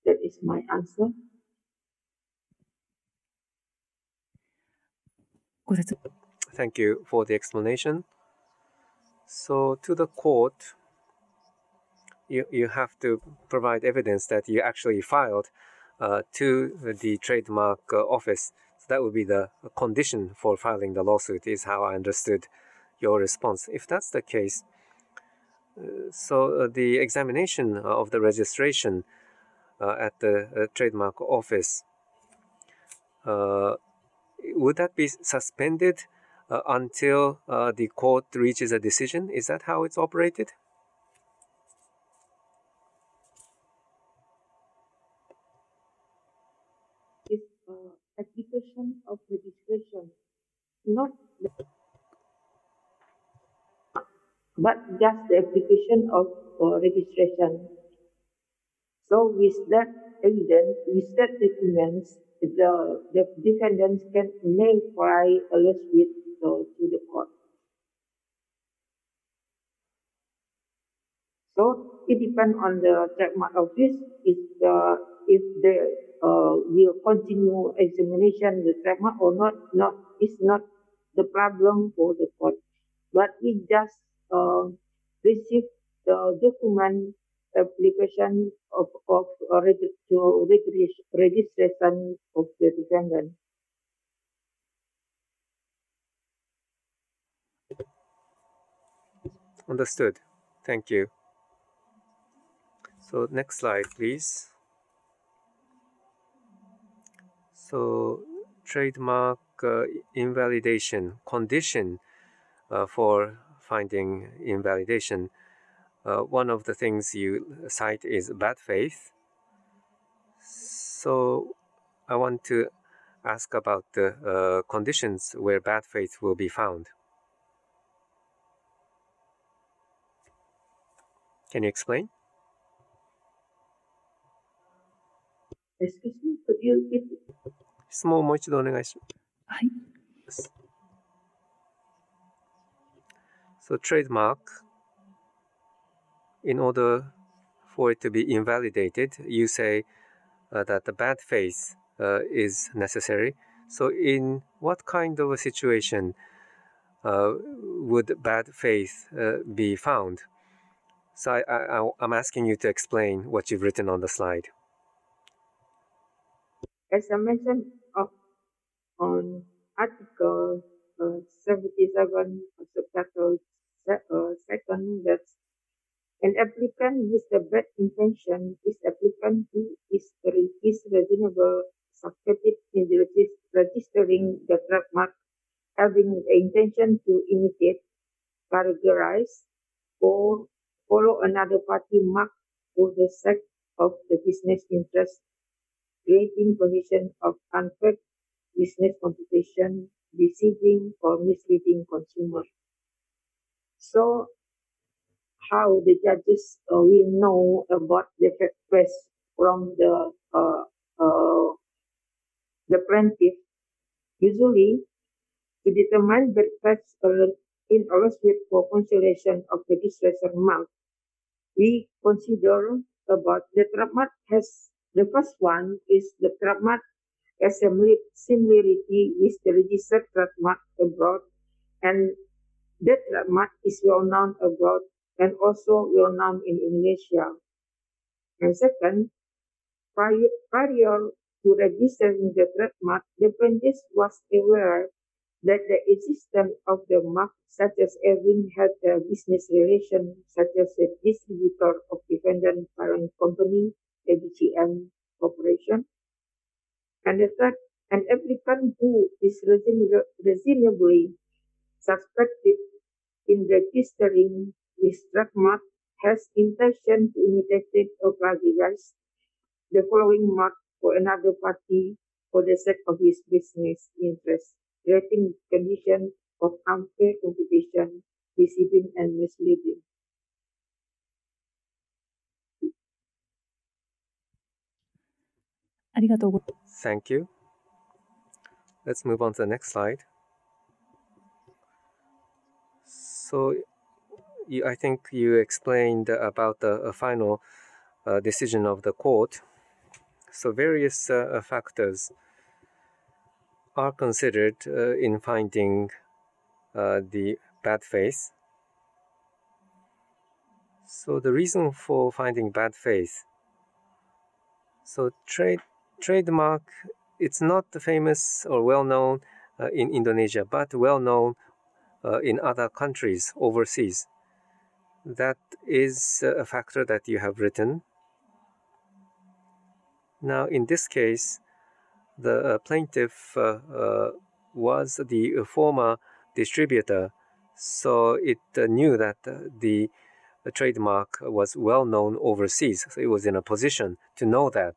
That is my answer. Thank you for the explanation. So to the court, you have to provide evidence that you actually filed to the trademark office. So that would be the condition for filing the lawsuit, is how I understood your response. If that's the case, so the examination of the registration at the trademark office, would that be suspended until the court reaches a decision? Is that how it's operated? Is application of registration, not but just the application of registration. So with that evidence, with that documents, the defendants may file a lawsuit to the court. So it depends on the trademark office if they will continue examination the trademark or not. It's not the problem for the court, but we just receive the document application of registration of the defendant. Understood. Thank you. So next slide, please. So trademark invalidation condition for finding invalidation. One of the things you cite is bad faith. So I want to ask about the conditions where bad faith will be found. Can you explain? Excuse me, could you repeat? 質問をもう一度お願いします。So trademark, in order for it to be invalidated, you say that the bad faith is necessary. So in what kind of a situation would bad faith be found? So I'm asking you to explain what you've written on the slide. As I mentioned on Article 77 of the Chapter 2, that an applicant with the bad intention is applicant who is reasonable suspected in registering the trademark, having the intention to imitate, characterize, or follow another party mark for the sake of the business interest, creating conditions of unfair business competition, deceiving or misleading consumers. So, how the judges will know about the request from the plaintiff? Usually, to determine the request in a lawsuit for cancellation of registration mark, we consider about the trademark has. The first one is the trademark has a similarity with the registered trademark abroad, and that trademark is well known abroad and also well known in Indonesia. And second, prior to registering the trademark, the plaintiff was aware that the existence of the mark, such as having had a business relation, such as a distributor of defendant parent company, ABCM Corporation. And the third, an applicant who is reasonably suspected in registering with trademark has intention to imitate or plagiarize the following mark for another party for the sake of his business interest, creating conditions of unfair competition, deceiving and misleading. Thank you. Let's move on to the next slide. So I think you explained about the final decision of the court. So various factors are considered in finding the bad faith. So the reason for finding bad faith. So trademark it's not famous or well known in Indonesia, but well known in other countries overseas. That is a factor that you have written. Now, in this case, the plaintiff was the former distributor, so it knew that the trademark was well known overseas, so it was in a position to know that.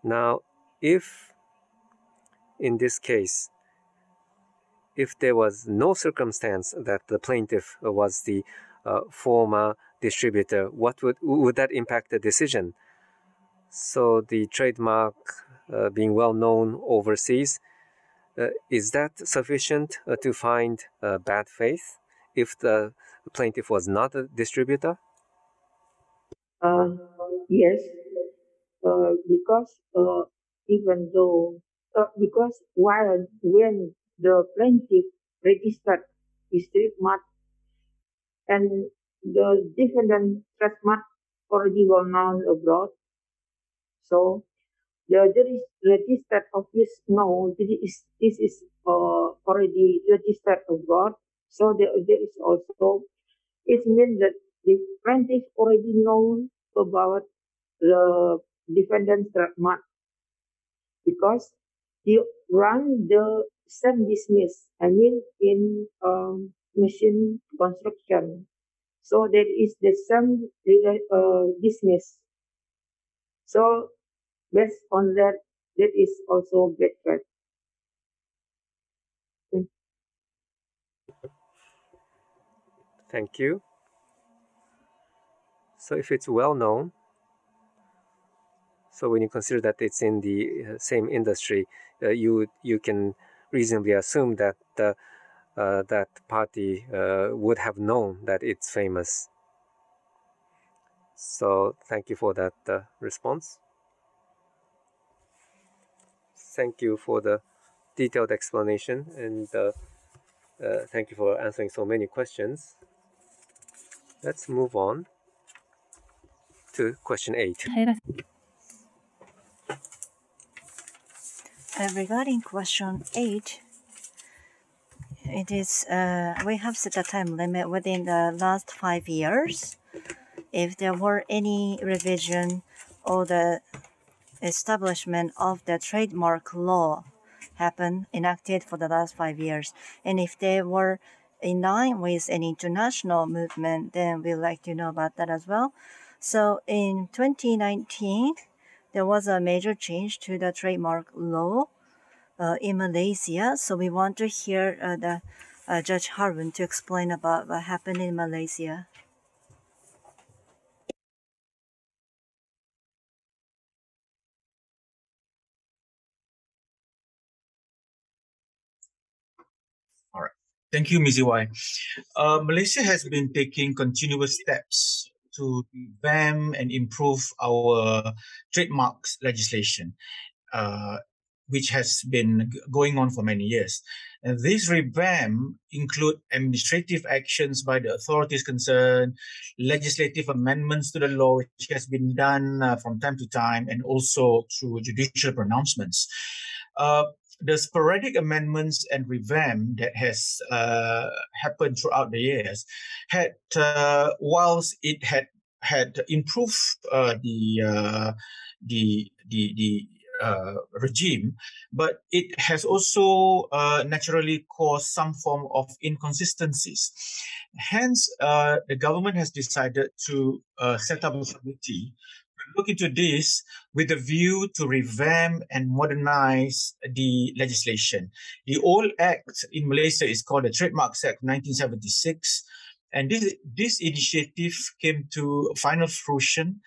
Now, if in this case, if there was no circumstance that the plaintiff was the former distributor, what would that impact the decision? So the trademark being well known overseas, is that sufficient to find bad faith if the plaintiff was not a distributor? Yes, because even though because when the plaintiff registered his trademark and the defendant trademark already well known abroad, so the registered office know this is already registered abroad. So there is also, it means that the plaintiff already know about the defendant's trademark because he run the same business, I mean in machine construction. So there is the same business. So based on that, that is also bad faith. Thank you. So if it's well known, so when you consider that it's in the same industry, you can reasonably assume that that party would have known that it's famous. So thank you for that response. Thank you for the detailed explanation, and thank you for answering so many questions. Let's move on to question 8. Regarding question 8, it is we have set a time limit within the last 5 years. If there were any revision or the establishment of the trademark law enacted for the last 5 years, and if they were in line with an international movement, then we'd like to know about that as well. So in 2019, there was a major change to the trademark law in Malaysia. So we want to hear the Judge Harun to explain about what happened in Malaysia. All right. Thank you, Ms. Y. Malaysia has been taking continuous steps to revamp and improve our trademarks legislation, which has been going on for many years. And this revamp include administrative actions by the authorities concerned, legislative amendments to the law, which has been done from time to time, and also through judicial pronouncements. The sporadic amendments and revamp that has happened throughout the years had, whilst it had improved the regime, but it has also naturally caused some form of inconsistencies. Hence, the government has decided to set up a committee to look into this with a view to revamp and modernize the legislation. The old act in Malaysia is called the Trademarks Act 1976. And this initiative came to final fruition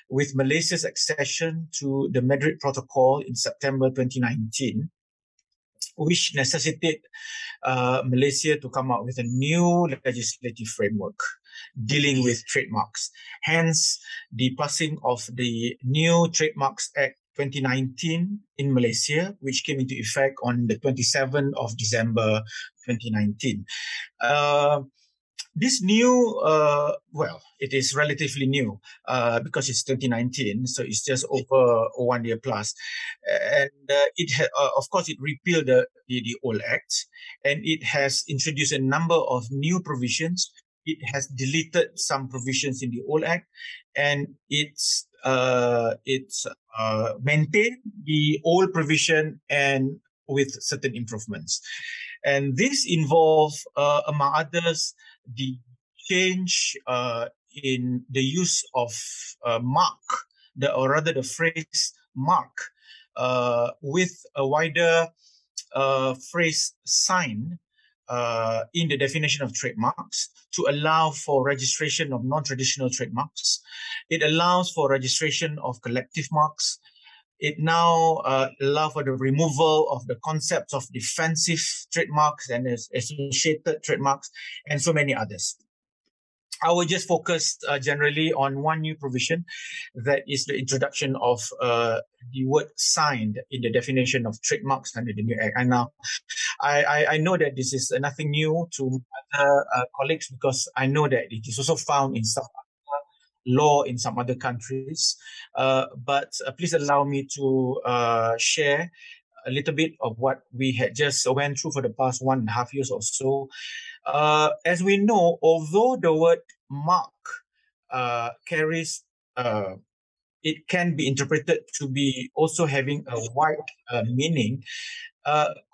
with Malaysia's accession to the Madrid Protocol in September 2019, which necessitated Malaysia to come up with a new legislative framework dealing with trademarks. Hence, the passing of the new Trademarks Act 2019 in Malaysia, which came into effect on the 27th of December 2019. This new, well, it is relatively new because it's 2019, so it's just over 1 year plus. And of course, it repealed the old act, and it has introduced a number of new provisions. It has deleted some provisions in the old act, and it's maintained the old provision and with certain improvements. And this involves, among others, the change in the use of mark, or rather the phrase mark, with a wider phrase sign in the definition of trademarks to allow for registration of non-traditional trademarks. It allows for registration of collective marks. It now allows for the removal of the concepts of defensive trademarks and associated trademarks, and so many others. I will just focus generally on one new provision, that is the introduction of the word signed in the definition of trademarks under the new act. And now, I know that this is nothing new to other colleagues, because I know that it is also found in some law in some other countries. But please allow me to share a little bit of what we had just went through for the past 1.5 years or so. As we know, although the word mark carries, it can be interpreted to be also having a wide meaning,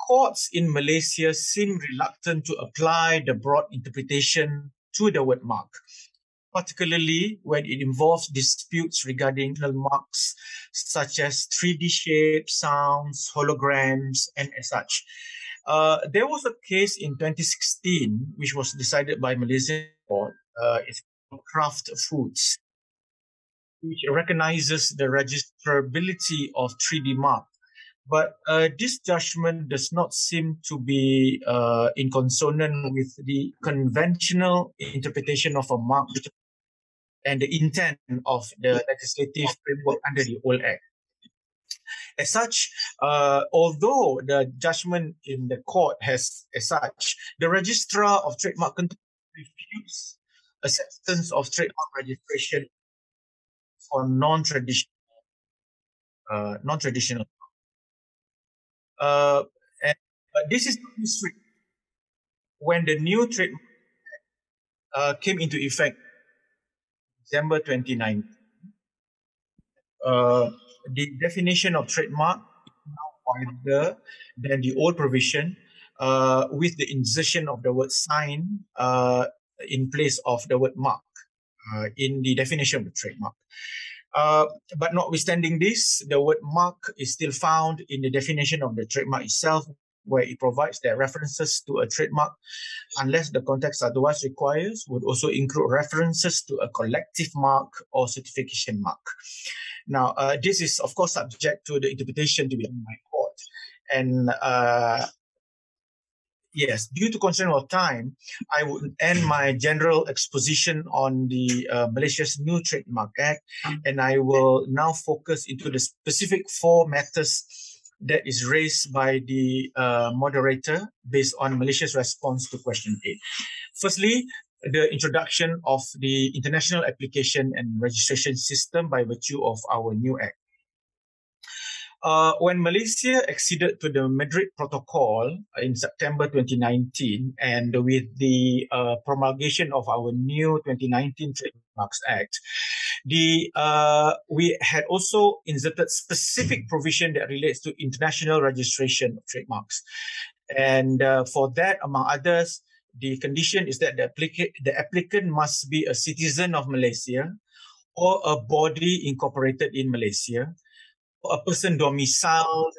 courts in Malaysia seem reluctant to apply the broad interpretation to the word mark, particularly when it involves disputes regarding marks such as 3D shapes, sounds, holograms, and as such. There was a case in 2016 which was decided by Malaysian court. It's called Craft Foods, which recognizes the registrability of 3D mark. But this judgment does not seem to be in consonant with the conventional interpretation of a mark and the intent of the legislative framework under the old act. As such, although the judgment in the court has, as such, the registrar of trademark refused acceptance of trademark registration for non-traditional. But this is history. When the new trademark came into effect, December 2019, the definition of trademark is now wider than the old provision, with the insertion of the word sign in place of the word mark in the definition of the trademark. But notwithstanding this, the word mark is still found in the definition of the trademark itself, where it provides that references to a trademark, unless the context otherwise requires, would also include references to a collective mark or certification mark. Now, this is, of course, subject to the interpretation to be done by court. And yes, due to constraint of time, I would end my general exposition on the Malaysia's new Trademark Act, and I will now focus into the specific 4 matters that is raised by the moderator based on Malaysia's response to question 8. Firstly, the introduction of the international application and registration system by virtue of our new act. When Malaysia acceded to the Madrid Protocol in September 2019, and with the promulgation of our new 2019 Trademarks Act, we had also inserted specific provision that relates to international registration of trademarks. And for that, among others, the condition is that the applicant must be a citizen of Malaysia or a body incorporated in Malaysia, a person domiciled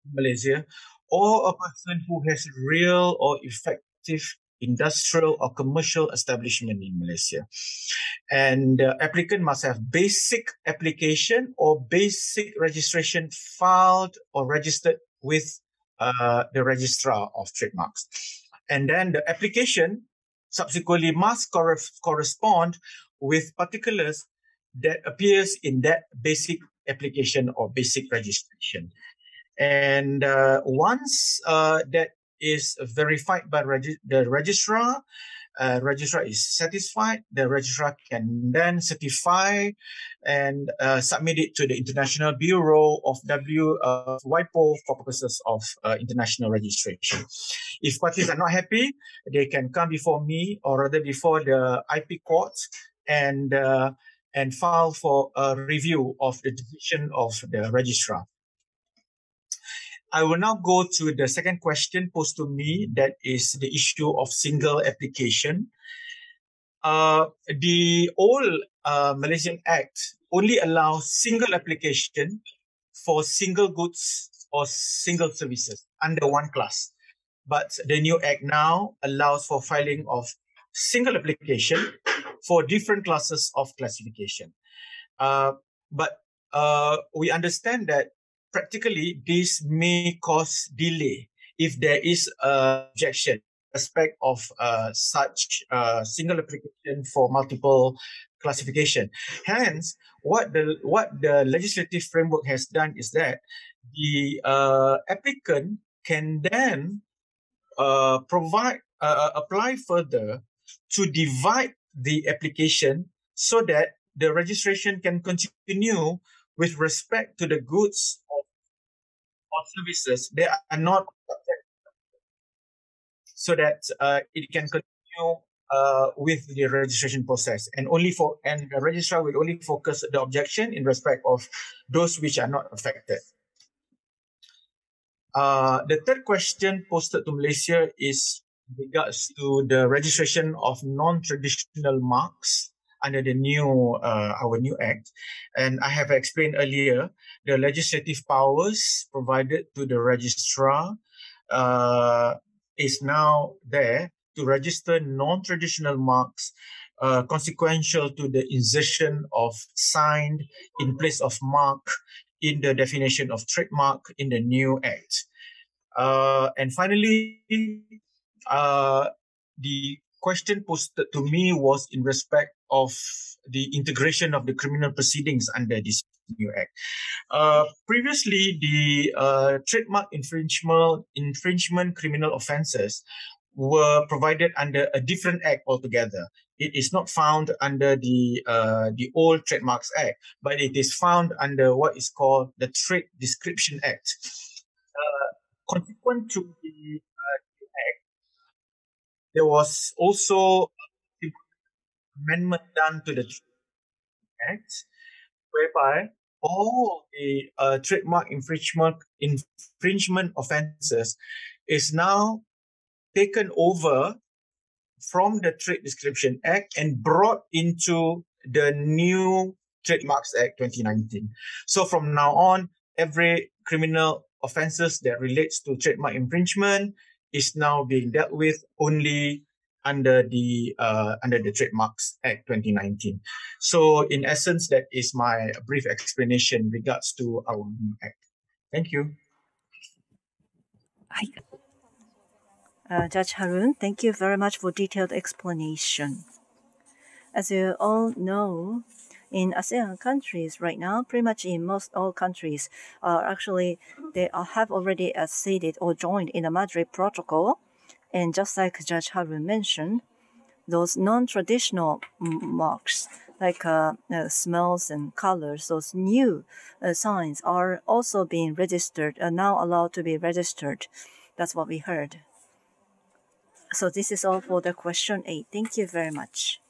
in Malaysia, or a person who has real or effective industrial or commercial establishment in Malaysia. And the applicant must have basic application or basic registration filed or registered with the registrar of trademarks. And then the application subsequently must correspond with particulars that appears in that basic application or basic registration. And once that is verified by the registrar, registrar is satisfied, the registrar can then certify and submit it to the International Bureau of WIPO for purposes of international registration. If parties are not happy, they can come before me, or rather before the IP court, and file for a review of the decision of the registrar. I will now go to the second question posed to me, that is the issue of single application. The old Malaysian Act only allows single application for single goods or single services under one class. But the new Act now allows for filing of single application for different classes of classification. But we understand that practically this may cause delay if there is an objection aspect of such single application for multiple classification. Hence, what the legislative framework has done is that the applicant can then apply further to divide the application so that the registration can continue with respect to the goods or services they are not subject, so that it can continue with the registration process, and the registrar will only focus the objection in respect of those which are not affected. The third question posted to Malaysia is regards to the registration of non-traditional marks under the our new Act. And I have explained earlier, the legislative powers provided to the registrar is now there to register non-traditional marks consequential to the insertion of signed in place of mark in the definition of trademark in the new Act. And finally, the question posted to me was in respect of the integration of the criminal proceedings under this new Act. Previously, the trademark infringement criminal offences were provided under a different Act altogether. It is not found under the old Trademarks Act, but it is found under what is called the Trade Description Act. Consequent to the Act, there was also an amendment done to the Act, whereby all the trademark infringement offences is now taken over from the Trade Description Act and brought into the new Trademarks Act 2019. So from now on, every criminal offences that relates to trademark infringement is now being dealt with only under the Trademarks Act 2019. So in essence, that is my brief explanation regards to our new Act. Thank you. Judge Harun, thank you very much for detailed explanation. As you all know, in ASEAN countries right now, pretty much in most all countries, actually they have already acceded or joined in the Madrid Protocol. And just like Judge Harun mentioned, those non-traditional marks like smells and colors, those new signs are also being registered, are now allowed to be registered. That's what we heard. So this is all for the question 8. Thank you very much.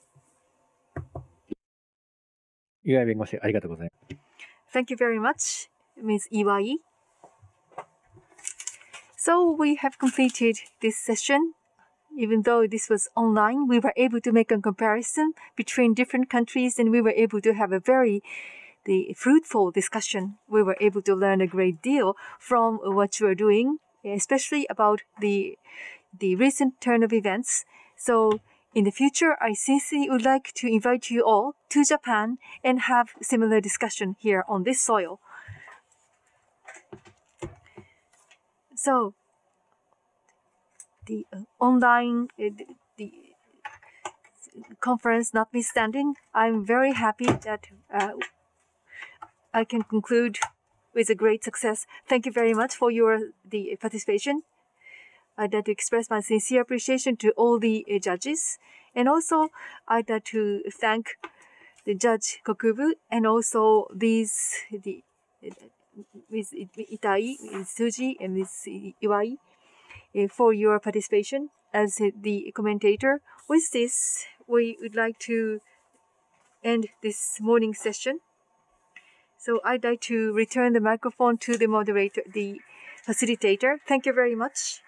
Thank you very much, Ms. Iwai. So we have completed this session. Even though this was online, we were able to make a comparison between different countries, and we were able to have a very fruitful discussion. We were able to learn a great deal from what you are doing, especially about the recent turn of events. So in the future, I sincerely would like to invite you all to Japan and have similar discussion here on this soil. So the online the conference notwithstanding, I'm very happy that I can conclude with a great success. Thank you very much for the participation. I'd like to express my sincere appreciation to all the judges. And also, I'd like to thank the Judge Kokubu and also Ms. Itai, Ms. Suji, and Ms. Iwai for your participation as the commentator. With this, we would like to end this morning session. So I'd like to return the microphone to the moderator, the facilitator. Thank you very much.